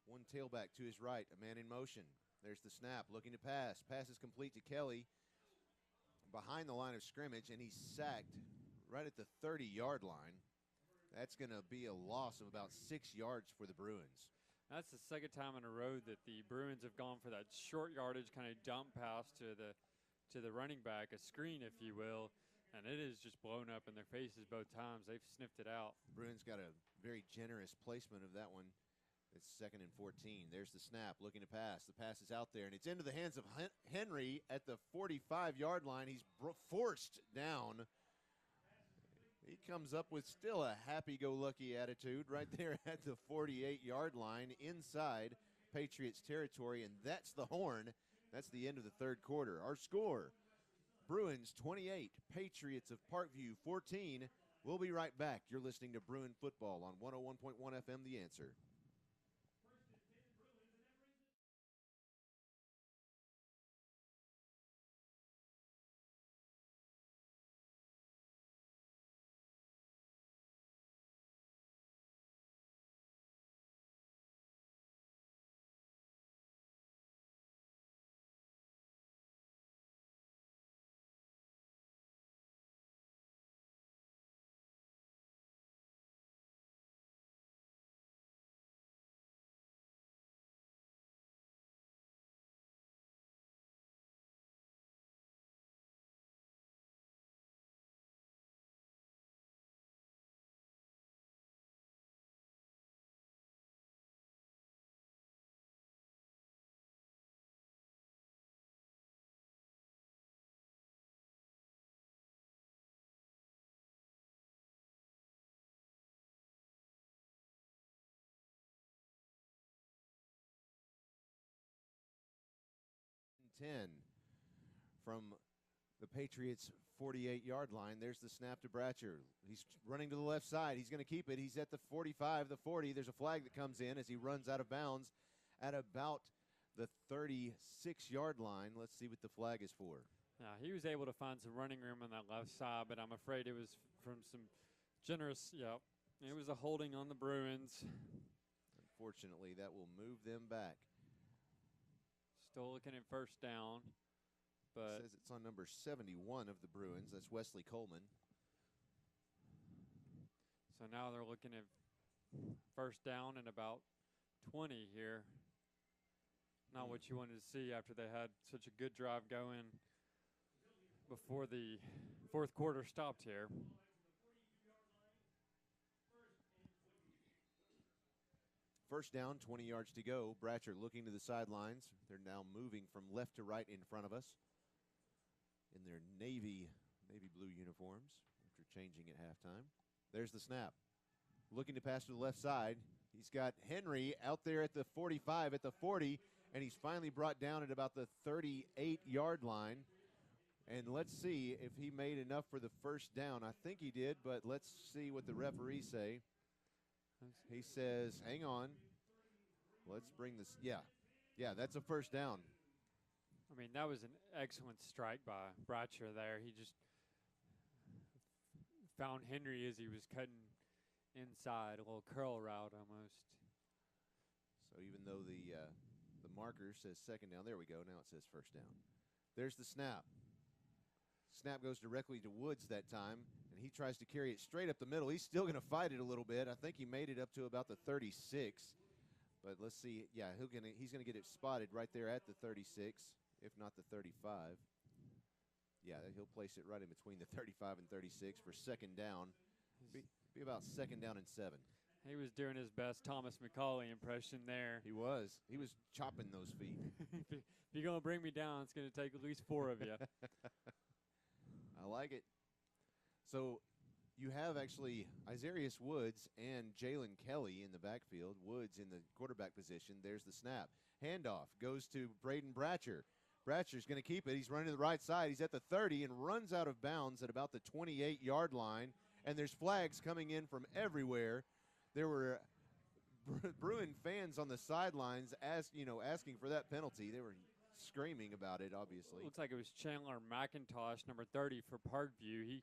one tailback to his right, a man in motion. There's the snap, looking to pass. Pass is complete to Kelly behind the line of scrimmage, and he's sacked right at the 30-yard line. That's going to be a loss of about 6 yards for the Bruins. That's the second time in a row that the Bruins have gone for that short yardage kind of dump pass to the running back, a screen, if you will, and it is just blown up in their faces both times. They've sniffed it out. Bruins got a very generous placement of that one. It's 2nd and 14. There's the snap, looking to pass. The pass is out there, and it's into the hands of Henry at the 45-yard line. He's forced down. He comes up with still a happy-go-lucky attitude right there at the 48-yard line inside Patriots territory, and that's the horn. That's the end of the third quarter. Our score, Bruins 28, Patriots of Parkview 14. We'll be right back. You're listening to Bruin Football on 101.1 FM, The Answer. From the Patriots' 48-yard line. There's the snap to Bratcher. He's running to the left side. He's going to keep it. He's at the 45, the 40. There's a flag that comes in as he runs out of bounds at about the 36-yard line. Let's see what the flag is for. Yeah, he was able to find some running room on that left side, but I'm afraid it was from some generous, it was a holding on the Bruins. Unfortunately, that will move them back. Still looking at first down. But it says it's on number 71 of the Bruins. That's Wesley Coleman. So now they're looking at first down and about 20 here. Not what you wanted to see after they had such a good drive going before the fourth quarter stopped here. First down, 20 yards to go. Bratcher looking to the sidelines. They're now moving from left to right in front of us in their navy blue uniforms after changing at halftime. There's the snap. Looking to pass to the left side. He's got Henry out there at the 45, at the 40, and he's finally brought down at about the 38-yard line. And let's see if he made enough for the first down. I think he did, but let's see what the referees say. He says, hang on. Let's bring this. Yeah, that's a first down. I mean, that was an excellent strike by Bratcher there. He just found Henry as he was cutting inside, a little curl route almost. So even though the marker says second down, there we go. Now it says first down. There's the snap. Snap goes directly to Woods that time, and he tries to carry it straight up the middle. He's still going to fight it a little bit. I think he made it up to about the 36. But let's see. Yeah, he's going to get it spotted right there at the 36, if not the 35. Yeah, he'll place it right in between the 35 and 36 for second down. Be about second down and 7. He was doing his best Thomas McCauley impression there. He was. He was chopping those feet. If you're going to bring me down, it's going to take at least 4 of you. I like it. So you have actually Isarius Woods and Jalen Kelly in the backfield. Woods in the quarterback position. There's the snap. Handoff goes to Braden Bratcher. Bratcher's going to keep it. He's running to the right side. He's at the 30 and runs out of bounds at about the 28-yard line. And there's flags coming in from everywhere. There were Bruin fans on the sidelines asking for that penalty. They were screaming about it, obviously. Looks like it was Chandler McIntosh, number 30 for Parkview.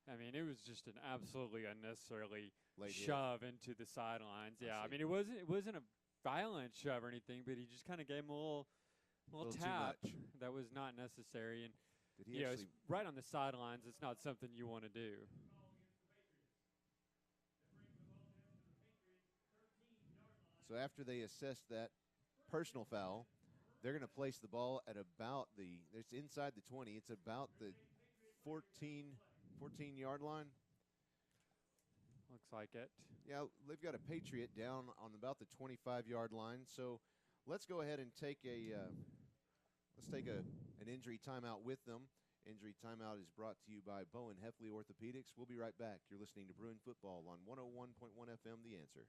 It was just an absolutely unnecessarily shove into the sidelines. Yeah, it wasn't a violent shove or anything, but he just kind of gave him a little tap that was not necessary. And it's right on the sidelines. It's not something you want to do. So after they assess that personal foul, they're going to place the ball at about it's inside the 20. It's about the 14-yard line. Looks like it. Yeah, they've got a Patriot down on about the 25-yard line. So let's go ahead and take an injury timeout with them. Injury timeout is brought to you by Bowen Heffley Orthopedics. We'll be right back. You're listening to Bruin Football on 101.1 FM, The Answer.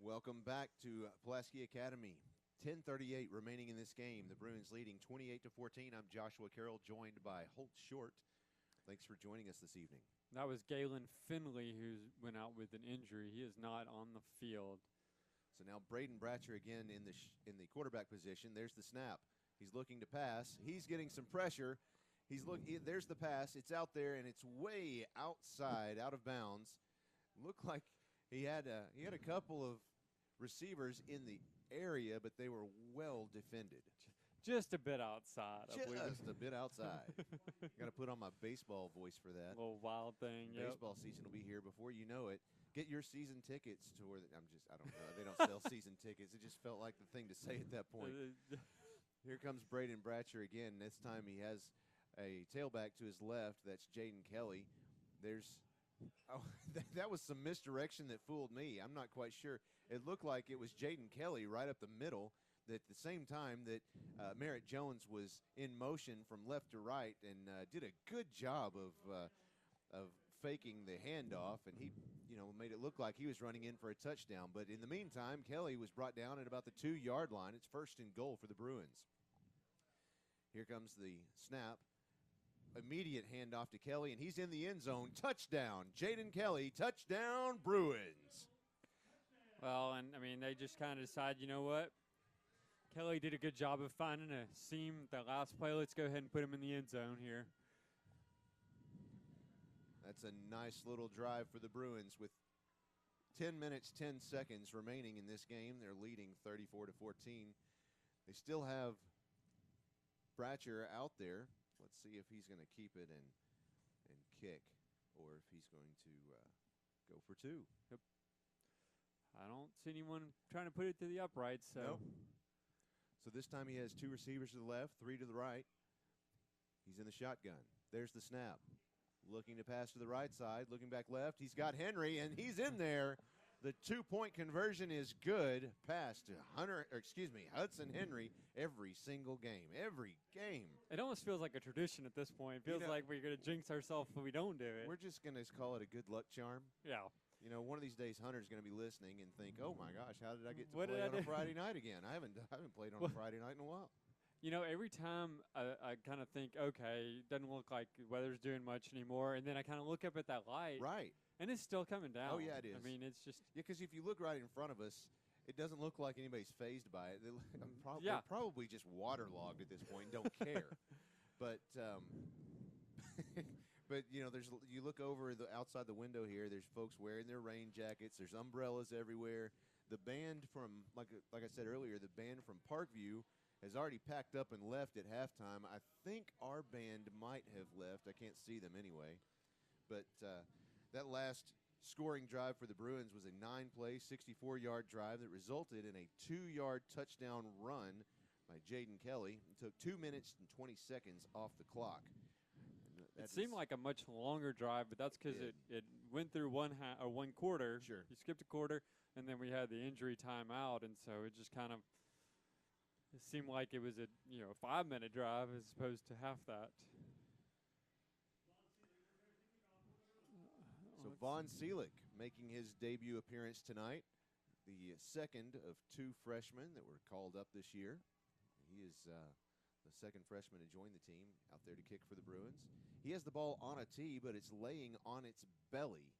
Welcome back to Pulaski Academy. 10:38 remaining in this game. The Bruins leading 28-14. I'm Joshua Carroll, joined by Holt Short. Thanks for joining us this evening. That was Galen Finley, who went out with an injury. He is not on the field. So now Braden Bratcher again in the quarterback position. There's the snap. He's looking to pass. He's getting some pressure. There's the pass. It's out there, and it's way outside, out of bounds. Looked like he had a couple of receivers in the area, but they were well defended. Just a bit outside. Just a bit outside. Got to put on my baseball voice for that. Little wild thing. Baseball season will be here before you know it. Get your season tickets to where I don't know. They don't sell season tickets. It just felt like the thing to say at that point. Here comes Braden Bratcher again. This time he has a tailback to his left. That's Jaden Kelly. That was some misdirection that fooled me. I'm not quite sure. It looked like it was Jaden Kelly right up the middle. At the same time that Merritt Jones was in motion from left to right and did a good job of faking the handoff, and he made it look like he was running in for a touchdown. But in the meantime, Kelly was brought down at about the 2-yard line. It's 1st and goal for the Bruins. Here comes the snap. Immediate handoff to Kelly, and he's in the end zone. Touchdown, Jaden Kelly. Touchdown, Bruins. Well, and they just kind of decide, you know what? Kelly did a good job of finding a seam that last play. Let's go ahead and put him in the end zone here. That's a nice little drive for the Bruins with 10 minutes, 10 seconds remaining in this game. They're leading 34-14. They still have Bratcher out there. Let's see if he's going to keep it and kick, or if he's going to go for 2. Yep. I don't see anyone trying to put it to the uprights. So. Nope. So this time he has 2 receivers to the left, 3 to the right. He's in the shotgun. There's the snap. Looking to pass to the right side, looking back left. He's got Henry, and he's in there. The 2-point conversion is good. Pass to Hudson Henry every single game. Every game. It almost feels like a tradition at this point. It feels like we're going to jinx ourselves if we don't do it. We're just going to call it a good luck charm. Yeah. One of these days Hunter's going to be listening and think, "Oh my gosh, how did I get to play on a Friday night again? I haven't played on a Friday night in a while." Every time I kind of think, okay, it doesn't look like the weather's doing much anymore, and then I kind of look up at that light. Right. And it's still coming down. Oh, yeah, it is. It's just... Yeah, because if you look right in front of us, it doesn't look like anybody's fazed by it. They're probably just waterlogged at this point and don't care. But you look over outside the window here, there's folks wearing their rain jackets. There's umbrellas everywhere. The band from, like I said earlier, the band from Parkview has already packed up and left at halftime. I think our band might have left. I can't see them anyway. But that last scoring drive for the Bruins was a 9-play, 64-yard drive that resulted in a 2-yard touchdown run by Jaden Kelly. It took 2 minutes and 20 seconds off the clock. It seemed like a much longer drive, but that's because it went through one quarter. Sure. You skipped a quarter, and then we had the injury timeout, and so it just kind of it seemed like it was a 5-minute drive as opposed to half that. So Vaughn Seelig making his debut appearance tonight, the second of 2 freshmen that were called up this year. He is the second freshman to join the team out there to kick for the Bruins. He has the ball on a tee, but it's laying on its belly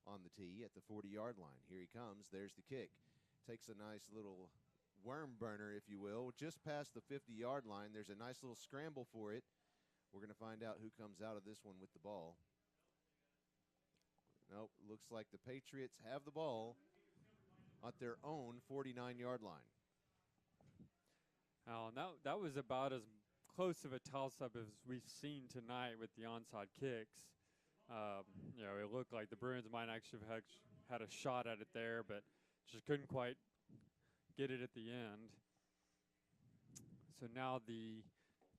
on the tee at the 40-yard line. Here he comes. There's the kick. Takes a nice little worm burner, if you will, just past the 50-yard line. There's a nice little scramble for it. We're going to find out who comes out of this one with the ball. Nope, looks like the Patriots have the ball at their own 49-yard line. Oh, and that was about as close of a toss-up as we've seen tonight with the onside kicks. It looked like the Bruins might actually have had a shot at it there, but just couldn't quite get it at the end. So now the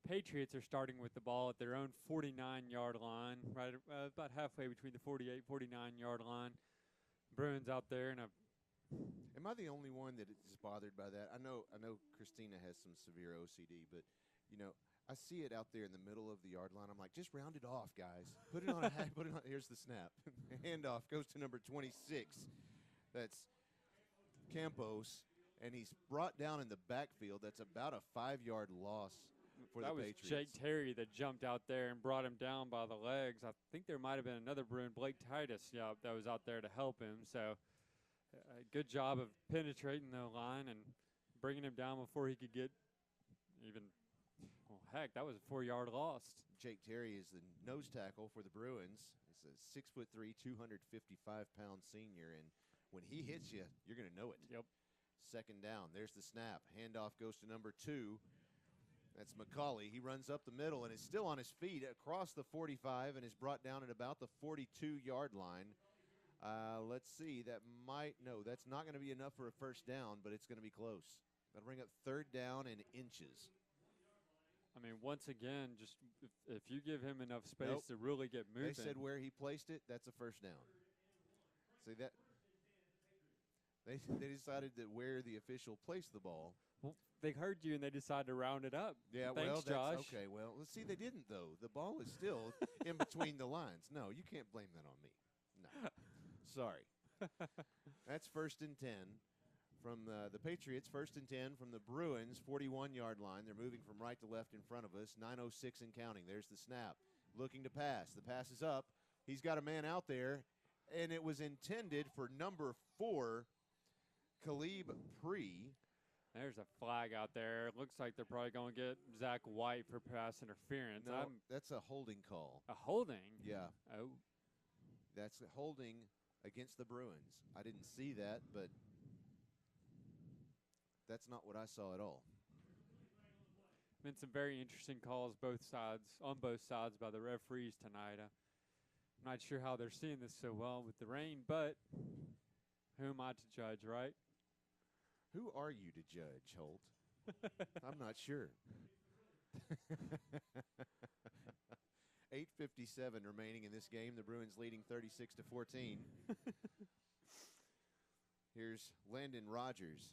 Patriots are starting with the ball at their own 49-yard line, right about halfway between the 48, 49-yard line. Bruins out there in a. Am I the only one that is bothered by that? I know Christina has some severe OCD, but I see it out there in the middle of the yard line. I'm like, just round it off, guys. Put it on a hat. Put it on. Here's the snap. Handoff goes to number 26. That's Campos, and he's brought down in the backfield. That's about a 5-yard loss for the Patriots. That was Jake Terry that jumped out there and brought him down by the legs. I think there might have been another Bruin, Blake Titus, that was out there to help him. So good job of penetrating the line and bringing him down before he could get even – well, heck, that was a 4-yard loss. Jake Terry is the nose tackle for the Bruins. He's a 6'3", 255-pound senior, and when he hits you, you're going to know it. Yep. Second down. There's the snap. Handoff goes to number 2. That's McCauley. He runs up the middle and is still on his feet across the 45 and is brought down at about the 42-yard line. Let's see. That's not going to be enough for a first down, but it's going to be close. That'll bring up third down and inches. I mean, once again, just if you give him enough space to really get moving. They said where he placed it, that's a first down. See that? They decided that where the official placed the ball. Well, they heard you and they decided to round it up. Yeah, thanks, Josh. Okay, well, let's see, they didn't, though. The ball is still in between the lines. No, you can't blame that on me. No. Sorry. That's 1st and 10 from the Patriots, 1st and 10 from the Bruins, 41-yard line. They're moving from right to left in front of us, 9:06 and counting. There's the snap. Looking to pass. The pass is up. He's got a man out there, and it was intended for number 4, Khalib Pree. There's a flag out there. It looks like they're probably going to get Zach White for pass interference. No, that's a holding call. A holding? Yeah. Oh. That's a holding against the Bruins. I didn't see that, but that's not what I saw at all. Been some very interesting calls on both sides by the referees tonight. I'm not sure how they're seeing this so well with the rain, but who am I to judge, right? Who are you to judge, Holt? I'm not sure. 8:57 remaining in this game. The Bruins leading 36-14. Here's Landon Rogers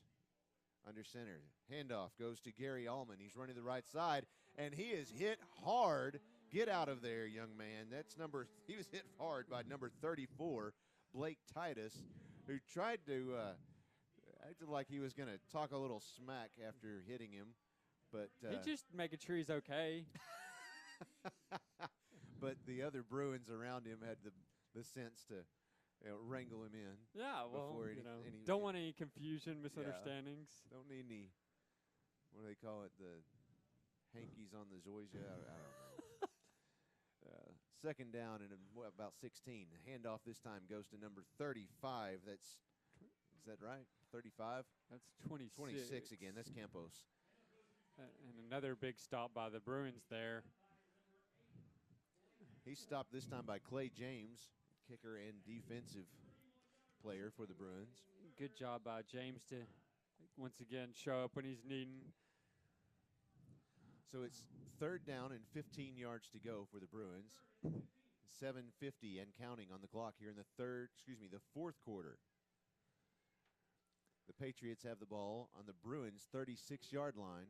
under center. Handoff goes to Gary Allman. He's running the right side, and he is hit hard. Get out of there, young man. He was hit hard by number 34, Blake Titus, who tried to acted like he was going to talk a little smack after hitting him, but he's just making sure he's okay. But the other Bruins around him had the sense to wrangle him in. Yeah, well, don't want any confusion, misunderstandings. Yeah, don't need any. What do they call it? The hankies on the zoysia. I don't know. Second down and about 16. The handoff this time goes to number 35. Is that right? 35? That's 26. 26 again. That's Campos. And another big stop by the Bruins there. He's stopped this time by Clay James, kicker and defensive player for the Bruins. Good job by James to once again show up when he's needing. So it's 3rd down and 15 yards to go for the Bruins. 7:50 and counting on the clock here in the fourth quarter. The Patriots have the ball on the Bruins' 36-yard line.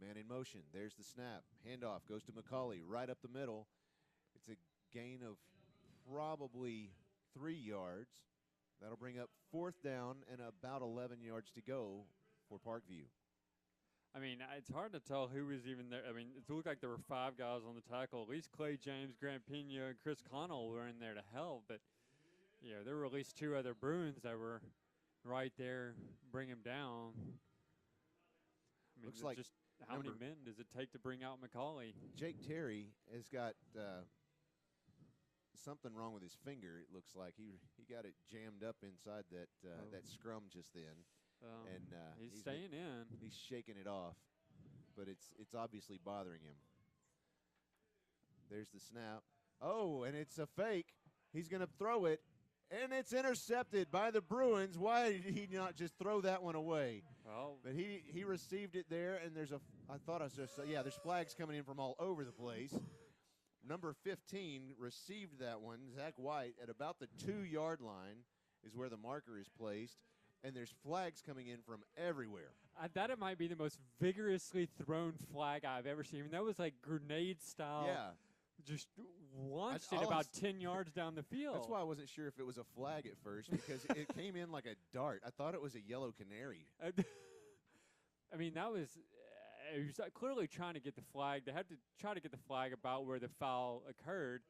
Man in motion. There's the snap. Handoff goes to McCauley right up the middle. It's a gain of probably 3 yards. That'll bring up 4th down and about 11 yards to go for Parkview. I mean, it's hard to tell who was even there. I mean, it looked like there were 5 guys on the tackle. At least Clay James, Grant Pena, and Chris Connell were in there to help. But, there were at least 2 other Bruins that were right there, bring him down. I mean, Looks like just how many men does it take to bring out McCauley? Jake Terry has got something wrong with his finger. It looks like he got it jammed up inside that scrum just then, and he's staying in. He's shaking it off, but it's obviously bothering him. There's the snap. Oh, and it's a fake. He's going to throw it, and it's intercepted by the Bruins. Why did he not just throw that one away? Well, but he received it there, and there's there's flags coming in from all over the place. Number 15 received that one. Zach White at about the 2-yard line is where the marker is placed, and there's flags coming in from everywhere. I thought it might be the most vigorously thrown flag I've ever seen. I mean, that was like grenade style. Yeah. Just launched it about 10 yards down the field. That's why I wasn't sure if it was a flag at first, because it came in like a dart. I thought it was a yellow canary. I mean, that was he was clearly trying to get the flag. They had to try to get the flag about where the foul occurred,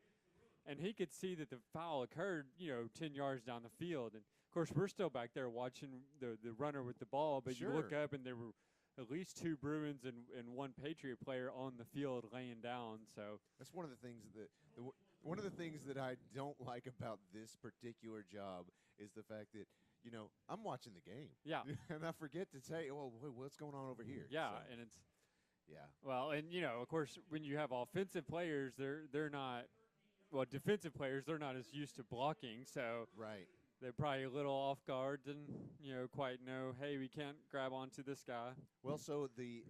and he could see that the foul occurred, 10 yards down the field. And, of course, we're still back there watching the runner with the ball, but sure. You look up, and there were at least 2 Bruins and 1 Patriot player on the field laying down. So that's one of the things one of the things that I don't like about this particular job is the fact that, I'm watching the game. Yeah. And I forget to say, well, what's going on over here? Yeah, so, and it's yeah. Well, and of course, when you have offensive players, they're not defensive players, they're not as used to blocking, so right. They're probably a little off guard, didn't quite know, hey, we can't grab onto this guy. Well, so the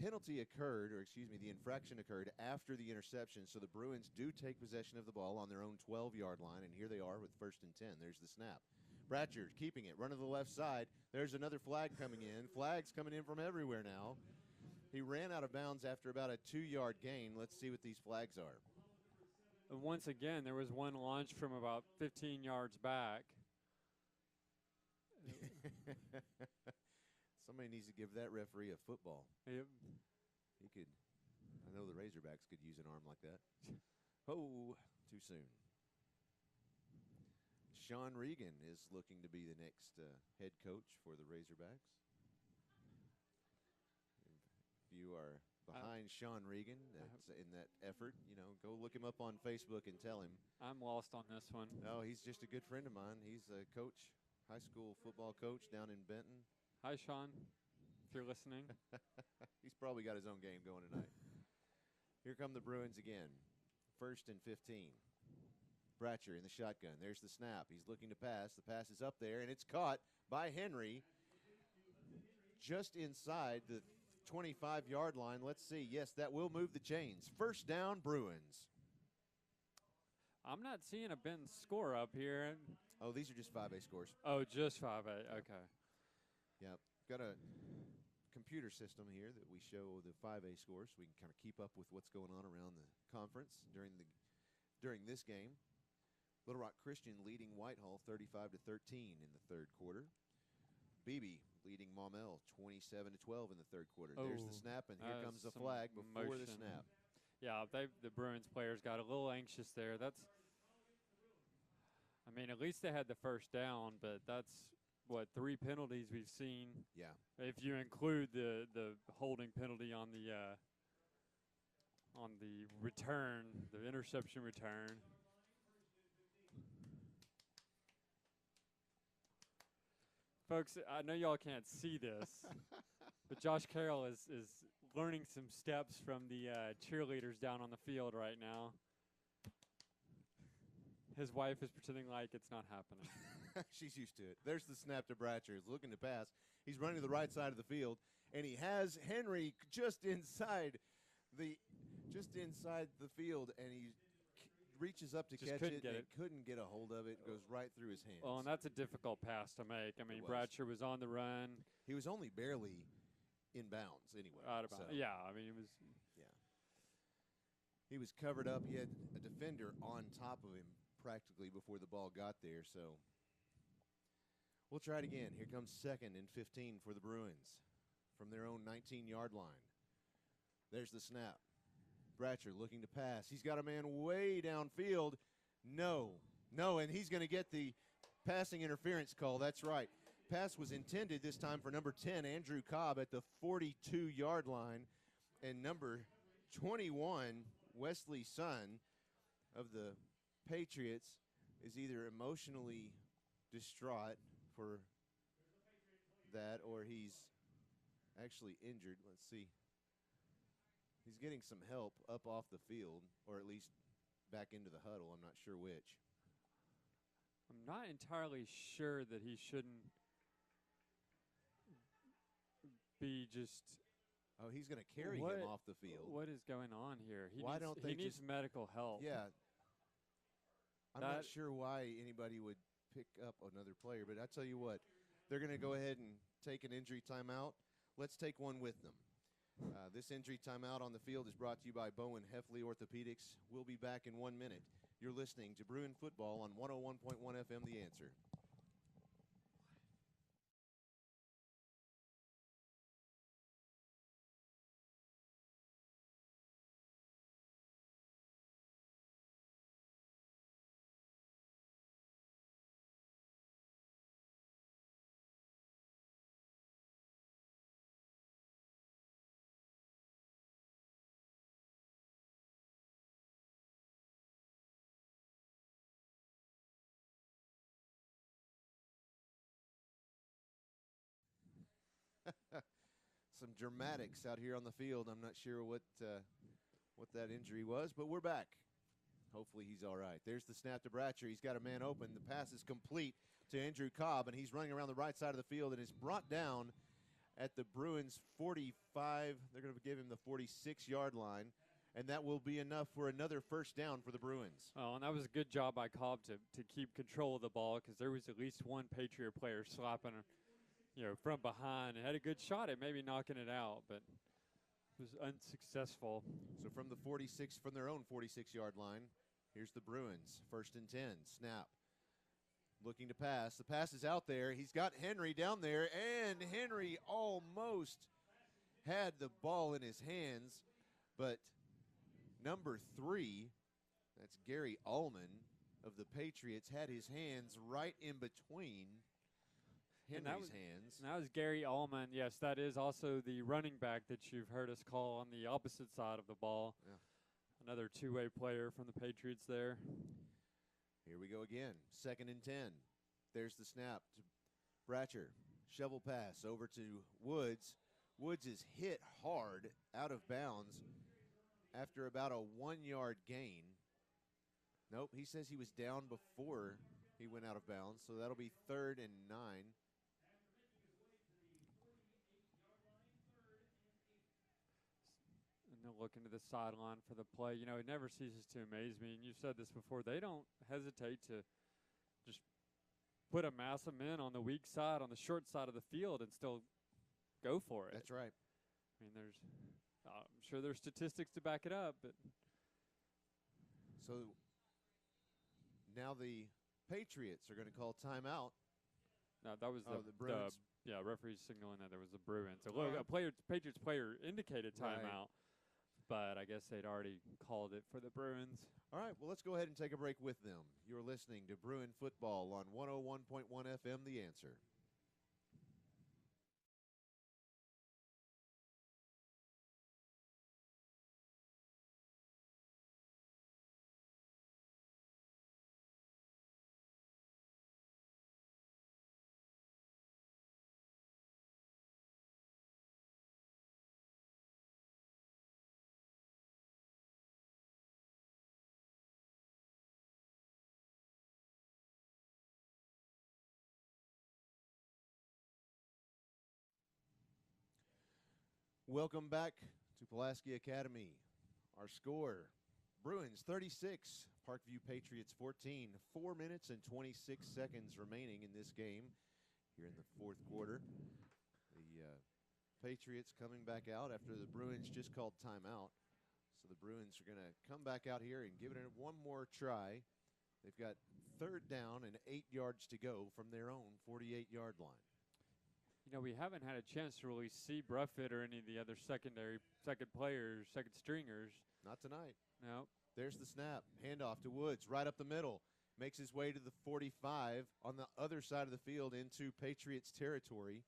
penalty occurred, or excuse me, the infraction occurred after the interception, so the Bruins do take possession of the ball on their own 12-yard line, and here they are with 1st and 10. There's the snap. Bratcher keeping it, run to the left side. There's another flag coming in. Flags coming in from everywhere now. He ran out of bounds after about a 2-yard gain. Let's see what these flags are. And once again, there was one launch from about 15 yards back. Somebody needs to give that referee a football. Yep. I know the Razorbacks could use an arm like that. Oh, too soon. Sean Regan is looking to be the next head coach for the Razorbacks. If you are behind Sean Regan in that effort, go look him up on Facebook and tell him. I'm lost on this one. No, he's just a good friend of mine. He's a coach, high school football coach down in Benton. Hi, Sean, if you're listening. He's probably got his own game going tonight. Here come the Bruins again. 1st and 15. Bratcher in the shotgun. There's the snap. He's looking to pass. The pass is up there, and it's caught by Henry just inside the 25-yard line. Let's see. Yes, that will move the chains. 1st down, Bruins. I'm not seeing a Ben score up here. Oh, these are just 5A scores. Oh, just 5A. Okay. Yep. Got a computer system here that we show the 5A scores so we can kind of keep up with what's going on around the conference during this game. Little Rock Christian leading Whitehall 35-13 in the 3rd quarter. Beebe leading Maumelle 27-12 in the 3rd quarter. There's the snap, and here comes the flag before the snap. Yeah, the Bruins players got a little anxious there. At least they had the 1st down, but that's 3 penalties we've seen. Yeah. If you include the holding penalty on the return, the interception return. Folks, I know y'all can't see this, but Josh Carroll is learning some steps from the cheerleaders down on the field right now. His wife is pretending like it's not happening. She's used to it. There's the snap to Bratcher. He's looking to pass. He's running to the right side of the field, and he has Henry just inside the field, and he reaches up to catch it and couldn't get a hold of it. It goes right through his hands. Well, and that's a difficult pass to make. I mean, Bratcher was on the run. He was only barely in bounds anyway. Yeah, I mean, it was. Yeah. He was covered up. He had a defender on top of him practically before the ball got there. So we'll try it again. Here comes 2nd and 15 for the Bruins from their own 19-yard line. There's the snap. Bratcher looking to pass. He's got a man way downfield. No, and he's going to get the passing interference call. That's right. Pass was intended this time for number 10, Andrew Cobb, at the 42-yard line. And number 21, Wesley Sun of the Patriots, is either emotionally distraught for that or he's actually injured. Let's see. He's getting some help up off the field, or at least back into the huddle. I'm not sure which. I'm not entirely sure that he shouldn't be just. Oh, he's going to carry him off the field. What is going on here? He needs just medical help. Yeah. I'm not sure why anybody would pick up another player, but I tell you what, they're going to go ahead and take an injury timeout. Let's take one with them. This injury timeout on the field is brought to you by Bowen Heffley Orthopedics. We'll be back in 1 minute. You're listening to Bruin Football on 101.1 FM, The Answer. Some dramatics out here on the field. I'm not sure what that injury was, but we're back. Hopefully he's all right. There's the snap to Bratcher. He's got a man open. The pass is complete to Andrew Cobb, and he's running around the right side of the field and is brought down at the Bruins 45. They're going to give him the 46-yard line, and that will be enough for another first down for the Bruins. Oh, and that was a good job by Cobb to keep control of the ball, because there was at least one Patriot player slapping from behind, and had a good shot at maybe knocking it out, but was unsuccessful. So from their own 46-yard line, here's the Bruins, 1st and 10, snap. Looking to pass. The pass is out there. He's got Henry down there, and Henry almost had the ball in his hands, but number 3, that's Gary Allman of the Patriots, had his hands right in between Henry's hands. And that was Gary Allman. Yes, that is also the running back that you've heard us call on the opposite side of the ball. Yeah. Another two-way player from the Patriots there. Here we go again. 2nd and 10. There's the snap to Bratcher. Shovel pass over to Woods. Woods is hit hard out of bounds after about a 1-yard gain. Nope, he says he was down before he went out of bounds, so that'll be 3rd and 9. Looking to the sideline for the play. It never ceases to amaze me, and you've said this before, they don't hesitate to just put a massive men on the weak side, on the short side of the field, and still go for it. That's right. I mean, I'm sure there's statistics to back it up, but. So now the Patriots are going to call timeout. No, that was the Bruins. Referee's signaling that there was a Bruins. So look, Patriots player indicated timeout. But I guess they'd already called it for the Bruins. All right, well, let's go ahead and take a break with them. You're listening to Bruin Football on 101.1 FM, The Answer. Welcome back to Pulaski Academy. Our score, Bruins 36, Parkview Patriots 14. 4 minutes and 26 seconds remaining in this game here in the fourth quarter. The Patriots coming back out after the Bruins just called timeout. So the Bruins are going to come back out here and give it one more try. They've got third down and 8 yards to go from their own 48-yard line. You know, we haven't had a chance to really see Bruffett or any of the other second players, second stringers. Not tonight. No. There's the snap. Handoff to Woods right up the middle. Makes his way to the 45 on the other side of the field into Patriots territory.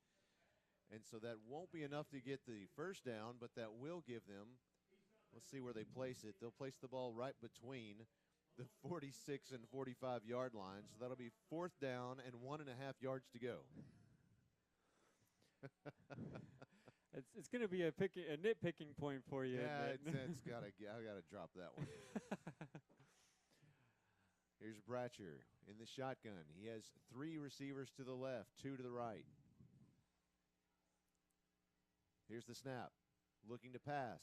And so that won't be enough to get the first down, but that will give them, let's see where they place it. They'll place the ball right between the 46 and 45-yard line. So that'll be fourth down and 1.5 yards to go. It's going to be a nitpicking point for you. Yeah, it's got to. I got to drop that one. Here's Bratcher in the shotgun. He has 3 receivers to the left, 2 to the right. Here's the snap. Looking to pass.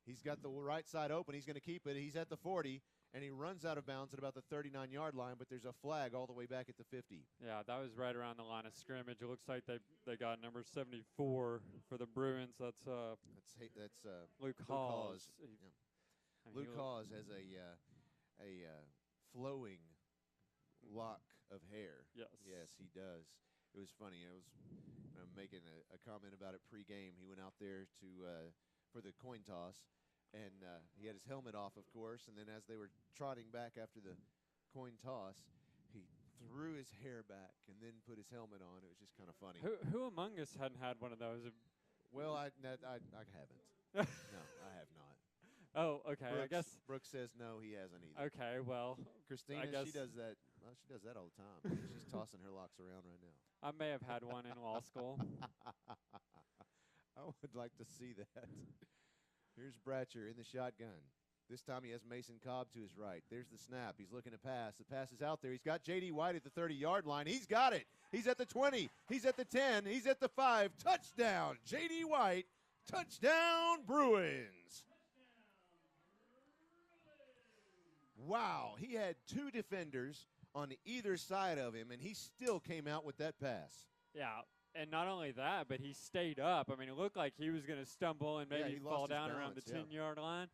He's got the right side open. He's going to keep it. He's at the 40, and he runs out of bounds at about the 39-yard line, but there's a flag all the way back at the 50. Yeah, that was right around the line of scrimmage. It looks like they got number 74 for the Bruins. That's Luke Hawes. Yeah. Luke Hawes has a flowing lock of hair. Yes. Yes, he does. It was funny. I was making a comment about it pregame. He went out there for the coin toss, and he had his helmet off, of course. And then as they were trotting back after the coin toss, he threw his hair back and then put his helmet on. It was just kind of funny. Who among us hadn't had one of those? Well, I haven't. No, I have not. Oh, okay. I guess Brooks says no, he hasn't either. Okay, well, Christina, she does that. Well, she does that all the time. She's tossing her locks around right now. I may have had one in law school. I would like to see that. Here's Bratcher in the shotgun. This time he has Mason Cobb to his right. There's the snap. He's looking to pass. The pass is out there. He's got J.D. White at the 30-yard line. He's got it. He's at the 20. He's at the 10. He's at the 5. Touchdown, J.D. White. Touchdown, Bruins. Wow, he had 2 defenders on either side of him, and he still came out with that pass. Yeah, and not only that, but he stayed up. I mean, it looked like he was going to stumble and maybe fall down around the 10-yard line.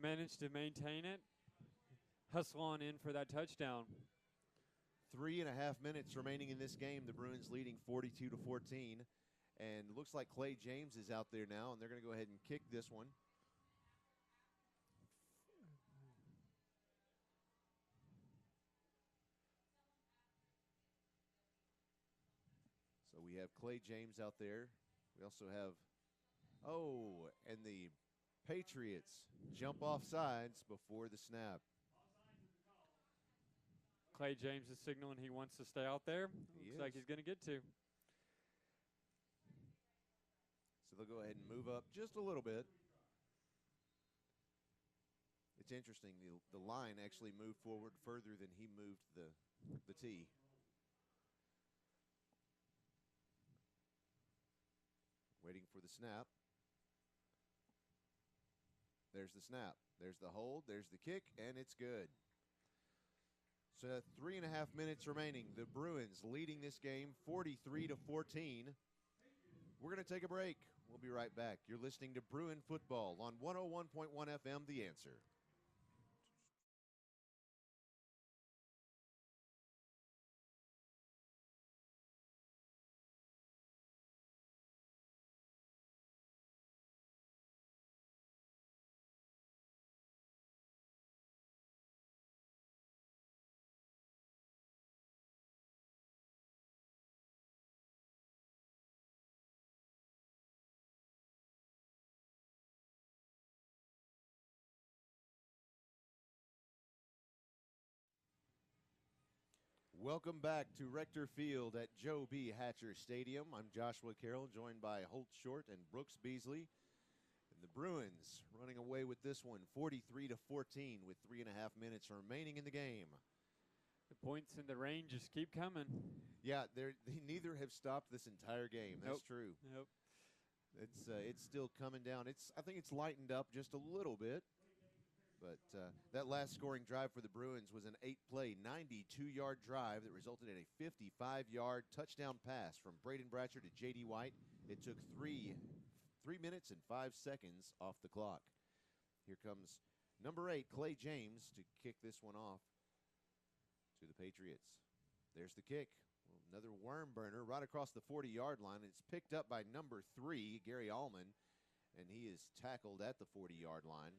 Managed to maintain it, hustle on in for that touchdown. 3.5 minutes remaining in this game. The Bruins leading 42-14, and looks like Clay James is out there now, and they're going to go ahead and kick this one. So we have Clay James out there. We also have, and the Patriots jump off sides before the snap. Clay James is signaling he wants to stay out there. Looks like he's going to get to. So they'll go ahead and move up just a little bit. It's interesting. The line actually moved forward further than he moved the tee. Waiting for the snap. There's the snap. There's the hold. There's the kick, and it's good. So 3.5 minutes remaining. The Bruins leading this game 43-14. We're going to take a break. We'll be right back. You're listening to Bruin Football on 101.1 FM, The Answer. Welcome back to Rector Field at Joe B. Hatcher Stadium. I'm Joshua Carroll, joined by Holt Short and Brooks Beasley. And the Bruins running away with this one, 43-14, with 3.5 minutes remaining in the game. The points in the range just keep coming. Yeah, they neither have stopped this entire game. That's true. Nope. It's still coming down. I think it's lightened up just a little bit. But that last scoring drive for the Bruins was an 8-play, 92-yard drive that resulted in a 55-yard touchdown pass from Braden Bratcher to J.D. White. It took 3 minutes and 5 seconds off the clock. Here comes number 8, Clay James, to kick this one off to the Patriots. There's the kick. Another worm burner right across the 40-yard line. It's picked up by number 3, Gary Allman, and he is tackled at the 40-yard line.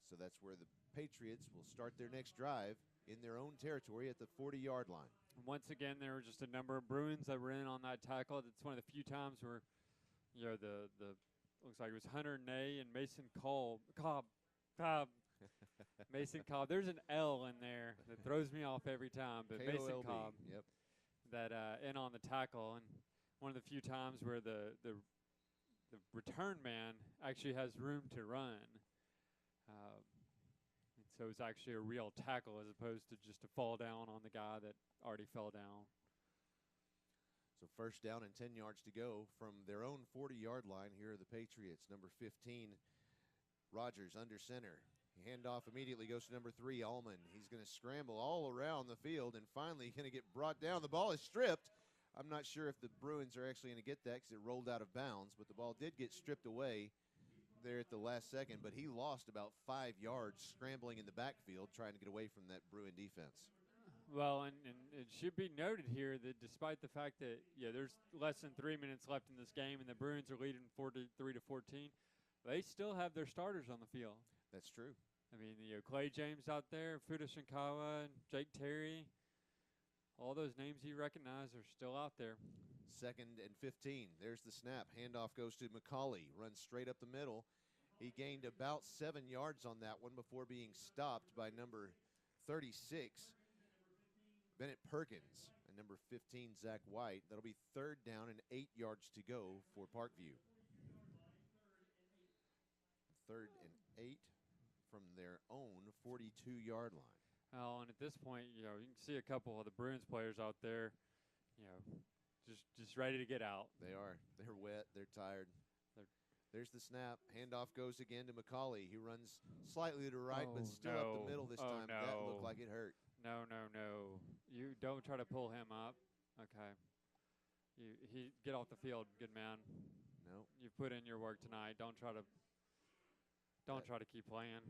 So that's where the Patriots will start their next drive in their own territory at the 40-yard line. Once again, there were just a number of Bruins that were in on that tackle. It's one of the few times where, the looks like it was Hunter Ney and Mason Cobb. Mason Cobb. There's an L in there that throws me off every time. But K-O-L-B. Mason Cobb, Yep. that in on the tackle, and one of the few times where the return man actually has room to run. So it's actually a real tackle as opposed to just a fall down on the guy that already fell down. So first down and 10 yards to go from their own 40-yard line. Here are the Patriots. Number 15, Rogers under center. Handoff immediately goes to number 3, Allman. He's going to scramble all around the field and finally going to get brought down. The ball is stripped. I'm not sure if the Bruins are actually going to get that because it rolled out of bounds, but the ball did get stripped away there at the last second, but he lost about 5 yards scrambling in the backfield trying to get away from that Bruin defense. Well, and it should be noted here that despite the fact that there's less than 3 minutes left in this game and the Bruins are leading 43-14, they still have their starters on the field. That's true. I mean, Clay James out there, Fuda Shinkawa, and Jake Terry, all those names you recognize are still out there. 2nd and 15. There's the snap. Handoff goes to McCauley. Runs straight up the middle. He gained about 7 yards on that one before being stopped by number 36, Bennett Perkins, and number 15, Zach White. That'll be 3rd down and 8 yards to go for Parkview. 3rd and 8 from their own 42-yard line. Well, and at this point, you can see a couple of the Bruins players out there, just ready to get out. They are. They're wet. They're tired. There's the snap. Handoff goes again to McCauley. He runs slightly to the right, but still up the middle this time. No. That looked like it hurt. No. You don't try to pull him up. Okay. He get off the field, good man. No. You've put in your work tonight. Don't try to keep playing.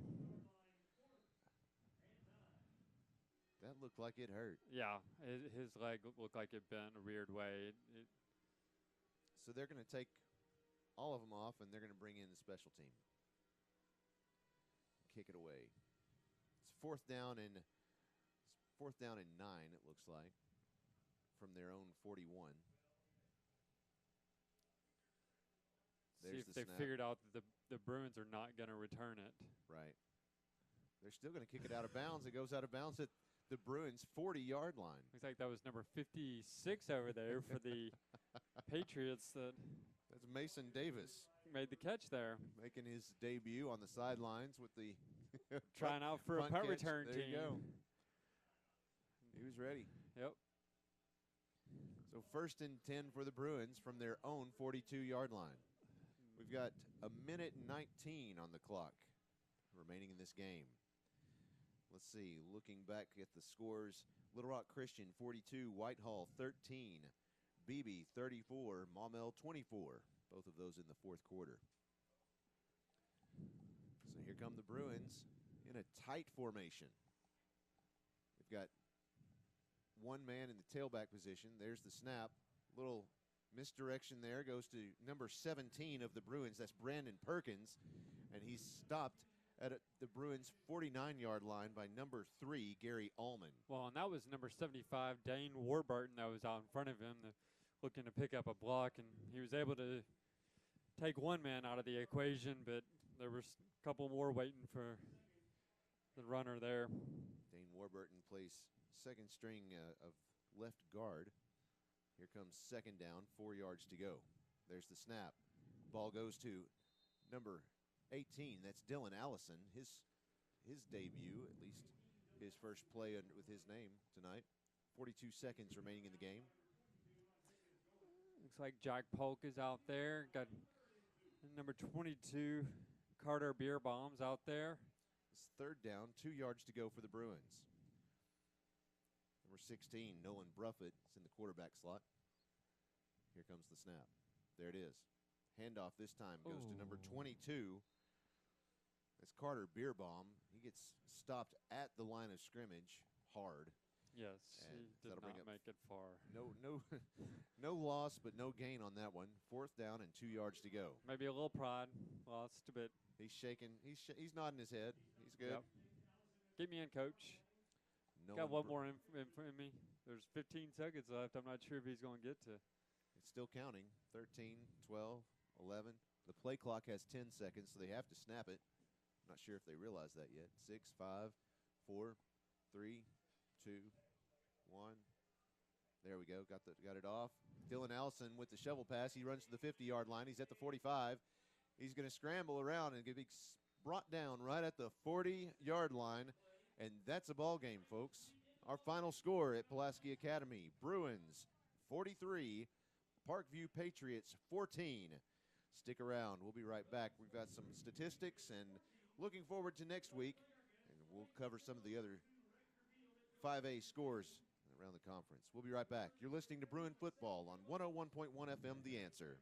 That looked like it hurt. Yeah, his leg looked like it bent a weird way. So they're going to take all of them off, and they're going to bring in the special team. Kick it away. It's 4th down and 9, it looks like, from their own 41. See if they figured out that the Bruins are not going to return it. Right. They're still going to kick it out of bounds. It goes out of bounds at the Bruins' 40-yard line. Looks like that was number 56 over there for the Patriots. That's Mason Davis. Made the catch there. Making his debut on the sidelines with the trying out for a punt return there team. You go. He was ready. Yep. So 1st and 10 for the Bruins from their own 42-yard line. We've got a minute and 19 on the clock remaining in this game. Let's see, looking back at the scores, Little Rock Christian 42, Whitehall 13, Beebe 34, Maumelle 24, both of those in the 4th quarter. So here come the Bruins in a tight formation. They've got one man in the tailback position. There's the snap. Little misdirection there, goes to number 17 of the Bruins. That's Brandon Perkins, and he's stopped at the Bruins' 49-yard line by number 3, Gary Allman. Well, and that was number 75, Dane Warburton, that was out in front of him, looking to pick up a block, and he was able to take one man out of the equation, but there was a couple more waiting for the runner there. Dane Warburton plays 2nd string of left guard. Here comes 2nd down, 4 yards to go. There's the snap. Ball goes to number 18. That's Dylan Allison. His debut, at least his first play with his name tonight. 42 seconds remaining in the game. Looks like Jack Polk is out there. Got number 22, Carter Beer Bombs out there. It's third down, 2 yards to go for the Bruins. Number 16, Nolan Bruffett is in the quarterback slot. Here comes the snap. There it is. Handoff this time goes to number 22. That's Carter Beerbaum. He gets stopped at the line of scrimmage hard. Yes, And he did that'll bring not up make it far. No loss, but no gain on that one. 4th down and 2 yards to go. Maybe a little pride, lost a bit. He's shaking. He's nodding his head. He's good. Yep. Get me in, coach. Got one more in me. There's 15 seconds left. I'm not sure if he's going to get to. It's still counting. 13, 12, 11. The play clock has 10 seconds, so they have to snap it. I'm not sure if they realize that yet. 6, 5, 4, 3, 2, 1. There we go. Got it off. Dylan Allison with the shovel pass. He runs to the 50-yard line. He's at the 45. He's going to scramble around and be brought down right at the 40-yard line. And that's a ball game, folks. Our final score at Pulaski Academy: Bruins 43, Parkview Patriots 14. Stick around. We'll be right back. We've got some statistics and looking forward to next week. And we'll cover some of the other 5A scores around the conference. We'll be right back. You're listening to Bruin Football on 101.1 FM, The Answer.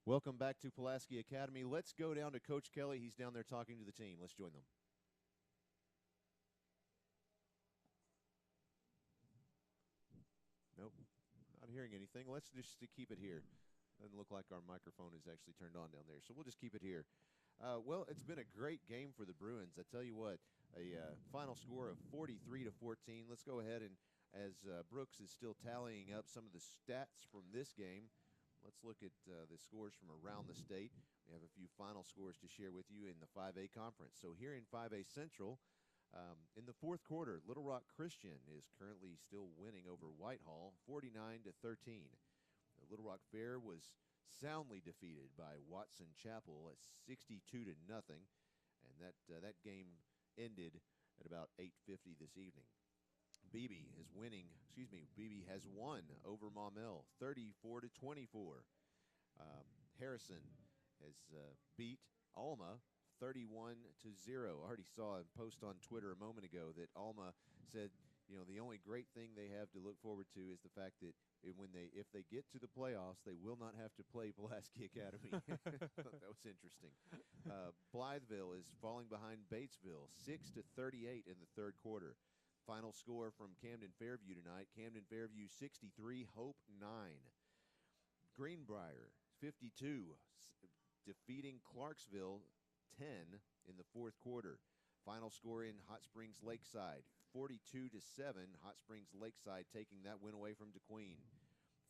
Welcome back to Pulaski Academy. Let's go down to Coach Kelly. He's down there talking to the team. Let's join them. Nope, not hearing anything. Let's just keep it here. Doesn't look like our microphone is actually turned on down there, so we'll just keep it here. Well, it's been a great game for the Bruins. I tell you what, a final score of 43 to 14. Let's go ahead and, as Brooks is still tallying up some of the stats from this game, let's look at the scores from around the state. We have a few final scores to share with you in the 5A conference. So here in 5A Central, in the 4th quarter, Little Rock Christian is currently still winning over Whitehall, 49 to 13. The Little Rock Fair was soundly defeated by Watson Chapel at 62 to nothing, and that game ended at about 8:50 this evening. Beebe has won over Maumelle, 34 to 24. Harrison has beat Alma 31 to 0. I already saw a post on Twitter a moment ago that Alma said, you know, the only great thing they have to look forward to is the fact that if they get to the playoffs, they will not have to play Pulaski Academy. That was interesting. Blytheville is falling behind Batesville, 6 to 38 in the 3rd quarter. Final score from Camden Fairview tonight: Camden Fairview 63, Hope 9. Greenbrier 52, defeating Clarksville 10 in the fourth quarter. Final score in Hot Springs Lakeside, 42-7. Hot Springs Lakeside taking that win away from DeQueen.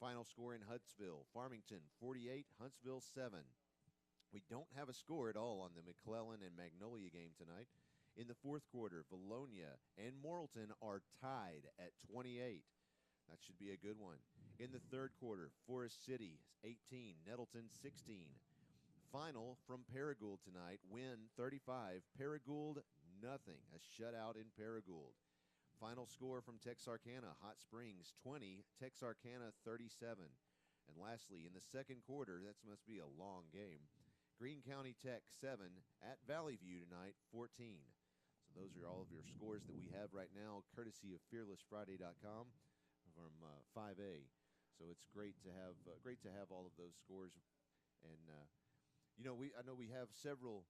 Final score in Huntsville, Farmington 48, Huntsville 7. We don't have a score at all on the McClellan and Magnolia game tonight. In the fourth quarter, Valonia and Morrilton are tied at 28. That should be a good one. In the third quarter, Forest City 18, Nettleton 16. Final from Paragould tonight, win 35, Paragould nothing, a shutout in Paragould. Final score from Texarkana, Hot Springs 20, Texarkana 37. And lastly, in the second quarter, that must be a long game, Greene County Tech 7 at Valley View tonight 14. So those are all of your scores that we have right now, courtesy of fearlessfriday.com from 5A. So it's great to have all of those scores. And I know we have several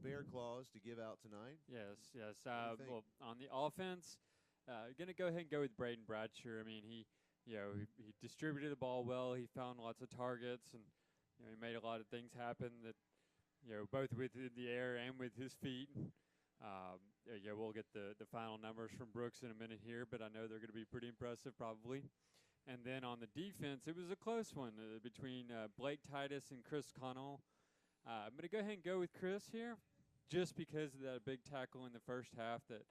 bear claws to give out tonight. Yes. What do you think? Well, on the offense, going to go ahead and go with Braden Bradshaw. I mean, he distributed the ball well. He found lots of targets, and he made a lot of things happen that, both with the air and with his feet. We'll get the final numbers from Brooks in a minute here, but I know they're going to be pretty impressive probably. And then on the defense, it was a close one between Blake Titus and Chris Connell. I'm going to go ahead and go with Chris here, just because of that big tackle in the first half that,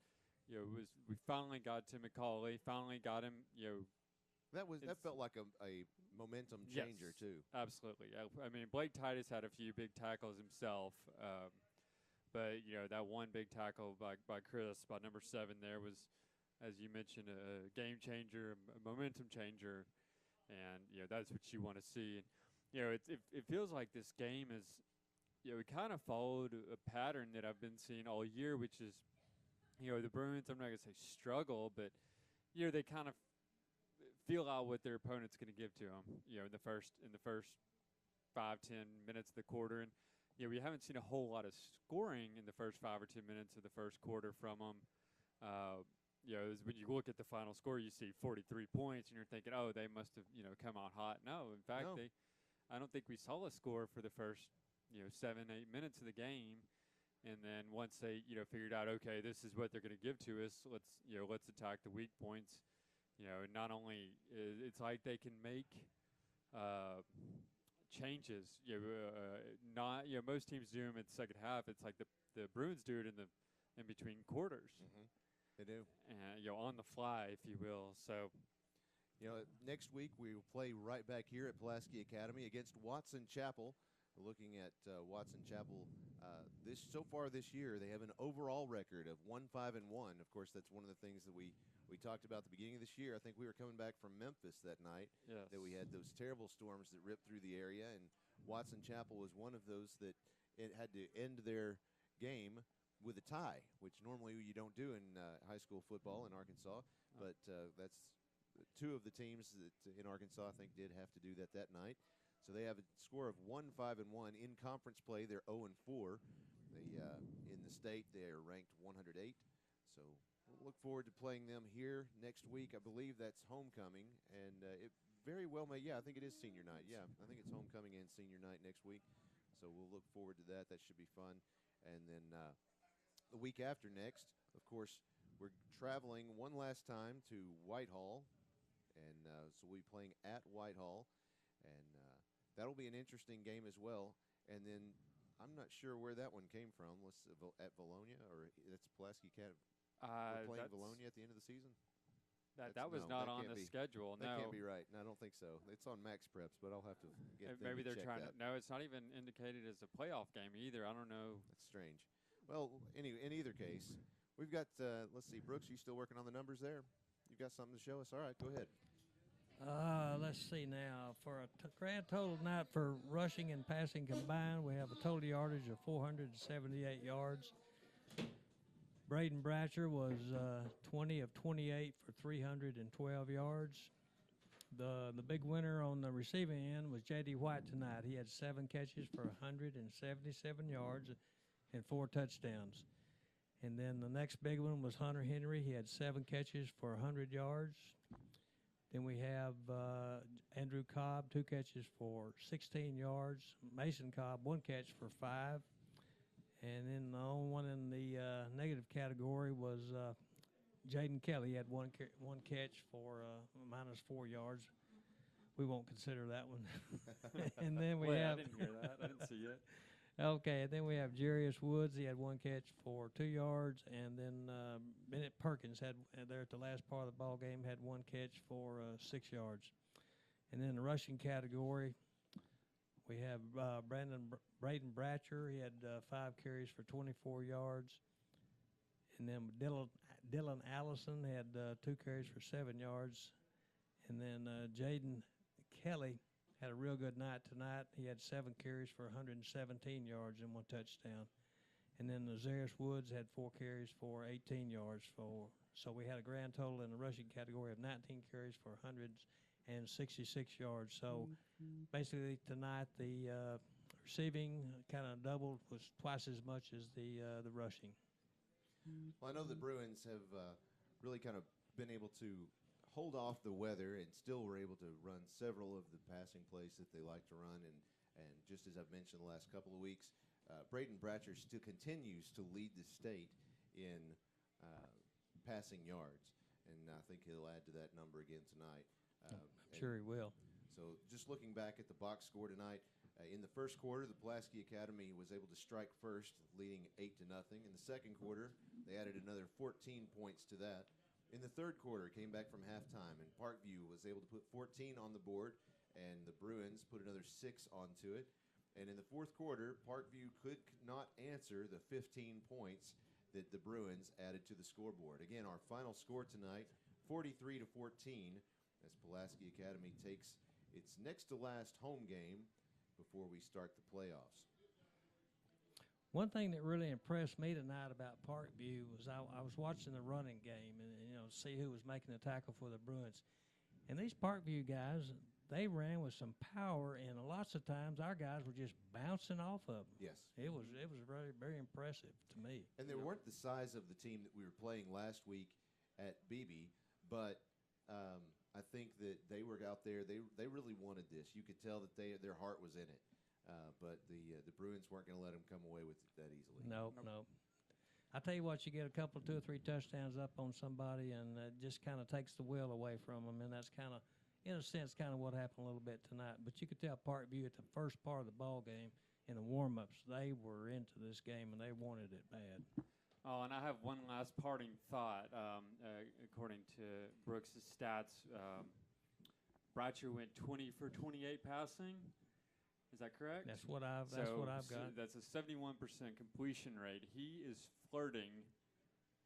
we finally got to McCauley, finally got him, That felt like a momentum changer, yes, too. Absolutely. I mean, Blake Titus had a few big tackles himself, but, that one big tackle by Chris, by number 7 there was, as you mentioned, a game changer, a momentum changer, and, that's what you want to see. And, it feels like this game is, we kind of followed a pattern that I've been seeing all year, which is, the Bruins, I'm not going to say struggle, but, they kind of feel out what their opponent's going to give to them, in the first 5-10 minutes of the quarter. And, we haven't seen a whole lot of scoring in the first 5 or 10 minutes of the first quarter from them. When you look at the final score, you see 43 points, and you're thinking, oh, they must have, come out hot. No, in fact, No. I don't think we saw a score for the first 7-8 minutes of the game, and then once they figured out, okay, this is what they're going to give to us, let's attack the weak points. Not only it's like they can make changes. Most teams do them in the second half. It's like the Bruins do it in between quarters. Mm-hmm. They do. On the fly, if you will. So. Next week we will play right back here at Pulaski Academy against Watson Chapel. We're looking at Watson Chapel so far this year. They have an overall record of 1-5-1. Of course, that's one of the things that we talked about at the beginning of this year. I think we were coming back from Memphis that night. Yes. That we had those terrible storms that ripped through the area, and Watson Chapel was one of those that it had to end their game with a tie, which normally you don't do in high school football in Arkansas. But that's two of the teams that in Arkansas, I think, did have to do that night. So they have a score of 1-5-1 in conference play. They're 0-4. In the state, they are ranked 108. So we'll look forward to playing them here next week. I believe that's homecoming, and it very well may. Yeah, I think it is senior night. Yeah, I think it's homecoming and senior night next week. So we'll look forward to that. That should be fun. And then the week after next, of course, we're traveling one last time to Whitehall. And so we'll be playing at Whitehall, and that'll be an interesting game as well. And then I'm not sure where that one came from. At Valonia, or that's Pulaski Academy. We're playing Valonia at the end of the season. That was not on the schedule. That No, can't be right. No, I don't think so. It's on Max Preps, but I'll have to get them maybe to they're check trying that. to. No, it's not even indicated as a playoff game either. I don't know. That's strange. Well, in either case, we've got. Let's see, Brooks, you still working on the numbers there? You've got something to show us? All right, go ahead. Let's see now. For a grand total tonight for rushing and passing combined, we have a total yardage of 478 yards. Braden Bratcher was 20 of 28 for 312 yards. The big winner on the receiving end was J.D. White tonight. He had 7 catches for 177 yards and 4 touchdowns. And then the next big one was Hunter Henry. He had 7 catches for 100 yards. Then we have Andrew Cobb, 2 catches for 16 yards. Mason Cobb, 1 catch for 5. And then the only one in the negative category was Jaden Kelly. He had one catch for -4 yards. We won't consider that one. And then we have. I didn't hear that. I didn't see it. Okay, and then we have Jarius Woods. He had 1 catch for 2 yards, and then Bennett Perkins had there at the last part of the ball game had 1 catch for 6 yards. And then in the rushing category, we have Braden Bratcher. He had 5 carries for 24 yards. And then Dylan Allison had 2 carries for 7 yards. And then Jaden Kelly had a real good night tonight. He had 7 carries for 117 yards and 1 touchdown. And then Nazarius Woods had 4 carries for 18 yards. So we had a grand total in the rushing category of 19 carries for 166 yards. So basically tonight the receiving kind of doubled, was twice as much as the rushing. Well, I know the Bruins have really kind of been able to hold off the weather and still were able to run several of the passing plays that they like to run. And just as I've mentioned the last couple of weeks, Braden Bratcher still continues to lead the state in passing yards. And I think he'll add to that number again tonight. I'm sure he will. So just looking back at the box score tonight, in the first quarter, the Pulaski Academy was able to strike first, leading 8-0. In the second quarter, they added another 14 points to that. In the third quarter, came back from halftime, and Parkview was able to put 14 on the board, and the Bruins put another 6 onto it. And in the fourth quarter, Parkview could not answer the 15 points that the Bruins added to the scoreboard. Again, our final score tonight, 43-14, as Pulaski Academy takes its next to last home game before we start the playoffs. One thing that really impressed me tonight about Parkview was I was watching the running game and see who was making the tackle for the Bruins. And these Parkview guys, they ran with some power, and lots of times our guys were just bouncing off of them. Yes. It was very, very impressive to me. And they weren't the size of the team that we were playing last week at BB, but I think that they were out there. They really wanted this. You could tell that their heart was in it. But the Bruins weren't going to let them come away with it that easily. No. I tell you what, you get a couple, 2 or 3 touchdowns up on somebody, and it just kind of takes the will away from them. And that's kind of, in a sense, kind of what happened a little bit tonight. But you could tell Parkview at the first part of the ball game in the warm-ups, they were into this game and they wanted it bad. Oh, and I have one last parting thought. According to Brooks' stats, Bratcher went 20 for 28 passing. Is that correct? That's what I've got. That's a 71% completion rate. He is flirting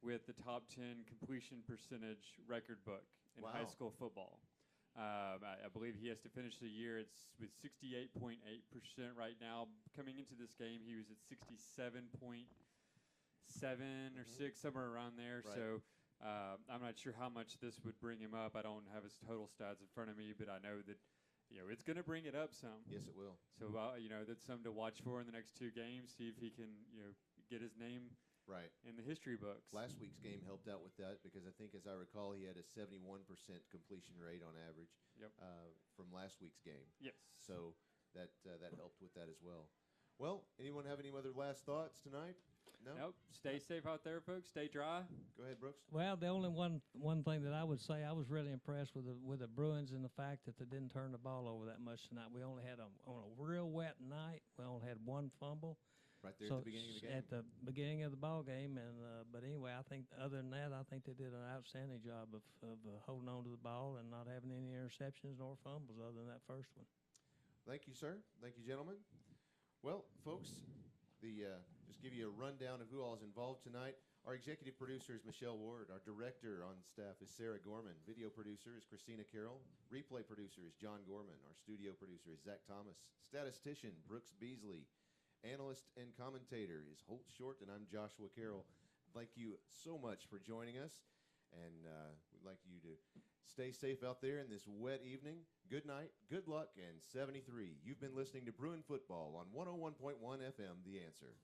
with the top 10 completion percentage record book in high school football. I believe he has to finish the year. It's with 68.8% right now. Coming into this game, he was at 67.7 or 6, somewhere around there. Right. So I'm not sure how much this would bring him up. I don't have his total stats in front of me, but I know that it's going to bring it up some. Yes, it will. So that's something to watch for in the next 2 games. See if he can get his name right in the history books. Last week's game helped out with that because I think, as I recall, he had a 71% completion rate on average. Yep. From last week's game. Yes. So that helped with that as well. Well, anyone have any other last thoughts tonight? No? Nope. Stay safe out there, folks. Stay dry. Go ahead, Brooks. Well, the only one thing that I would say, I was really impressed with the Bruins and the fact that they didn't turn the ball over that much tonight. We only had on a real wet night. We only had 1 fumble. Right there at the beginning of the game. At the beginning of the ball game, and but anyway, I think other than that, I think they did an outstanding job of holding on to the ball and not having any interceptions nor fumbles other than that first one. Thank you, sir. Thank you, gentlemen. Well, folks, just give you a rundown of who all is involved tonight. Our executive producer is Michelle Ward. Our director on staff is Sarah Gorman. Video producer is Christina Carroll. Replay producer is John Gorman. Our studio producer is Zach Thomas. Statistician, Brooks Beasley. Analyst and commentator is Holt Short, and I'm Joshua Carroll. Thank you so much for joining us, and we'd like you to stay safe out there in this wet evening. Good night, good luck, and 73. You've been listening to Bruin Football on 101.1 FM, The Answer.